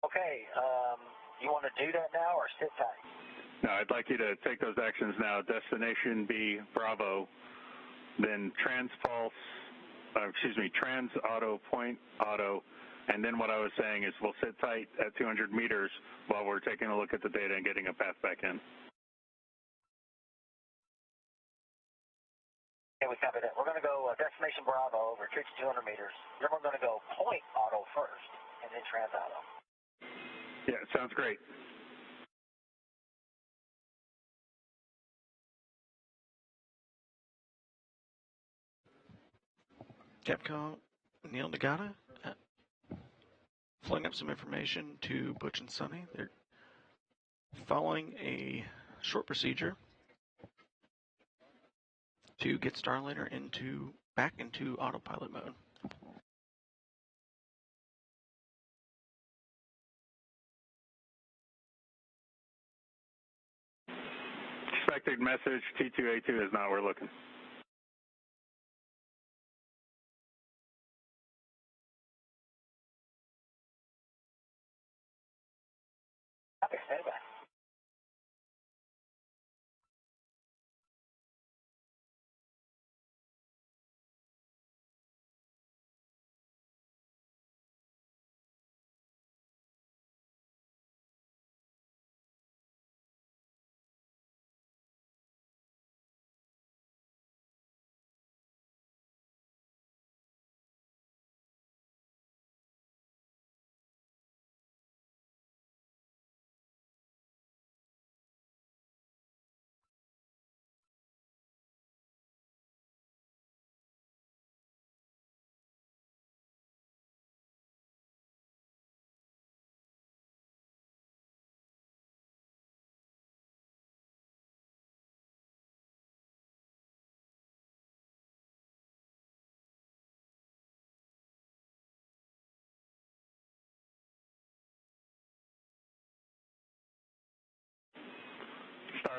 Okay, you want to do that now or sit tight? No, I'd like you to take those actions now. Destination B, Bravo, then trans auto, point auto, and then what I was saying is we'll sit tight at 200 meters while we're taking a look at the data and getting a path back in. Okay, we covered it. We're going to go destination Bravo, retreat to 200 meters. Then we're going to go point auto first, and then trans auto. Yeah, sounds great. Capcom Neil Nagata flowing up some information to Butch and Suni. They're following a short procedure to get Starliner back into autopilot mode. Expected message, T2A2 is not where we're looking. Copy, stand by.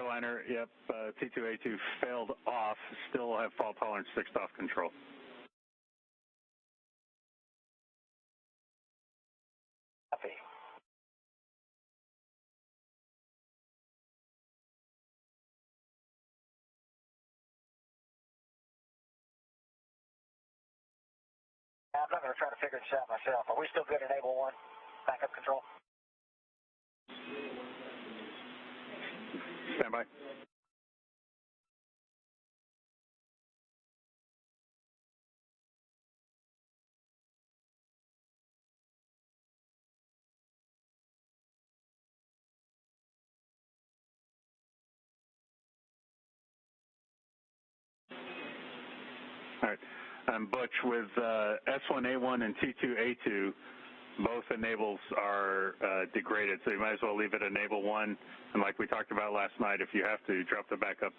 Starliner, yep, T2A2 failed off, still have fault tolerance 6 off control. Copy. I'm not going to try to figure this out myself. Are we still good at Enable 1? Backup control? Stand by. All right. Butch, with S1A1 and T2A2, both enables are degraded, so you might as well leave it enable 1. And like we talked about last night, if you have to drop the backup,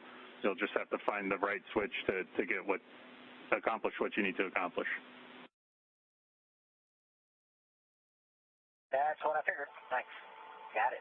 you'll just have to find the right switch to accomplish what you need to accomplish. That's what I figured. Thanks. Got it.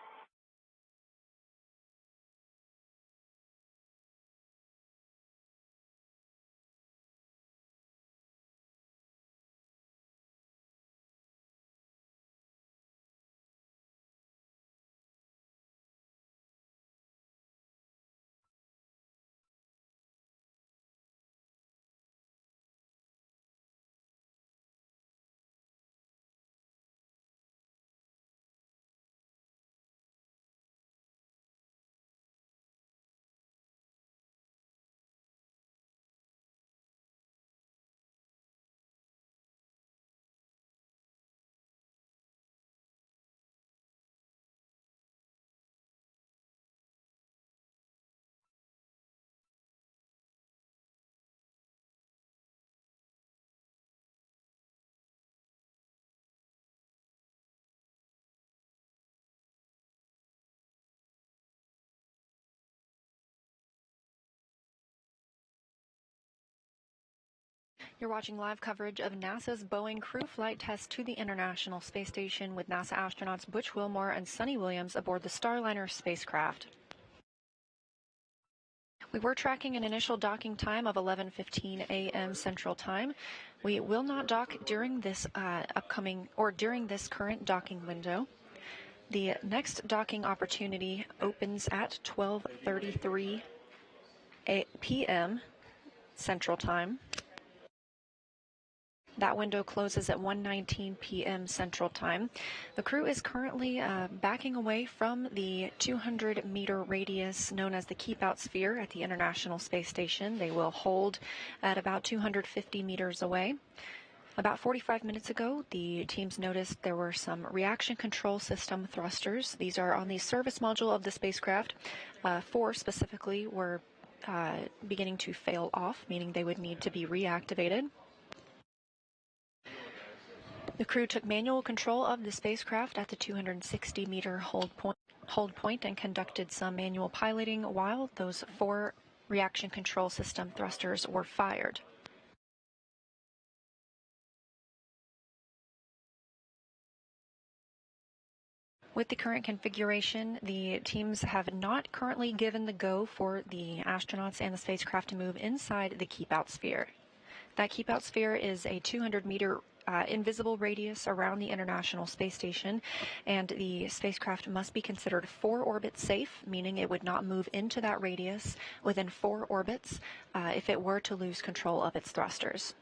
You're watching live coverage of NASA's Boeing crew flight test to the International Space Station with NASA astronauts Butch Wilmore and Suni Williams aboard the Starliner spacecraft. We were tracking an initial docking time of 11:15 a.m. Central Time. We will not dock during this during this current docking window. The next docking opportunity opens at 12:33 p.m. Central Time. That window closes at 1:19 p.m. Central Time. The crew is currently backing away from the 200-meter radius known as the Keep Out Sphere at the International Space Station. They will hold at about 250 meters away. About 45 minutes ago, the teams noticed there were some reaction control system thrusters. These are on the service module of the spacecraft. 4 specifically were beginning to fail off, meaning they would need to be reactivated. The crew took manual control of the spacecraft at the 260-meter hold point and conducted some manual piloting while those 4 reaction control system thrusters were fired. With the current configuration, the teams have not currently given the go for the astronauts and the spacecraft to move inside the Keep Out Sphere. That Keep Out Sphere is a 200-meter invisible radius around the International Space Station, and the spacecraft must be considered 4 orbits safe, meaning it would not move into that radius within 4 orbits if it were to lose control of its thrusters.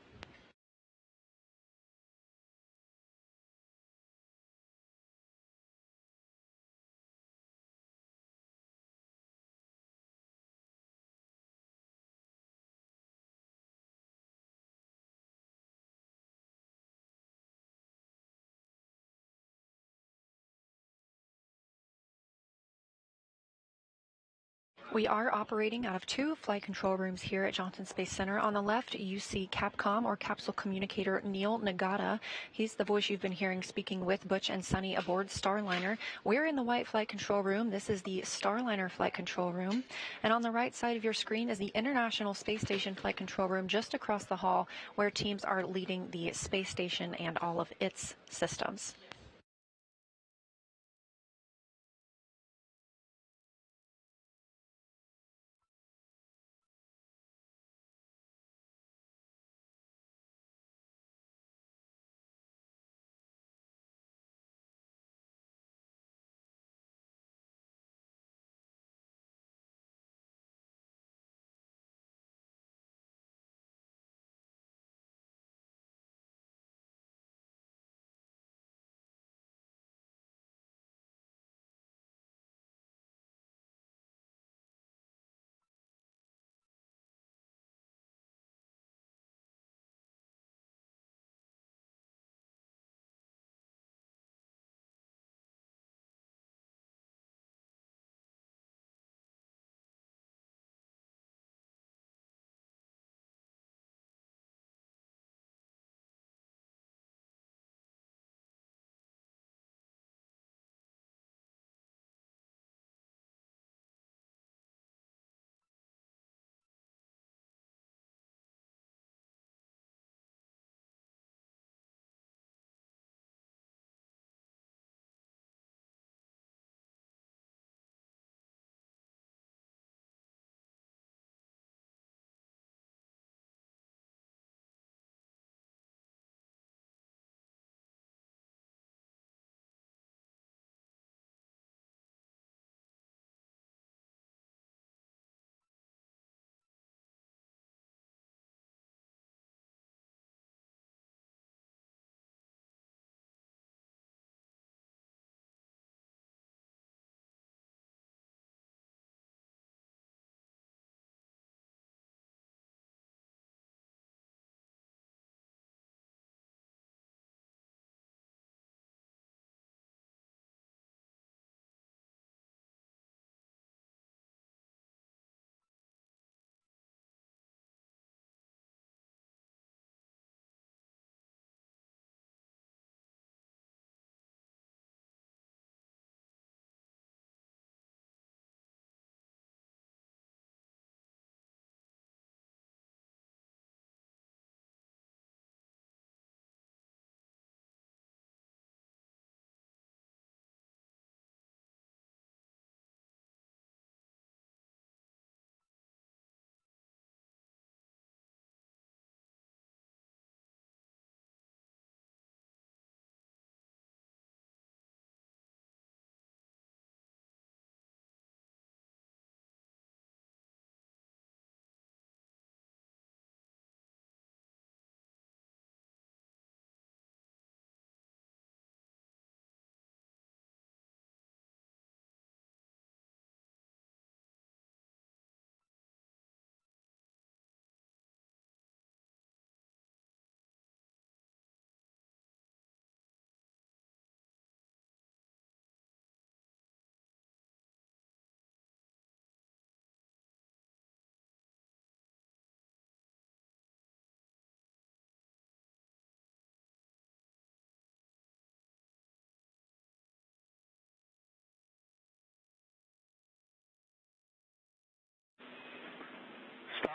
We are operating out of 2 flight control rooms here at Johnson Space Center. On the left, you see Capcom, or Capsule Communicator, Neil Nagata. He's the voice you've been hearing speaking with Butch and Suni aboard Starliner. We're in the white flight control room. This is the Starliner flight control room. And on the right side of your screen is the International Space Station flight control room just across the hall, where teams are leading the space station and all of its systems.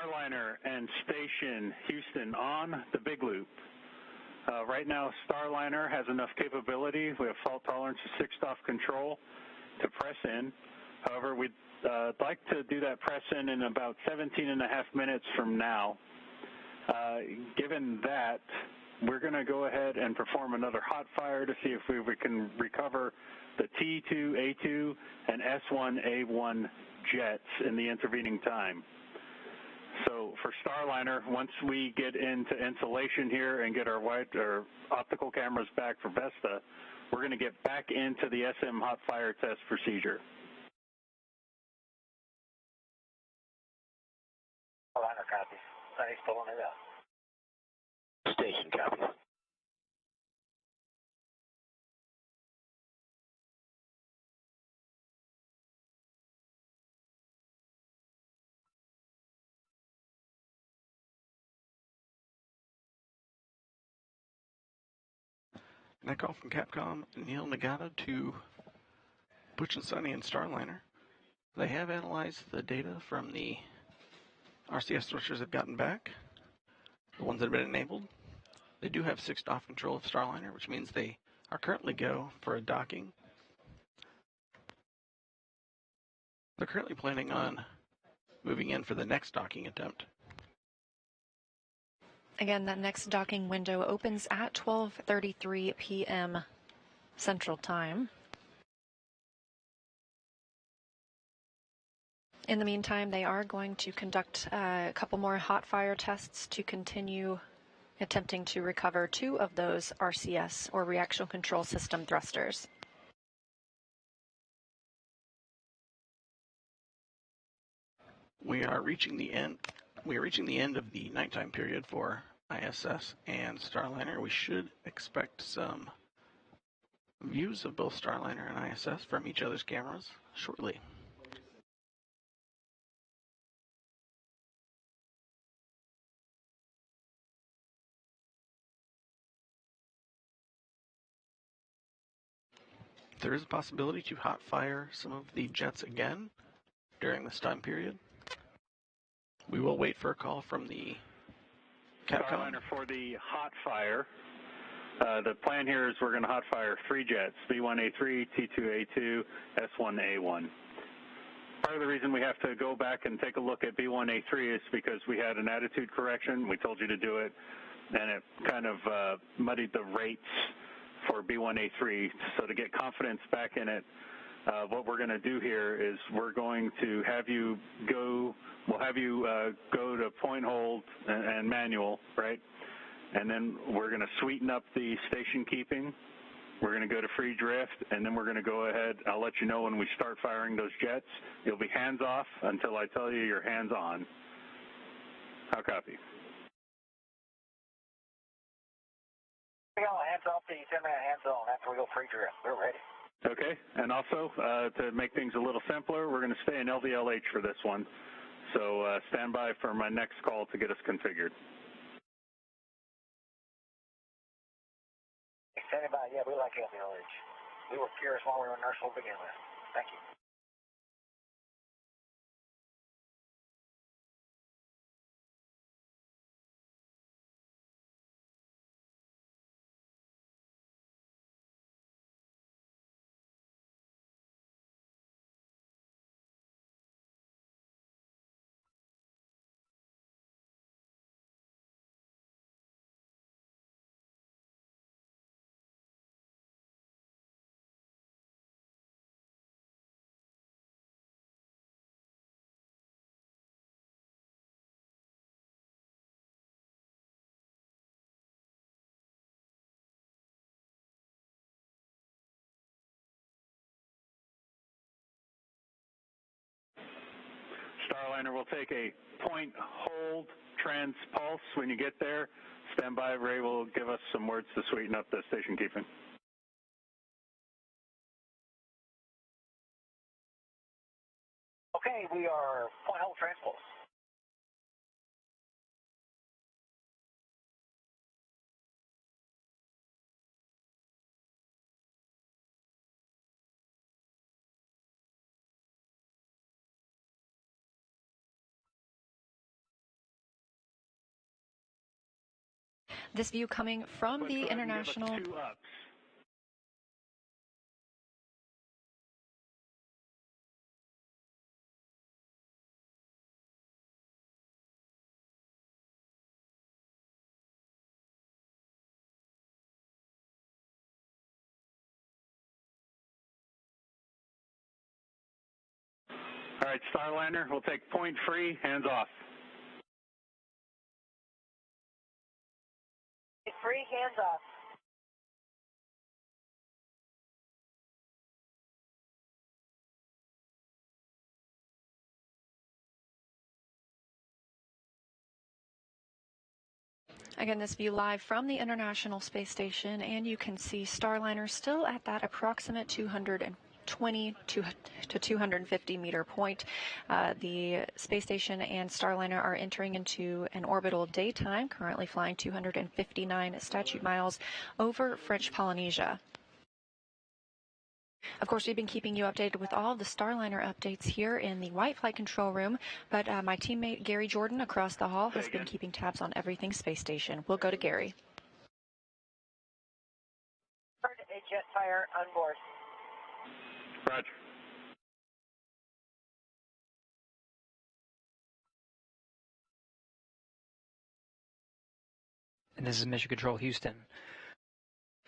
Starliner and Station Houston on the Big Loop. Right now, Starliner has enough capability. We have fault tolerance of 6-off control to press in. However, we'd like to do that press in about 17 and a half minutes from now. Given that, we're going to go ahead and perform another hot fire to see if we can recover the T2A2 and S1A1 jets in the intervening time. So for Starliner, once we get into insulation here and get our optical cameras back for Vesta, we're going to get back into the SM hot fire test procedure. Starliner copies. Sunny's pulling it up. Station copies. That call from Capcom, Neil Nagata to Butch and Sunny and Starliner. They have analyzed the data from the RCS thrusters they've gotten back, the ones that have been enabled. They do have 6-off control of Starliner, which means they are currently go for a docking. They're currently planning on moving in for the next docking attempt. Again, that next docking window opens at 12:33 p.m. Central Time. In the meantime, they are going to conduct a couple more hot fire tests to continue attempting to recover 2 of those RCS, or reaction control system thrusters. We are reaching the end of the nighttime period for ISS and Starliner. We should expect some views of both Starliner and ISS from each other's cameras shortly. There is a possibility to hot fire some of the jets again during this time period. We will wait for a call from the Capcom. Starliner for the hot fire. The plan here is we're going to hot fire 3 jets, B1A3, T2A2, S1A1. Part of the reason we have to go back and take a look at B1A3 is because we had an attitude correction. We told you to do it, and it kind of muddied the rates for B1A3. So to get confidence back in it, what we're going to do here is we're going to have you go, go to point hold and manual, right? And then we're going to sweeten up the station keeping. We're going to go to free drift, and then we're going to go ahead. I'll let you know when we start firing those jets. You'll be hands off until I tell you you're hands on. How copy? We go hands off the 10-minute hands on after we go free drift. We're ready. Okay, and also to make things a little simpler, we're going to stay in LVLH for this one. So stand by for my next call to get us configured. Standing by, yeah, we like LVLH. We were curious while we were inertial to begin with. Thank you. Starliner will take a point hold transpulse when you get there. Stand by, Ray will give us some words to sweeten up the station keeping. Okay, we are point hold transpulse. This view coming from the International. All right, Starliner, we'll take point free, hands off. Free, hands off. Again, this view live from the International Space Station, and you can see Starliner still at that approximate 220 to 250 meter point. The space station and Starliner are entering into an orbital daytime, currently flying 259 statute miles over French Polynesia. Of course, we've been keeping you updated with all of the Starliner updates here in the White Flight Control Room, but my teammate Gary Jordan across the hall has been keeping tabs on everything space station. We'll go to Gary. Heard a jet fire on board. Roger. And this is Mission Control Houston.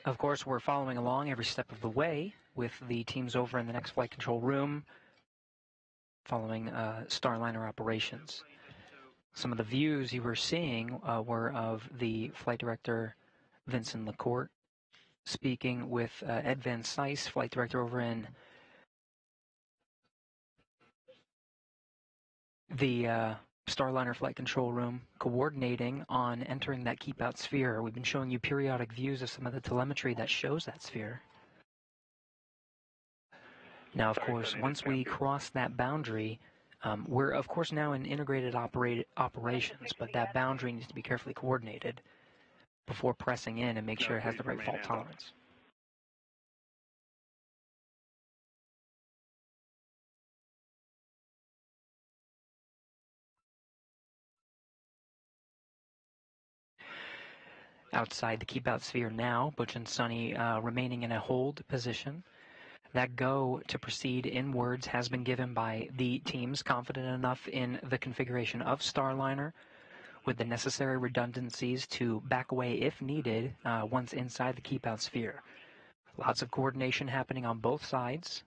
Of course, we're following along every step of the way with the teams over in the next flight control room following Starliner operations. Some of the views you were seeing were of the flight director, Vincent LaCourte, speaking with Ed Van Cise, flight director over in the Starliner flight control room, coordinating on entering that keep out sphere. We've been showing you periodic views of some of the telemetry that shows that sphere. Now, of course, once we cross that boundary, we're, of course, now in integrated operations, but that boundary needs to be carefully coordinated before pressing in and make sure it has the right fault tolerance. Outside the keep-out sphere now, Butch and Suni remaining in a hold position. That go to proceed inwards has been given by the teams confident enough in the configuration of Starliner with the necessary redundancies to back away if needed once inside the keep-out sphere. Lots of coordination happening on both sides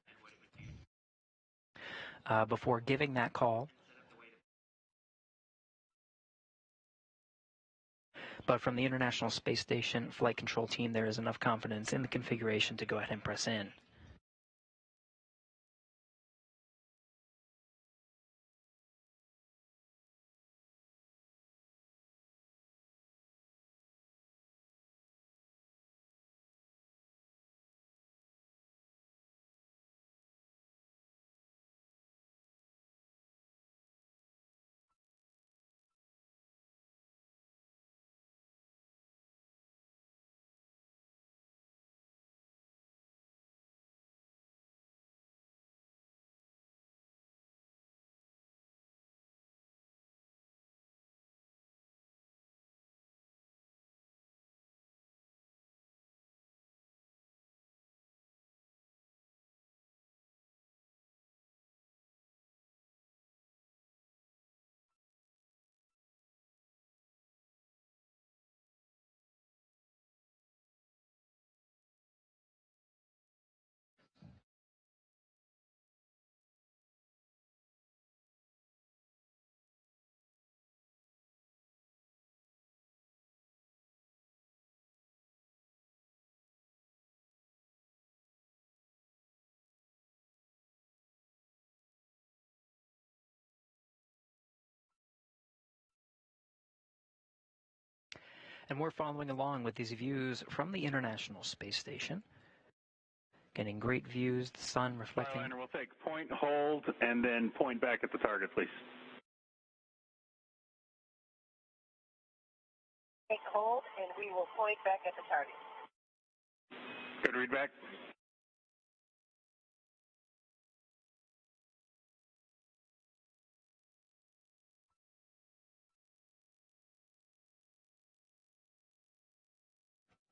before giving that call. But from the International Space Station flight control team, there is enough confidence in the configuration to go ahead and press in. And we're following along with these views from the International Space Station. Getting great views, the sun reflecting. Starliner, we'll take point, hold, and then point back at the target, please. Take hold, and we will point back at the target. Good read back.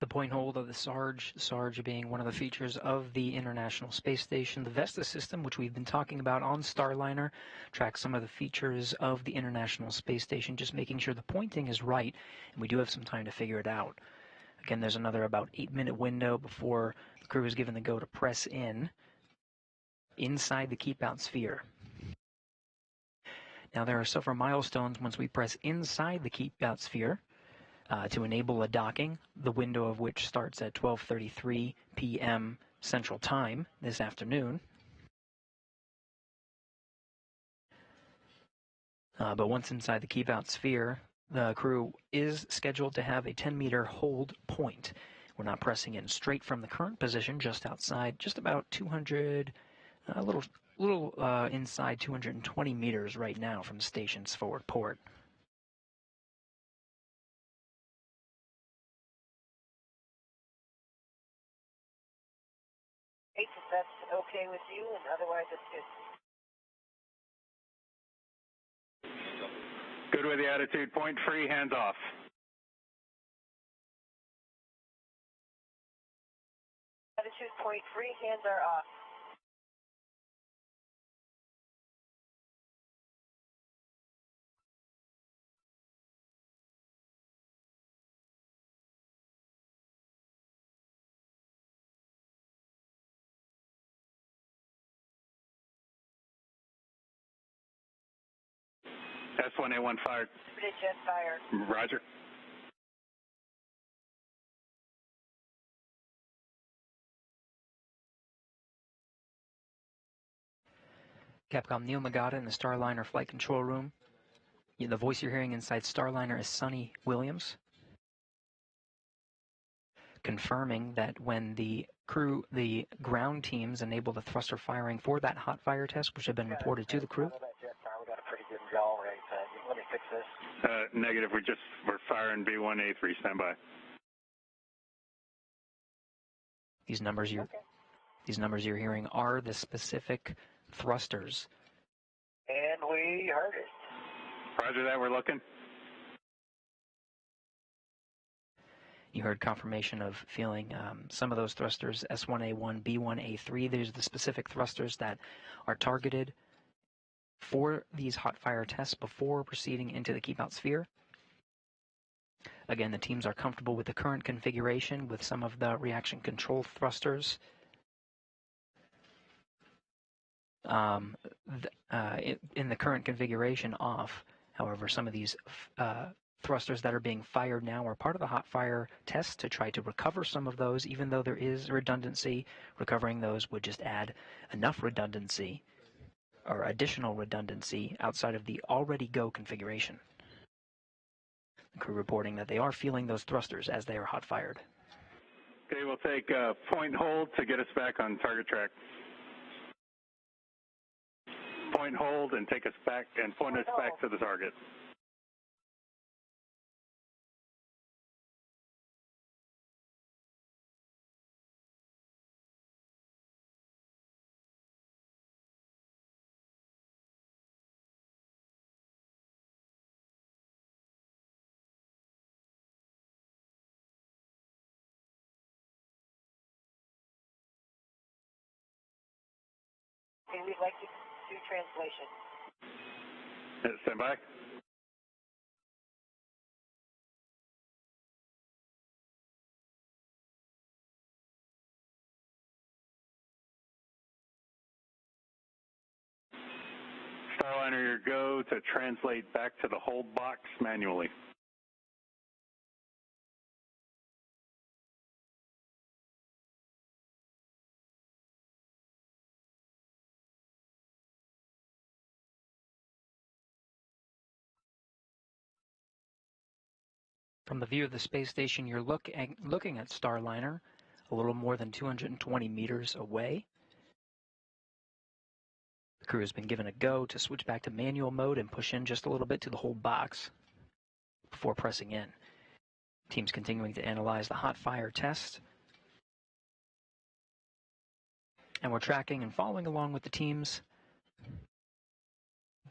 The point hold of the Sarge being one of the features of the International Space Station. The Vesta system, which we've been talking about on Starliner, tracks some of the features of the International Space Station, just making sure the pointing is right, and we do have some time to figure it out. Again, there's another about 8-minute window before the crew is given the go to press in inside the keep-out sphere. Now, there are several milestones once we press inside the keep-out sphere. To enable a docking, the window of which starts at 12:33 p.m. Central Time this afternoon. But once inside the keep-out sphere, the crew is scheduled to have a 10-meter hold point. We're not pressing in straight from the current position, just outside, just about 200, a little inside 220 meters right now from the station's forward port. If that's okay with you, and otherwise it's good. Good with the attitude. Point free, hands off. Attitude point free, hands are off. S1A1 fired. Jet fire. Roger. Capcom Neil Nagata in the Starliner flight control room. The voice you're hearing inside Starliner is Sonny Williams, confirming that when the ground teams enable the thruster firing for that hot fire test, which had been reported to the crew. We got a pretty good yaw rate. Let me fix this. Negative. We're firing B1A3. Stand by. These numbers you're hearing are the specific thrusters. And we heard it. Roger that. We're looking. You heard confirmation of feeling some of those thrusters, S1A1, B1A3. These are the specific thrusters that are targeted for these hot fire tests before proceeding into the keep-out sphere. Again, the teams are comfortable with the current configuration with some of the reaction control thrusters. In the current configuration off, however, some of these thrusters that are being fired now are part of the hot fire test to try to recover some of those. Even though there is redundancy, recovering those would just add enough redundancy or additional redundancy outside of the already go configuration. The crew reporting that they are feeling those thrusters as they are hot fired. Okay, we'll take point hold to get us back on target track. Point hold and take us back and point us back to the target. Okay, we'd like to do translation. Stand by. Starliner, your go to translate back to the hold box manually. From the view of the space station, you're looking at Starliner a little more than 220 meters away. The crew has been given a go to switch back to manual mode and push in just a little bit to the hold box before pressing in. Teams continuing to analyze the hot fire test. And we're tracking and following along with the teams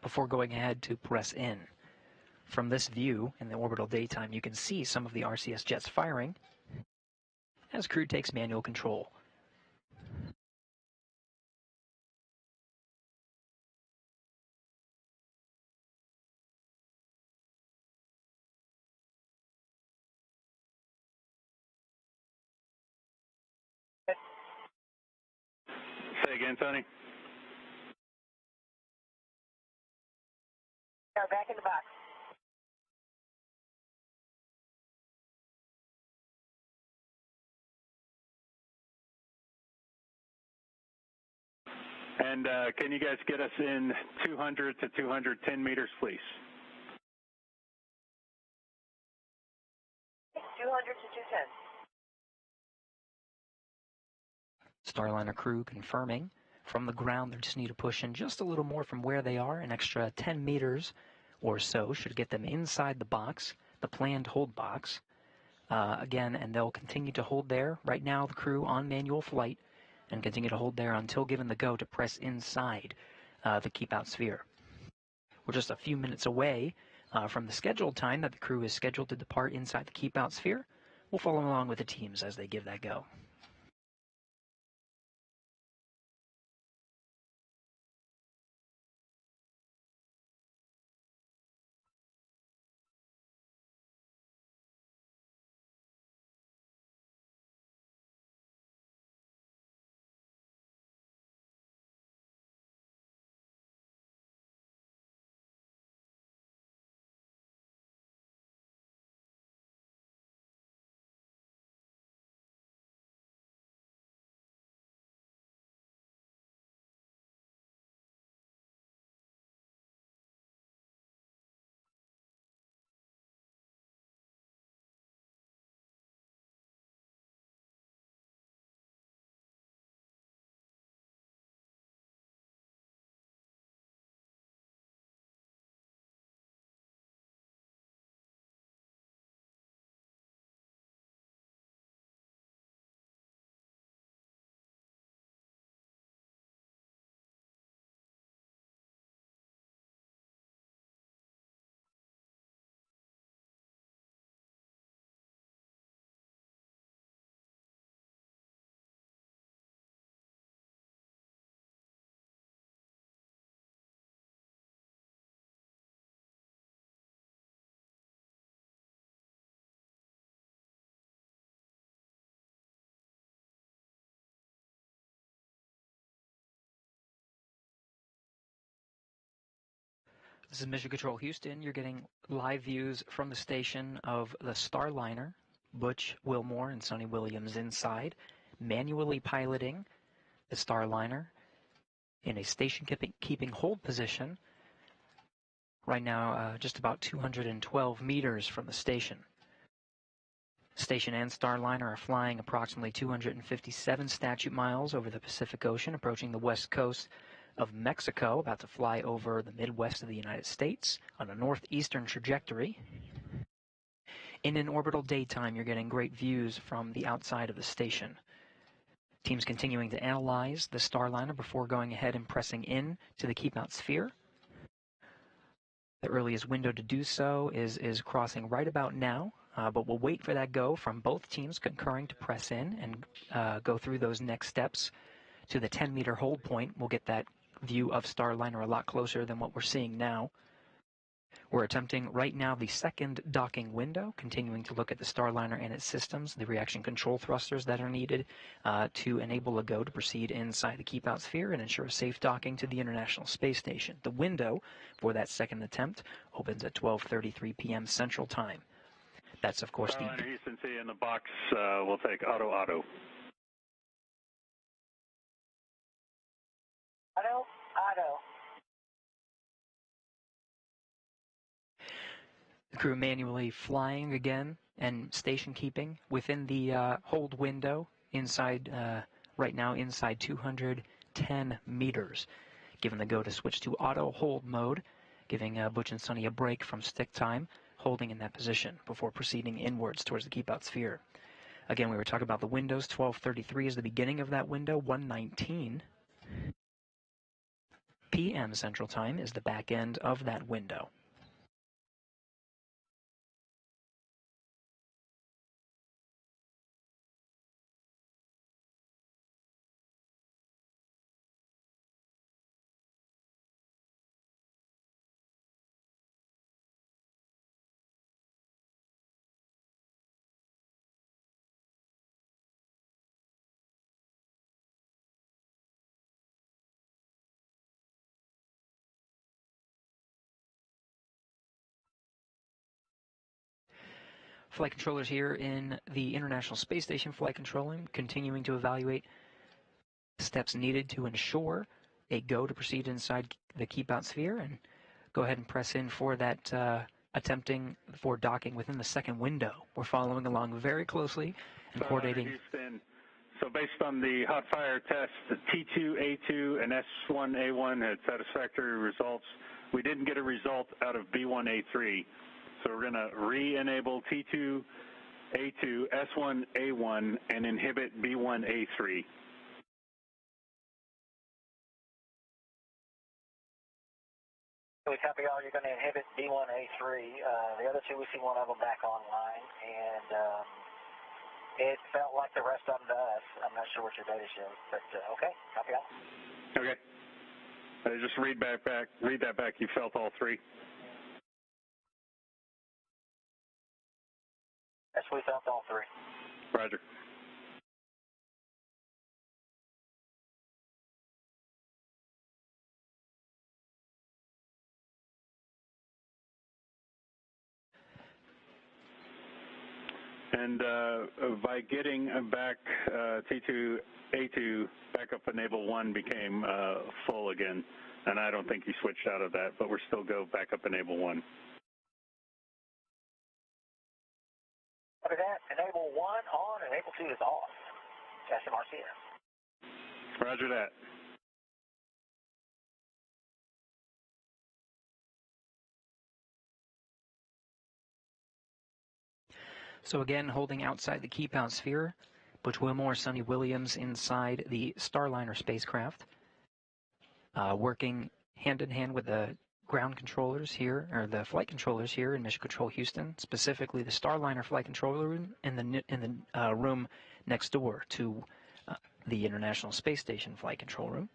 before going ahead to press in. From this view in the orbital daytime, you can see some of the RCS jets firing. as crew takes manual control. Say again, Tony. Back in the box. And can you guys get us in 200 to 210 meters, please? 200 to 210. Starliner crew confirming. From the ground, they just need to push in just a little more from where they are. An extra 10 meters or so should get them inside the box, the planned hold box. Again, and they'll continue to hold there. Right now, the crew on manual flight and continue to hold there until given the go to press inside the keep-out sphere. We're just a few minutes away from the scheduled time that the crew is scheduled to depart inside the keep-out sphere. We'll follow along with the teams as they give that go. This is Mission Control Houston. You're getting live views from the station of the Starliner, Butch, Wilmore, and Sonny Williams inside, manually piloting the Starliner in a station-keeping hold position. Right now, just about 212 meters from the station. Station and Starliner are flying approximately 257 statute miles over the Pacific Ocean, approaching the west coast of Mexico, about to fly over the Midwest of the United States on a northeastern trajectory. In an orbital daytime, you're getting great views from the outside of the station. Teams continuing to analyze the Starliner before going ahead and pressing in to the keep-out sphere. The earliest window to do so is crossing right about now, but we'll wait for that go from both teams concurring to press in and go through those next steps to the 10-meter hold point. We'll get that view of Starliner a lot closer than what we're seeing now. We're attempting right now the second docking window, continuing to look at the Starliner and its systems, the reaction control thrusters that are needed to enable a go to proceed inside the keep-out sphere and ensure safe docking to the International Space Station. The window for that second attempt opens at 12:33 p.m. Central Time. That's, of course, Starliner Houston, see you in the box. We'll take auto. Auto. The crew manually flying again and station keeping within the hold window inside, right now inside 210 meters. Given the go to switch to auto hold mode, giving Butch and Sunny a break from stick time, holding in that position before proceeding inwards towards the keep-out sphere. Again, we were talking about the windows. 12:33 is the beginning of that window. 1:19 p.m. Central Time is the back end of that window. Flight controllers here in the International Space Station Flight Control Room, continuing to evaluate steps needed to ensure a go to proceed inside the keep out sphere, and go ahead and press in for that attempting for docking within the second window. We're following along very closely and coordinating. Houston. So based on the hot fire test, the T2A2 and S1A1 had satisfactory results. We didn't get a result out of B1A3. So we're going to re-enable T2A2, S1A1, and inhibit B1A3. We copy all. You're going to inhibit B1A3. The other two, we see one of them back online, and it felt like the rest of them to us. I'm not sure what your data shows, but okay, copy all. Okay. Just read that back. You felt all three. Yes, we felt all three. Roger. And by getting back T2A2, backup enable 1 became full again. And I don't think you switched out of that, but we're still go backup enable 1. Copy that. Enable 1 on, enable 2 is off. SMRCS. Roger that. So again, holding outside the keep out sphere, Butch Wilmore, Sonny Williams inside the Starliner spacecraft, working hand in hand with the ground controllers here, or the flight controllers here in Mission Control Houston, specifically the Starliner flight controller room in the room next door to the International Space Station flight control room.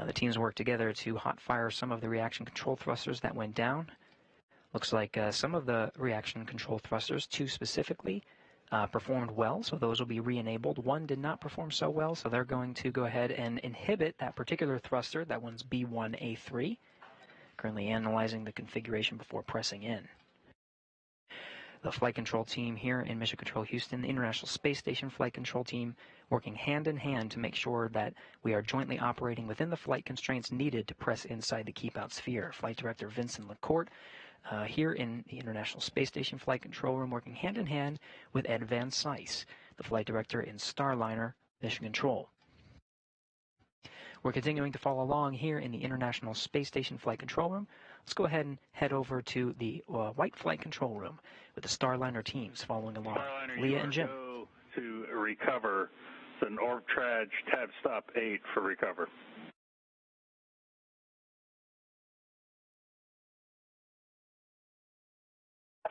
The teams worked together to hot fire some of the reaction control thrusters that went down. Looks like some of the reaction control thrusters, 2 specifically, performed well, so those will be re-enabled. 1 did not perform so well, so they're going to go ahead and inhibit that particular thruster. That one's B1A3. Currently analyzing the configuration before pressing in. The flight control team here in Mission Control Houston, the International Space Station flight control team, working hand in hand to make sure that we are jointly operating within the flight constraints needed to press inside the keep-out sphere. Flight Director Vincent LaCourte here in the International Space Station flight control room, working hand in hand with Ed Van Cise, the flight director in Starliner Mission Control. We're continuing to follow along here in the International Space Station flight control room. Let's go ahead and head over to the white flight control room with the Starliner teams following along. Starliner, Leah and Jim. Go to recover. It's an orb traj tab stop 8 for recover.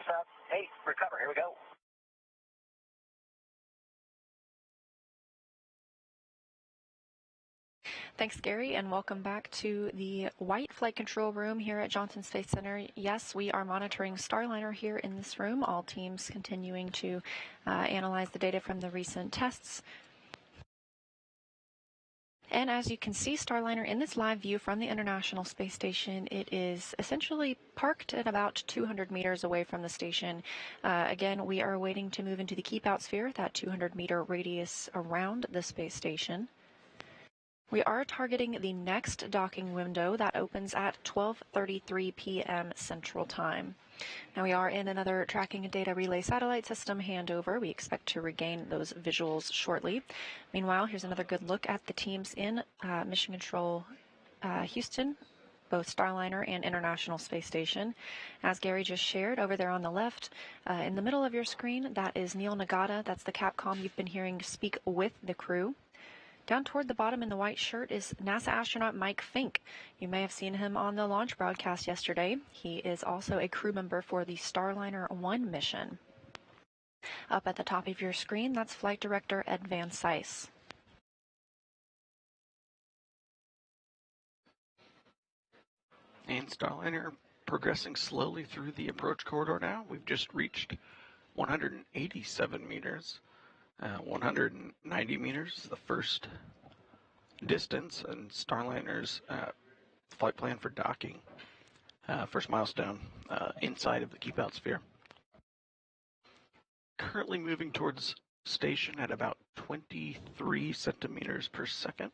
Stop 8, recover. Here we go. Thanks, Gary, and welcome back to the White Flight Control Room here at Johnson Space Center. Yes, we are monitoring Starliner here in this room, all teams continuing to analyze the data from the recent tests. And as you can see, Starliner in this live view from the International Space Station, it is essentially parked at about 200 meters away from the station. Again, we are waiting to move into the keep-out sphere, that 200-meter radius around the space station. We are targeting the next docking window that opens at 12:33 p.m. Central Time. Now we are in another tracking and data relay satellite system handover. We expect to regain those visuals shortly. Meanwhile, here's another good look at the teams in Mission Control Houston, both Starliner and International Space Station. As Gary just shared, over there on the left, in the middle of your screen, that is Neil Nagata. That's the Capcom you've been hearing speak with the crew. Down toward the bottom in the white shirt is NASA astronaut Mike Fink. You may have seen him on the launch broadcast yesterday. He is also a crew member for the Starliner 1 mission. Up at the top of your screen, that's Flight Director Ed Van Cise. And Starliner progressing slowly through the approach corridor now. We've just reached 187 meters. 190 meters is the first distance, and Starliner's flight plan for docking. First milestone inside of the keep-out sphere. currently moving towards station at about 23 centimeters per second.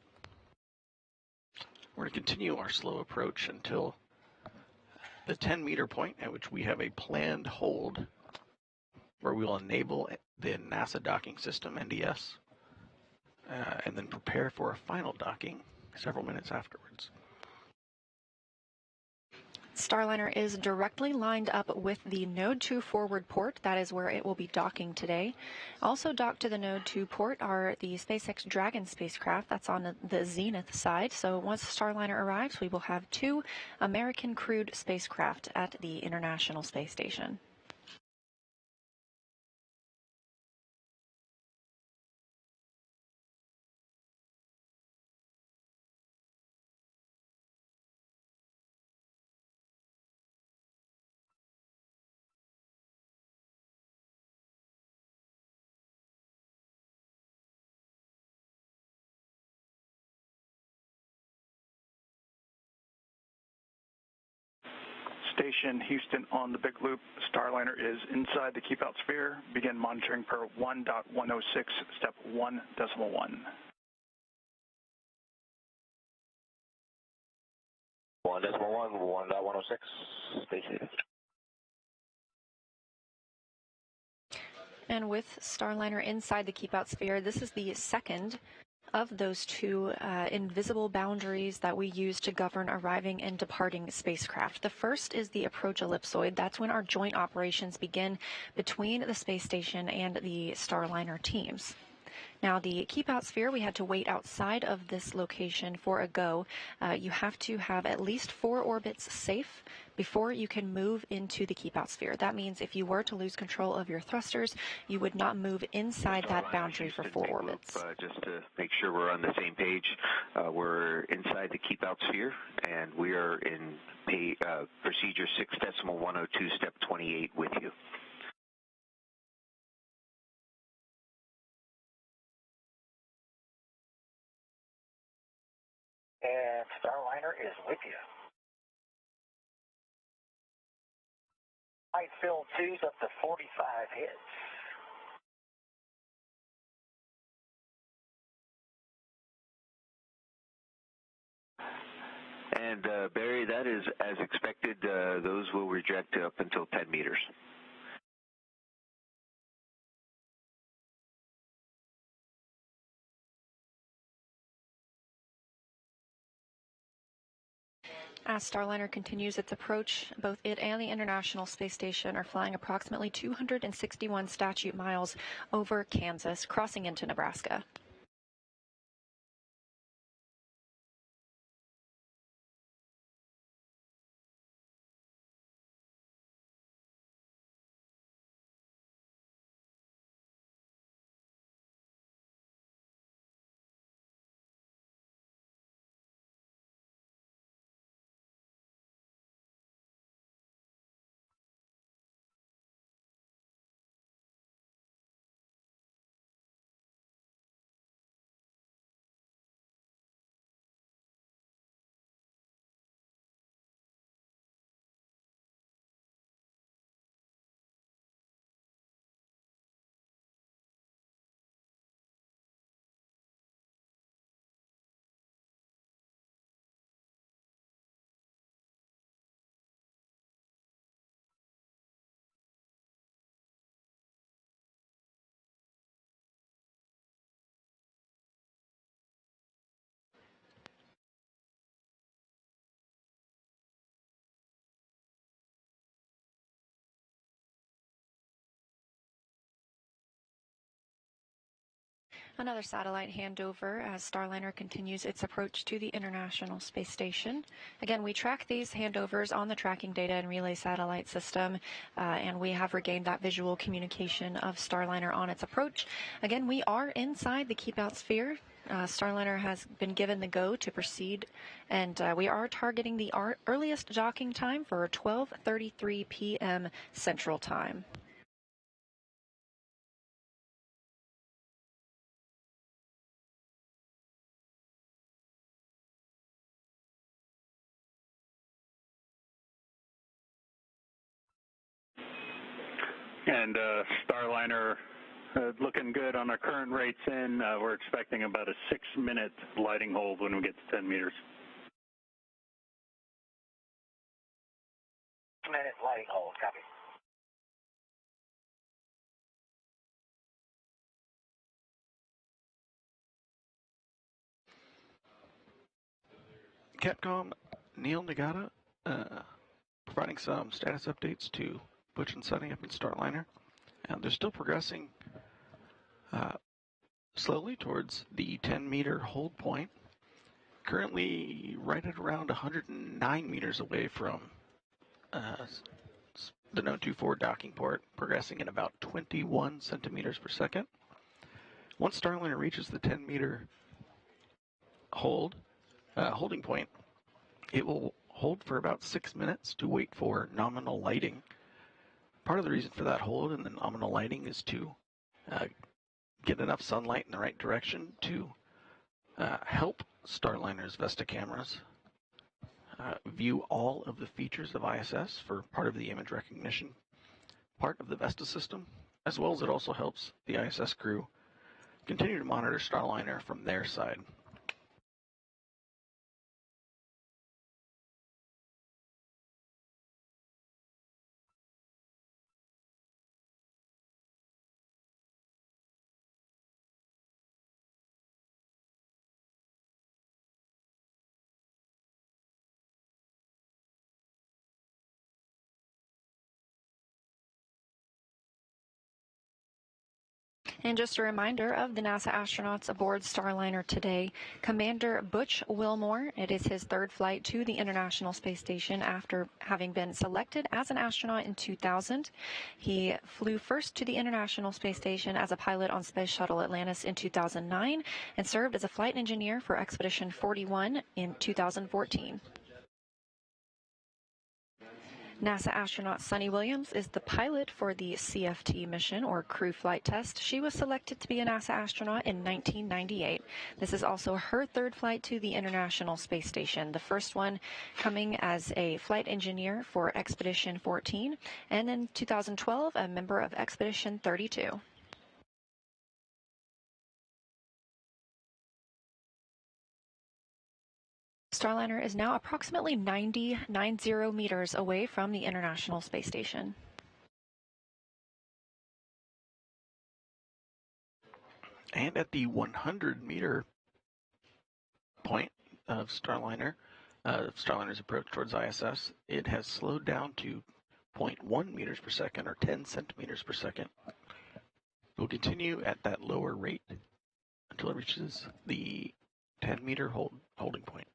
We're going to continue our slow approach until the 10-meter point at which we have a planned hold where we will enable the NASA docking system, NDS, and then prepare for a final docking several minutes afterwards. Starliner is directly lined up with the Node 2 forward port. That is where it will be docking today. Also docked to the Node 2 port are the SpaceX Dragon spacecraft. That's on the Zenith side. So once Starliner arrives, we will have 2 American crewed spacecraft at the International Space Station. Station Houston on the big loop. Starliner is inside the keep out sphere. Begin monitoring per 1.106, step 1.1. 1.1, 1.106, And with Starliner inside the keep out sphere, this is the second of those 2 invisible boundaries that we use to govern arriving and departing spacecraft. The first is the approach ellipsoid. That's when our joint operations begin between the space station and the Starliner teams. Now, the keep out sphere, we had to wait outside of this location for a go. You have to have at least 4 orbits safe before you can move into the keep out sphere. That means if you were to lose control of your thrusters, you would not move inside that boundary for 4 orbits. Just to make sure we're on the same page, we're inside the keep out sphere, and we are in procedure 6.102, step 28 with you. and Starliner is with you. Light fill 2's up to 45 hits. And Barry, that is as expected. Those will reject up until 10 meters. As Starliner continues its approach, both it and the International Space Station are flying approximately 261 statute miles over Kansas, crossing into Nebraska. Another satellite handover as Starliner continues its approach to the International Space Station. Again, we track these handovers on the tracking data and relay satellite system, and we have regained that visual communication of Starliner on its approach. Again, we are inside the keep-out sphere. Starliner has been given the go to proceed, and we are targeting the earliest docking time for 12:33 p.m. Central Time. And Starliner looking good on our current rates in. We're expecting about a 6-minute lighting hold when we get to 10 meters. 6-minute lighting hold, copy. Capcom, Neil Nagata, providing some status updates to Butch and Suni up in Starliner. They're still progressing slowly towards the 10-meter hold point. Currently right at around 109 meters away from the Node 24 docking port, progressing at about 21 centimeters per second. Once Starliner reaches the 10-meter holding point, it will hold for about 6 minutes to wait for nominal lighting. Part of the reason for that hold and the nominal lighting is to get enough sunlight in the right direction to help Starliner's Vesta cameras view all of the features of ISS for part of the image recognition part of the Vesta system, as well as it also helps the ISS crew continue to monitor Starliner from their side. And just a reminder of the NASA astronauts aboard Starliner today. Commander Butch Wilmore, it is his third flight to the International Space Station after having been selected as an astronaut in 2000. He flew first to the International Space Station as a pilot on Space Shuttle Atlantis in 2009 and served as a flight engineer for Expedition 41 in 2014. NASA astronaut Suni Williams is the pilot for the CFT mission, or Crew Flight Test. She was selected to be a NASA astronaut in 1998. This is also her third flight to the International Space Station, the first one coming as a flight engineer for Expedition 14, and in 2012, a member of Expedition 32. Starliner is now approximately 90 meters away from the International Space Station. And at the 100-meter point of Starliner's approach towards ISS, it has slowed down to 0.1 meters per second, or 10 centimeters per second. It will continue at that lower rate until it reaches the 10-meter holding point.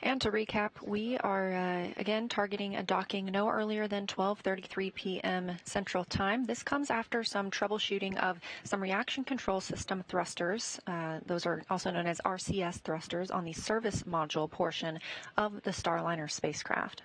And to recap, we are again targeting a docking no earlier than 12:33 p.m. Central Time. This comes after some troubleshooting of some reaction control system thrusters. Those are also known as RCS thrusters on the service module portion of the Starliner spacecraft.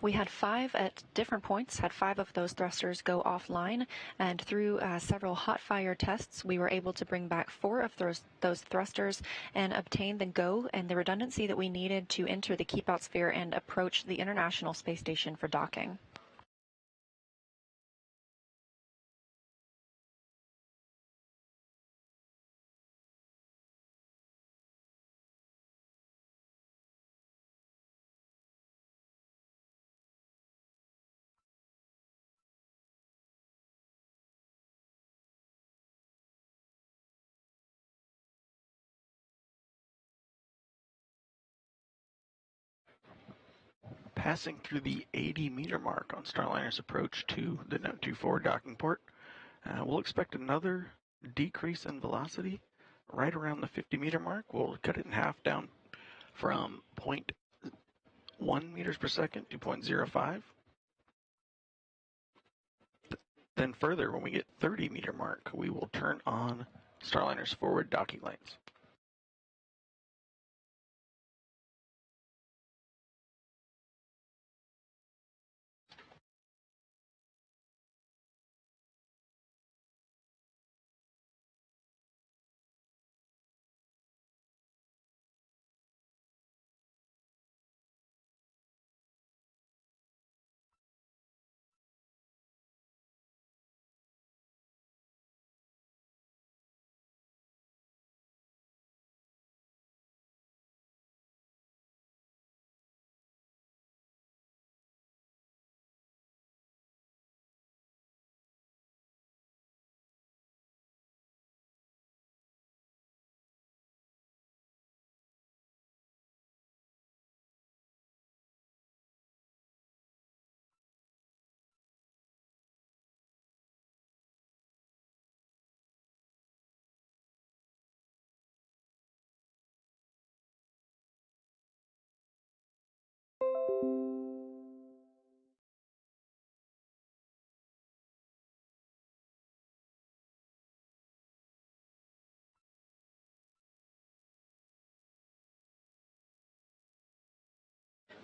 We had 5 at different points, had 5 of those thrusters go offline, and through several hot fire tests, we were able to bring back 4 of those thrusters and obtain the go and the redundancy that we needed to enter the keep out sphere and approach the International Space Station for docking. Passing through the 80-meter mark on Starliner's approach to the Node 24 docking port, we'll expect another decrease in velocity right around the 50-meter mark. We'll cut it in half down from 0.1 meters per second to 0.05. Then further, when we get 30-meter mark, we will turn on Starliner's forward docking lights.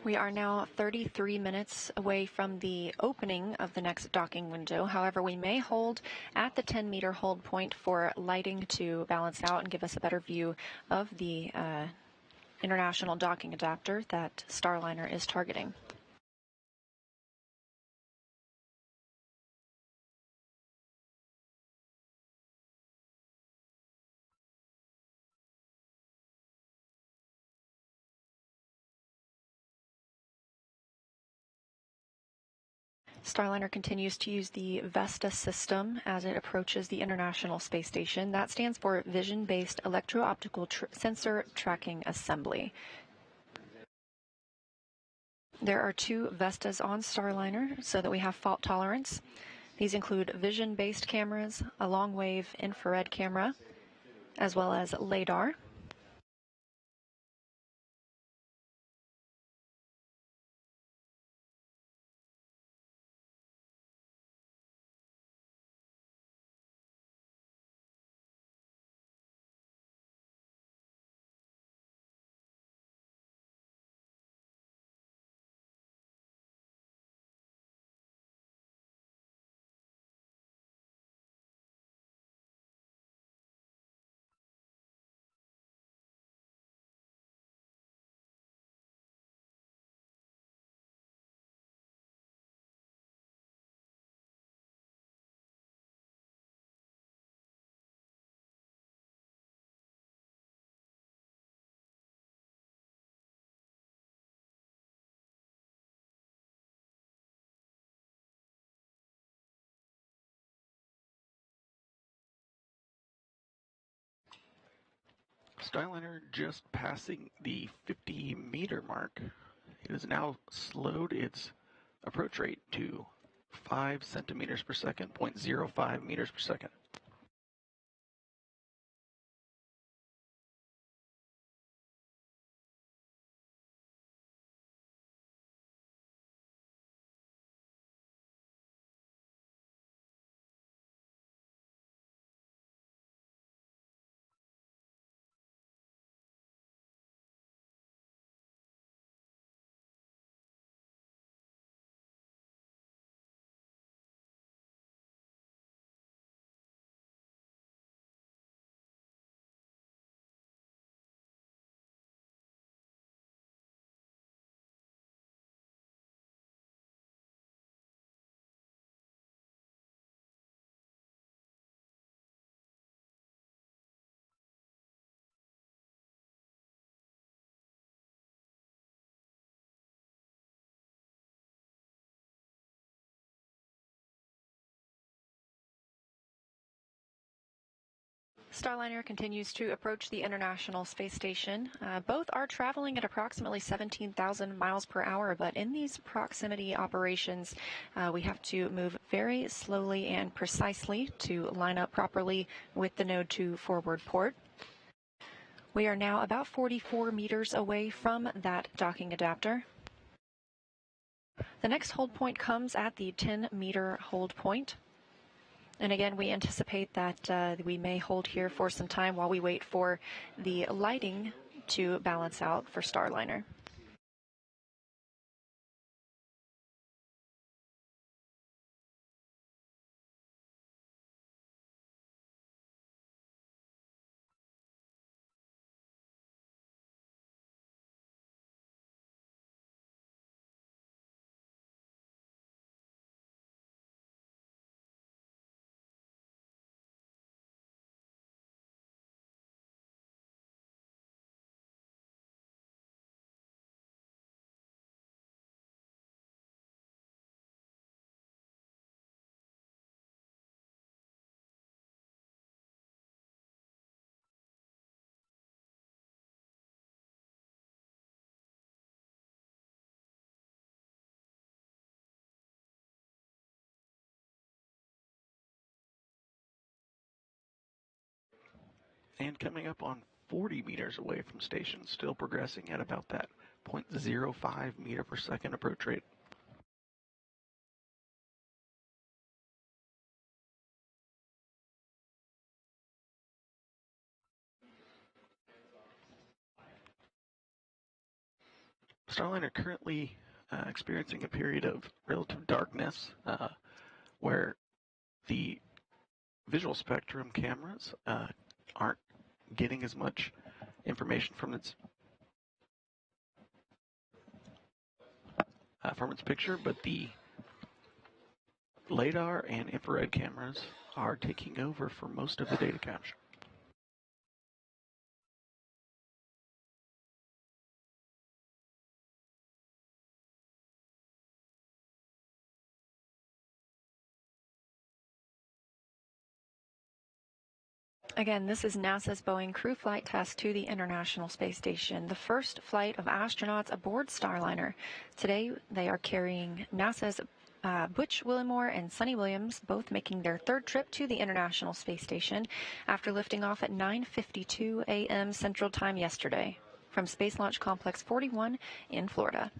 We are now 33 minutes away from the opening of the next docking window. However, we may hold at the 10-meter hold point for lighting to balance out and give us a better view of the international docking adapter that Starliner is targeting. Starliner continues to use the VESTA system as it approaches the International Space Station. That stands for Vision-Based Electro-Optical Sensor Tracking Assembly. There are 2 VESTAs on Starliner so that we have fault tolerance. These include vision-based cameras, a long-wave infrared camera, as well as LiDAR. Starliner just passing the 50-meter mark. It has now slowed its approach rate to 5 centimeters per second, 0.05 meters per second. Starliner continues to approach the International Space Station. Both are traveling at approximately 17,000 miles per hour, but in these proximity operations, we have to move very slowly and precisely to line up properly with the Node 2 forward port. We are now about 44 meters away from that docking adapter. The next hold point comes at the 10-meter hold point. And again, we anticipate that we may hold here for some time while we wait for the lighting to balance out for Starliner. And coming up on 40 meters away from station, still progressing at about that 0.05 meter per second approach rate. Starliner currently experiencing a period of relative darkness where the visual spectrum cameras aren't getting as much information from its picture, but the LiDAR and infrared cameras are taking over for most of the data capture. Again, this is NASA's Boeing crew flight test to the International Space Station, the first flight of astronauts aboard Starliner. Today, they are carrying NASA's Butch, Wilmore, and Suni Williams, both making their third trip to the International Space Station after lifting off at 9:52 a.m. Central Time yesterday from Space Launch Complex 41 in Florida.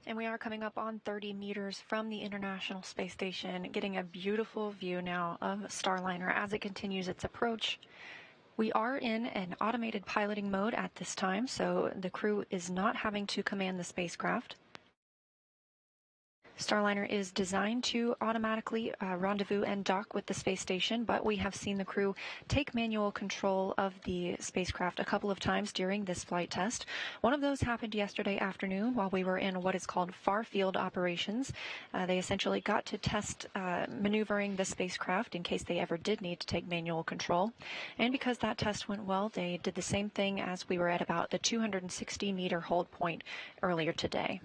And we are coming up on 30 meters from the International Space Station, getting a beautiful view now of Starliner as it continues its approach. We are in an automated piloting mode at this time, so the crew is not having to command the spacecraft. Starliner is designed to automatically rendezvous and dock with the space station, but we have seen the crew take manual control of the spacecraft a couple of times during this flight test. One of those happened yesterday afternoon while we were in what is called far field operations. They essentially got to test maneuvering the spacecraft in case they ever did need to take manual control. And because that test went well, they did the same thing as we were at about the 260-meter hold point earlier today.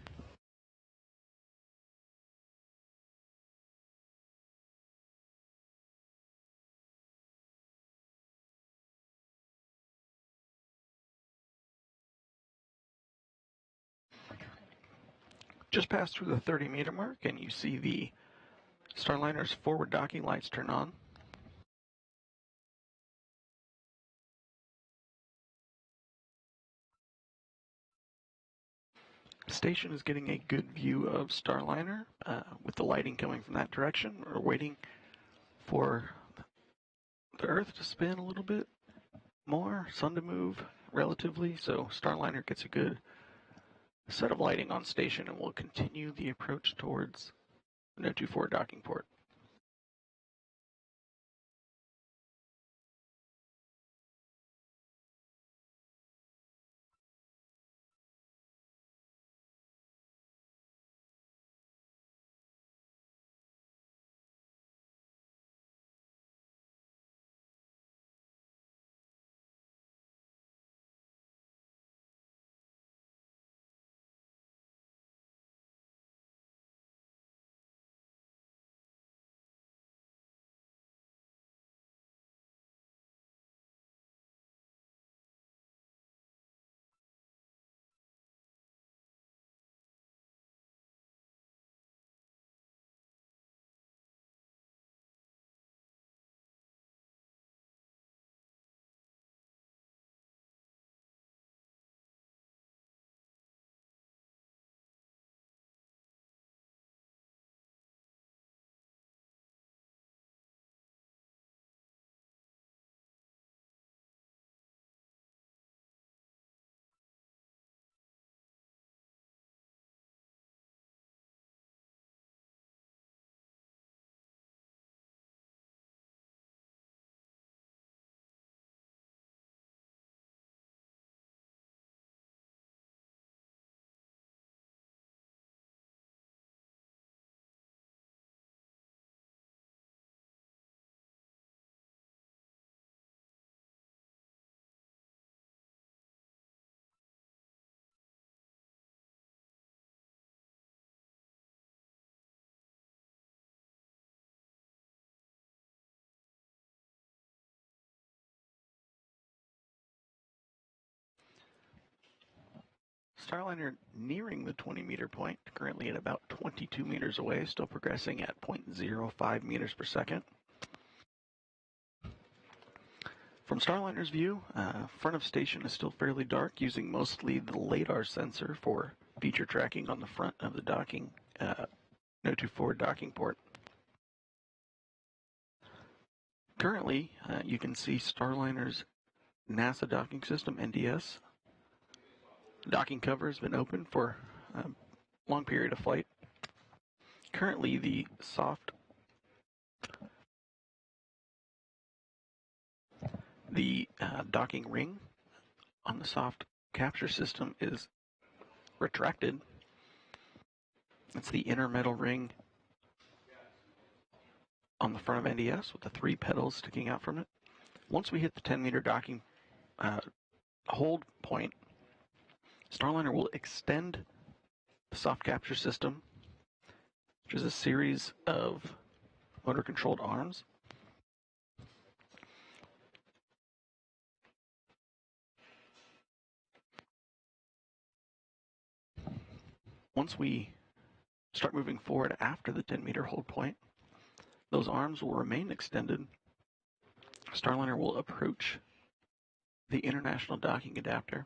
Just passed through the 30-meter mark, and you see the Starliner's forward docking lights turn on. The station is getting a good view of Starliner with the lighting coming from that direction. We're waiting for the Earth to spin a little bit more, sun to move relatively, so Starliner gets a good set of lighting on station, and we'll continue the approach towards the No. 24 docking port. Starliner nearing the 20-meter point, currently at about 22 meters away, still progressing at 0.05 meters per second. From Starliner's view, front of station is still fairly dark, using mostly the LiDAR sensor for feature tracking on the front of the docking, No-24 docking port. Currently, you can see Starliner's NASA docking system, NDS. The docking cover has been open for a long period of flight. Currently, the docking ring on the soft capture system is retracted. It's the inner metal ring on the front of NDS with the 3 pedals sticking out from it. Once we hit the 10-meter docking hold point, Starliner will extend the soft capture system, which is a series of motor-controlled arms. Once we start moving forward after the 10-meter hold point, those arms will remain extended. Starliner will approach the International docking adapter.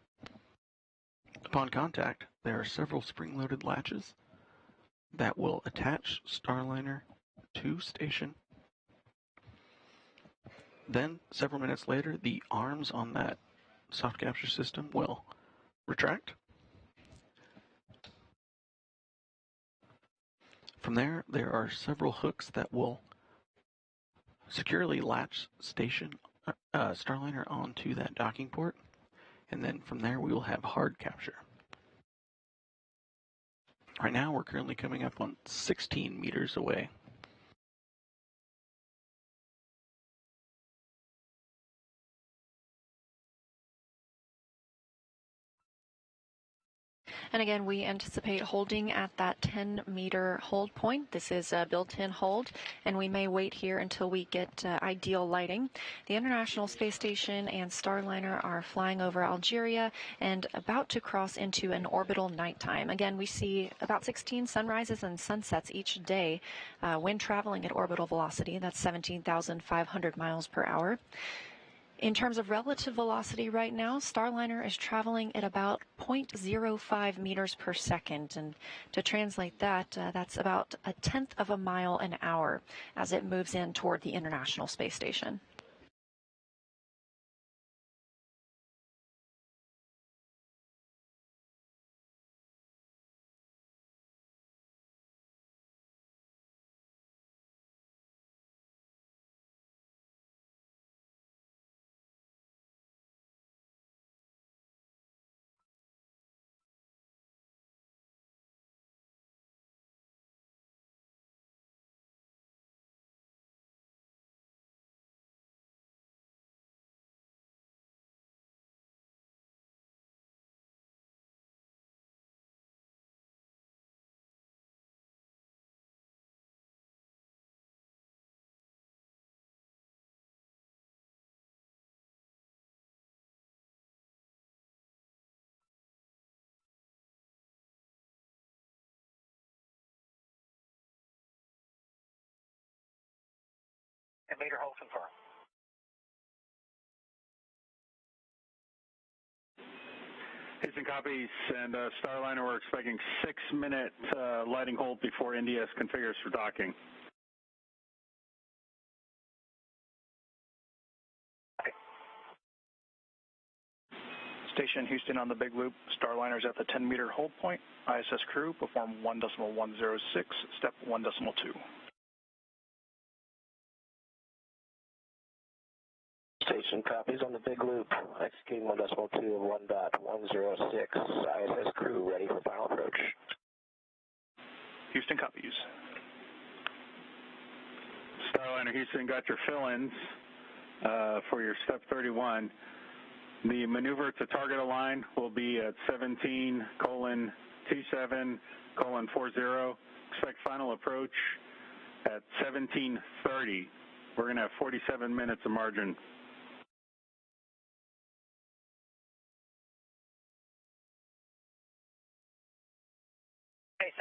Upon contact, there are several spring-loaded latches that will attach Starliner to station. Then, several minutes later, the arms on that soft capture system will retract. From there, there are several hooks that will securely latch Starliner onto that docking port, and then from there we will have hard capture. Right now we're currently coming up on 16 meters away. And again, we anticipate holding at that 10-meter hold point. This is a built-in hold, and we may wait here until we get ideal lighting. The International Space Station and Starliner are flying over Algeria and about to cross into an orbital nighttime. Again, we see about 16 sunrises and sunsets each day when traveling at orbital velocity. That's 17,500 miles per hour. In terms of relative velocity right now, Starliner is traveling at about 0.05 meters per second. And to translate that, that's about 1/10 of a mile an hour as it moves in toward the International Space Station. And meter hold confirmed. Houston copies, and Starliner, we're expecting 6-minute lighting hold before NDS configures for docking. Okay. Station Houston on the Big Loop. Starliner's at the 10-meter hold point. ISS crew perform 1.106, step 1.2. Station copies on the Big Loop. Executing 1.2 of 1.106. ISS crew ready for final approach. Houston copies. Starliner Houston, got your fill-ins for your step 31. The maneuver to target align will be at 17:27:40. Expect final approach at 17:30. We're going to have 47 minutes of margin. Okay,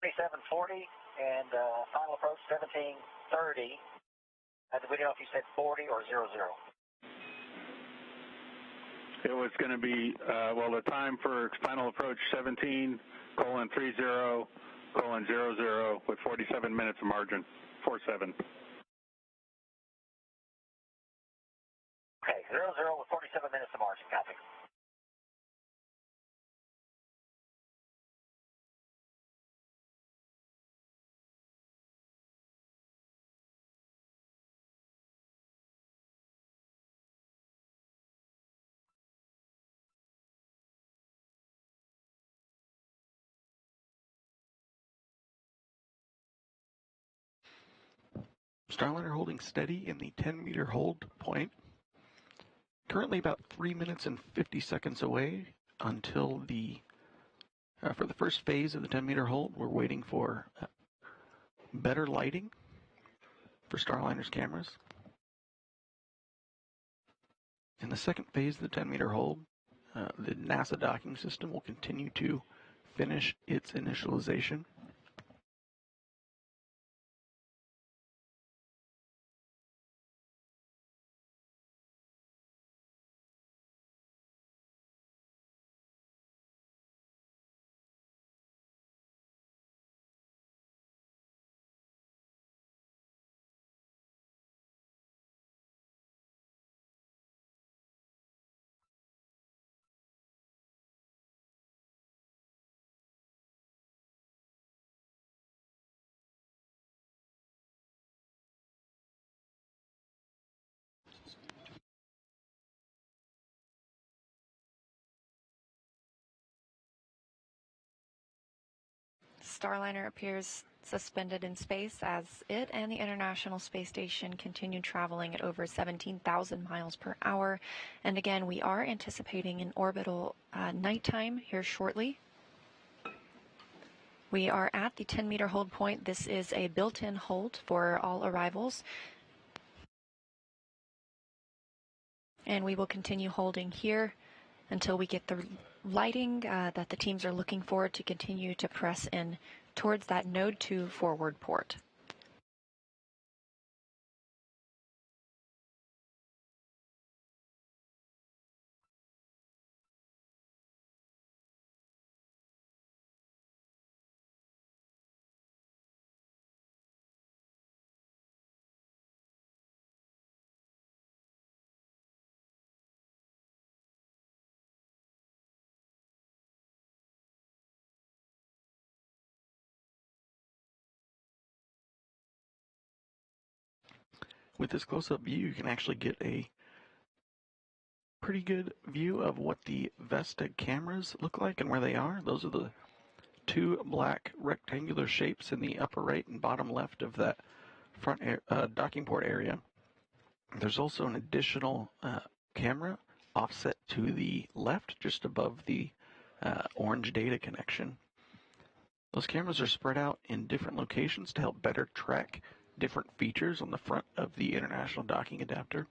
2740 and final approach 1730. We don't know if you said 40 or 00. It was going to be, well, the time for final approach 17:30:00 with 47 minutes of margin, 47. Okay, 00 with 47 minutes of margin, copy. Starliner holding steady in the 10-meter hold point. Currently about 3 minutes and 50 seconds away until for the first phase of the 10-meter hold. We're waiting for better lighting for Starliner's cameras. In the second phase of the 10-meter hold, the NASA docking system will continue to finish its initialization. Starliner appears suspended in space as it and the International Space Station continue traveling at over 17,000 miles per hour. And again, we are anticipating an orbital nighttime here shortly. We are at the 10-meter hold point. This is a built-in hold for all arrivals. And we will continue holding here until we get the lighting that the teams are looking for to continue to press in towards that Node 2 forward port. With this close-up view, you can actually get a pretty good view of what the Vesta cameras look like and where they are. Those are the two black rectangular shapes in the upper right and bottom left of that front docking port area. There's also an additional camera offset to the left, just above the orange data connection. Those cameras are spread out in different locations to help better track different features on the front of the International docking adapter.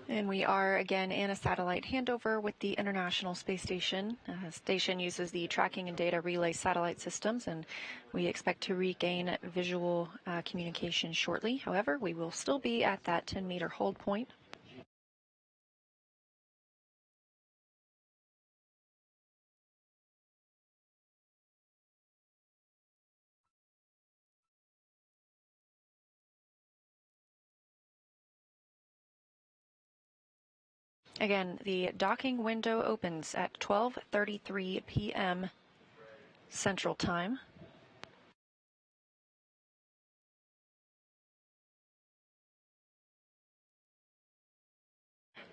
And we are again in a satellite handover with the International Space Station. Station uses the tracking and data relay satellite systems, and we expect to regain visual communication shortly. However, we will still be at that 10-meter hold point. Again, the docking window opens at 12:33 p.m. Central Time.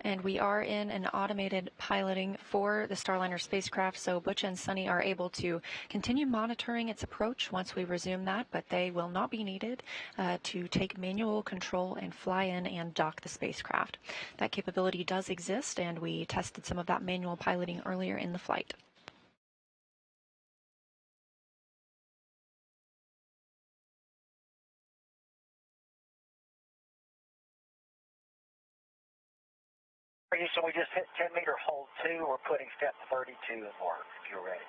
And we are in an automated piloting for the Starliner spacecraft, so Butch and Suni are able to continue monitoring its approach once we resume that, but they will not be needed to take manual control and fly in and dock the spacecraft. That capability does exist, and we tested some of that manual piloting earlier in the flight. Houston, we just hit 10-meter hold 2. We're putting step 32 in work, if you're ready.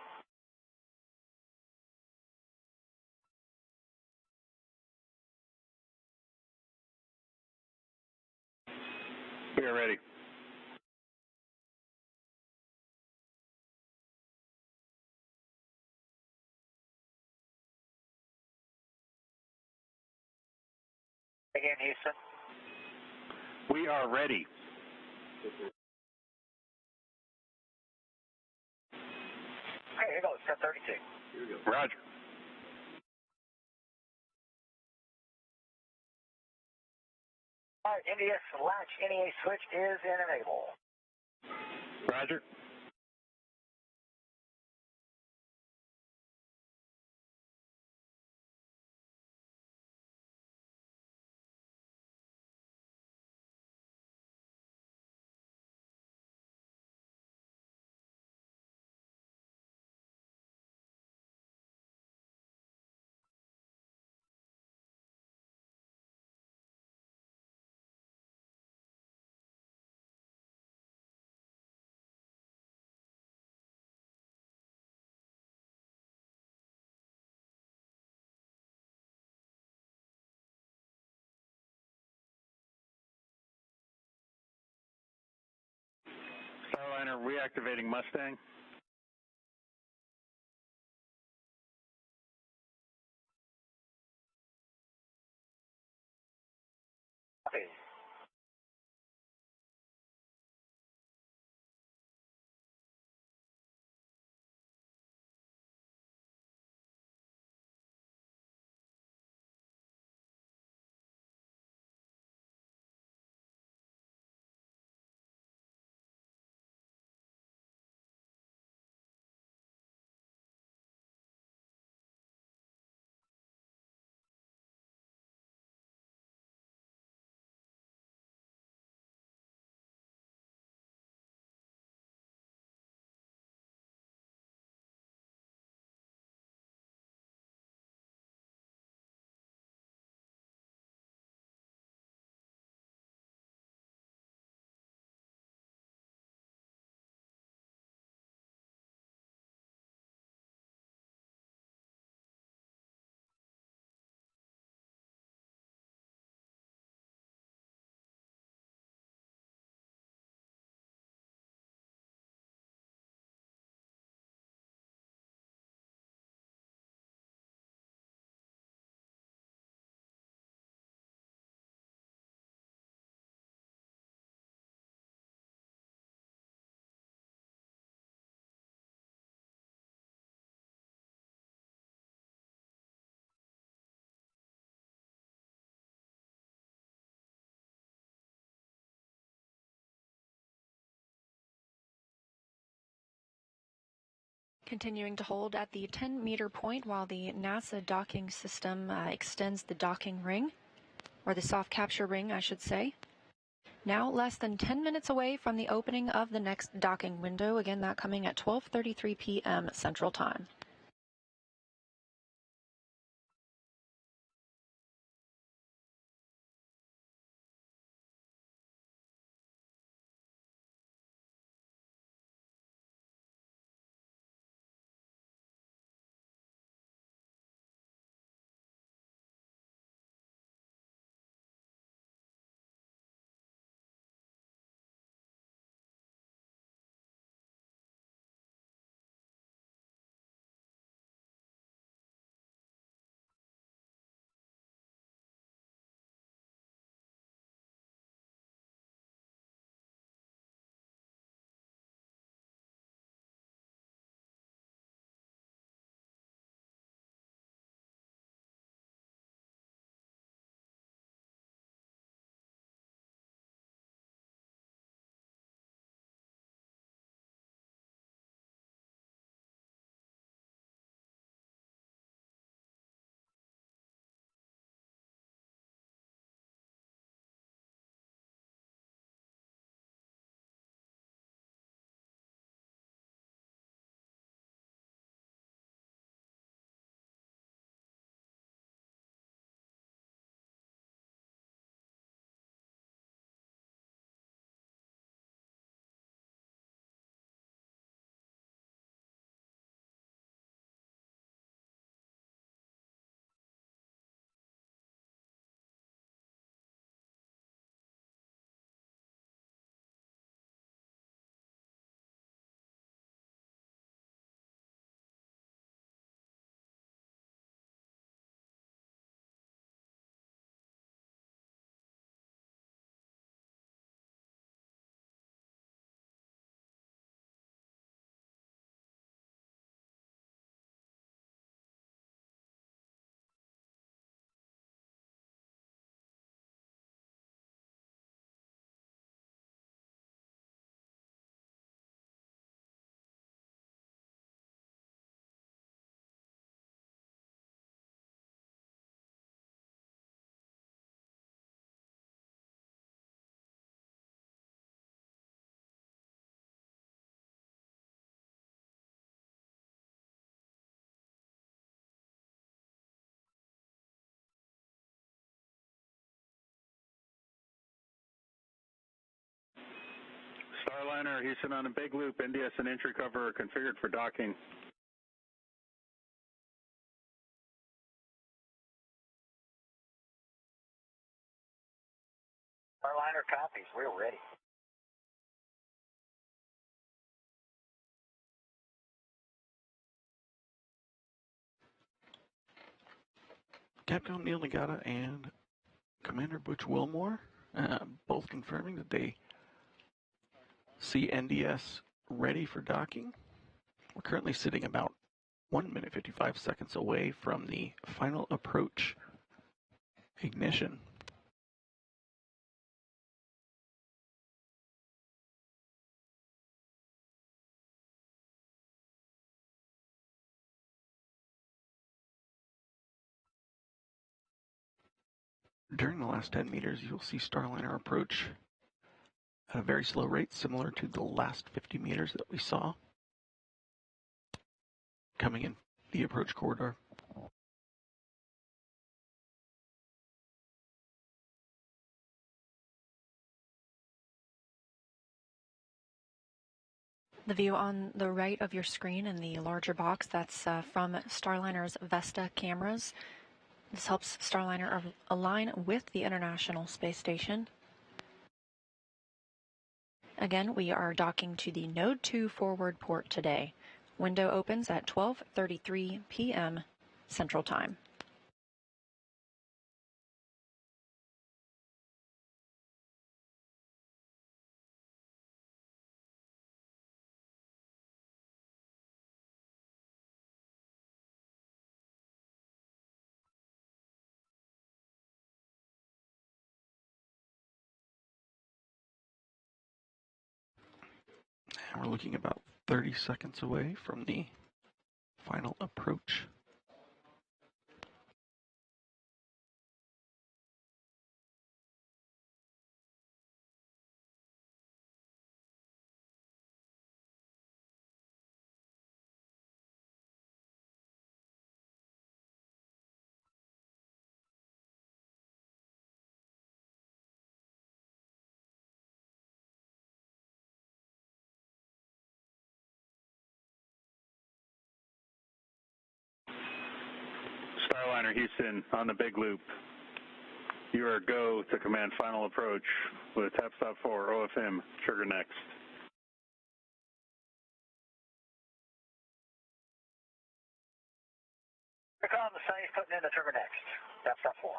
We are ready. Again, Houston. We are ready. Okay, here goes, step 32. Here we go. Roger. All right, NDS latch NEA switch is in enable. Roger. Starliner reactivating Mustang. Okay. Continuing to hold at the 10-meter point while the NASA docking system extends the docking ring, or the soft capture ring, I should say. Now less than 10 minutes away from the opening of the next docking window, again that coming at 12:33 p.m. Central Time. Starliner, Houston on a big loop, NDS and entry cover are configured for docking. Starliner copies, we're ready. Captain Neil Nagata and Commander Butch Wilmore, both confirming that they see NDS ready for docking. We're currently sitting about 1 minute 55 seconds away from the final approach ignition. During the last 10 meters, you'll see Starliner approach at a very slow rate, similar to the last 50 meters that we saw coming in the approach corridor. The view on the right of your screen in the larger box, that's from Starliner's Vesta cameras. This helps Starliner align with the International Space Station. Again, we are docking to the Node 2 forward port today. Window opens at 12:33 p.m. Central Time. And we're looking about 30 seconds away from the final approach. Starliner Houston on the big loop. You are go to command final approach with tap stop 4 OFM, trigger next. Here comes the Sunny's putting in the trigger next. Tap stop 4.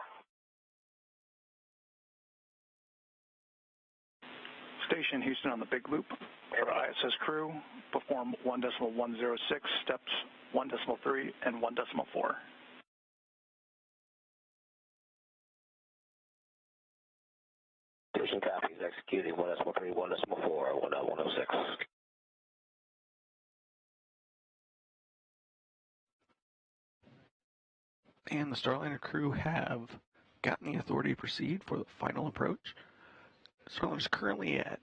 Station Houston on the big loop. For ISS crew, perform 1.106 steps, 1.3, and 1.4. Station copies, executing 1.3, 1.4, 1.106. And the Starliner crew have gotten the authority to proceed for the final approach. Starliner is currently at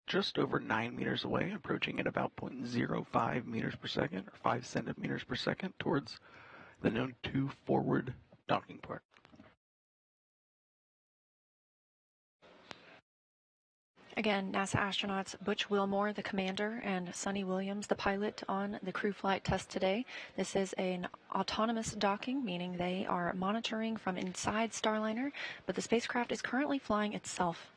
just over 9 meters away, approaching at about 0.05 meters per second, or 5 centimeters per second, towards the Node 2 forward docking port. Again, NASA astronauts Butch Wilmore, the commander, and Suni Williams, the pilot, on the crew flight test today. This is an autonomous docking, meaning they are monitoring from inside Starliner, but the spacecraft is currently flying itself.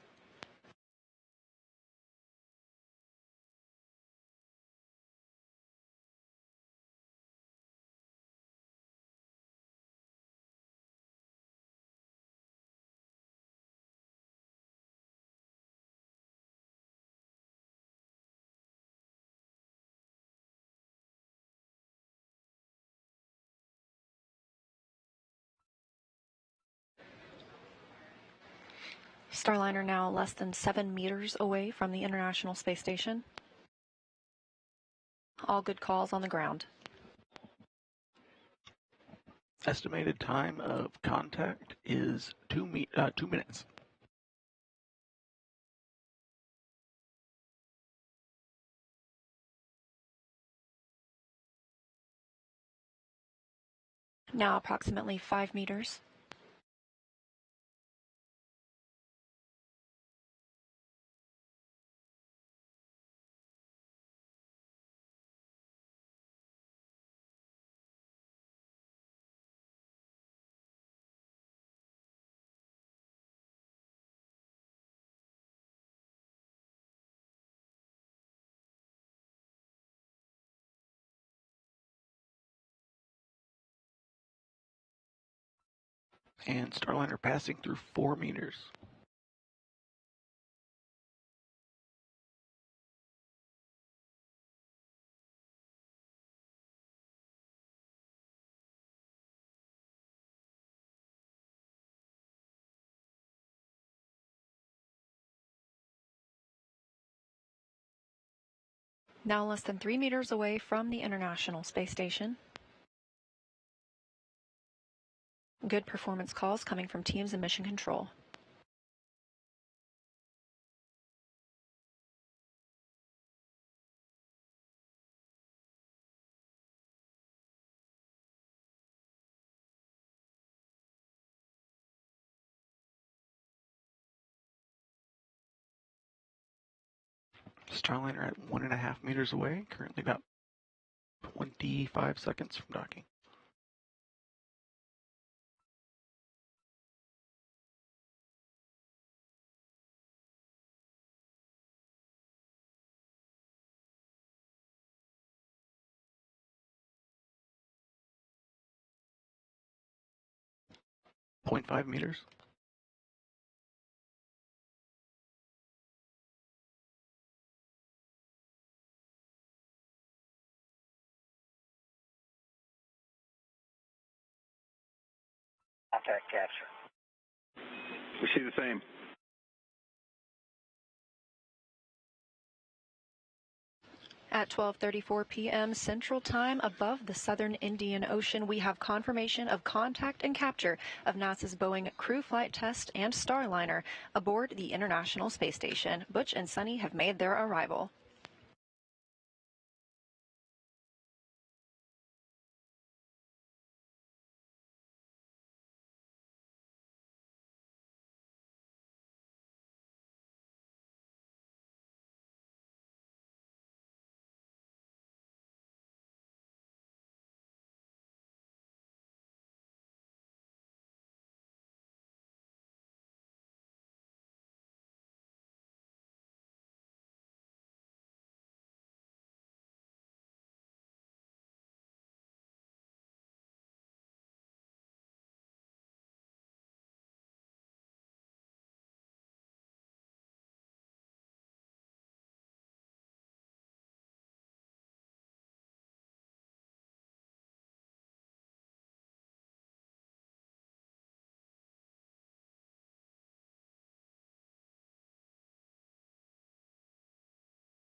Starliner now less than 7 meters away from the International Space Station. All good calls on the ground. Estimated time of contact is 2 minutes. Now approximately 5 meters. And Starliner passing through 4 meters. Now less than 3 meters away from the International Space Station. Good performance calls coming from teams in mission control. Starliner at 1.5 meters away, currently about 25 seconds from docking. .5 meters. Contact capture. We see the same. At 12:34 p.m. Central Time above the southern Indian Ocean, we have confirmation of contact and capture of NASA's Boeing Crew Flight Test and Starliner aboard the International Space Station. Butch and Suni have made their arrival.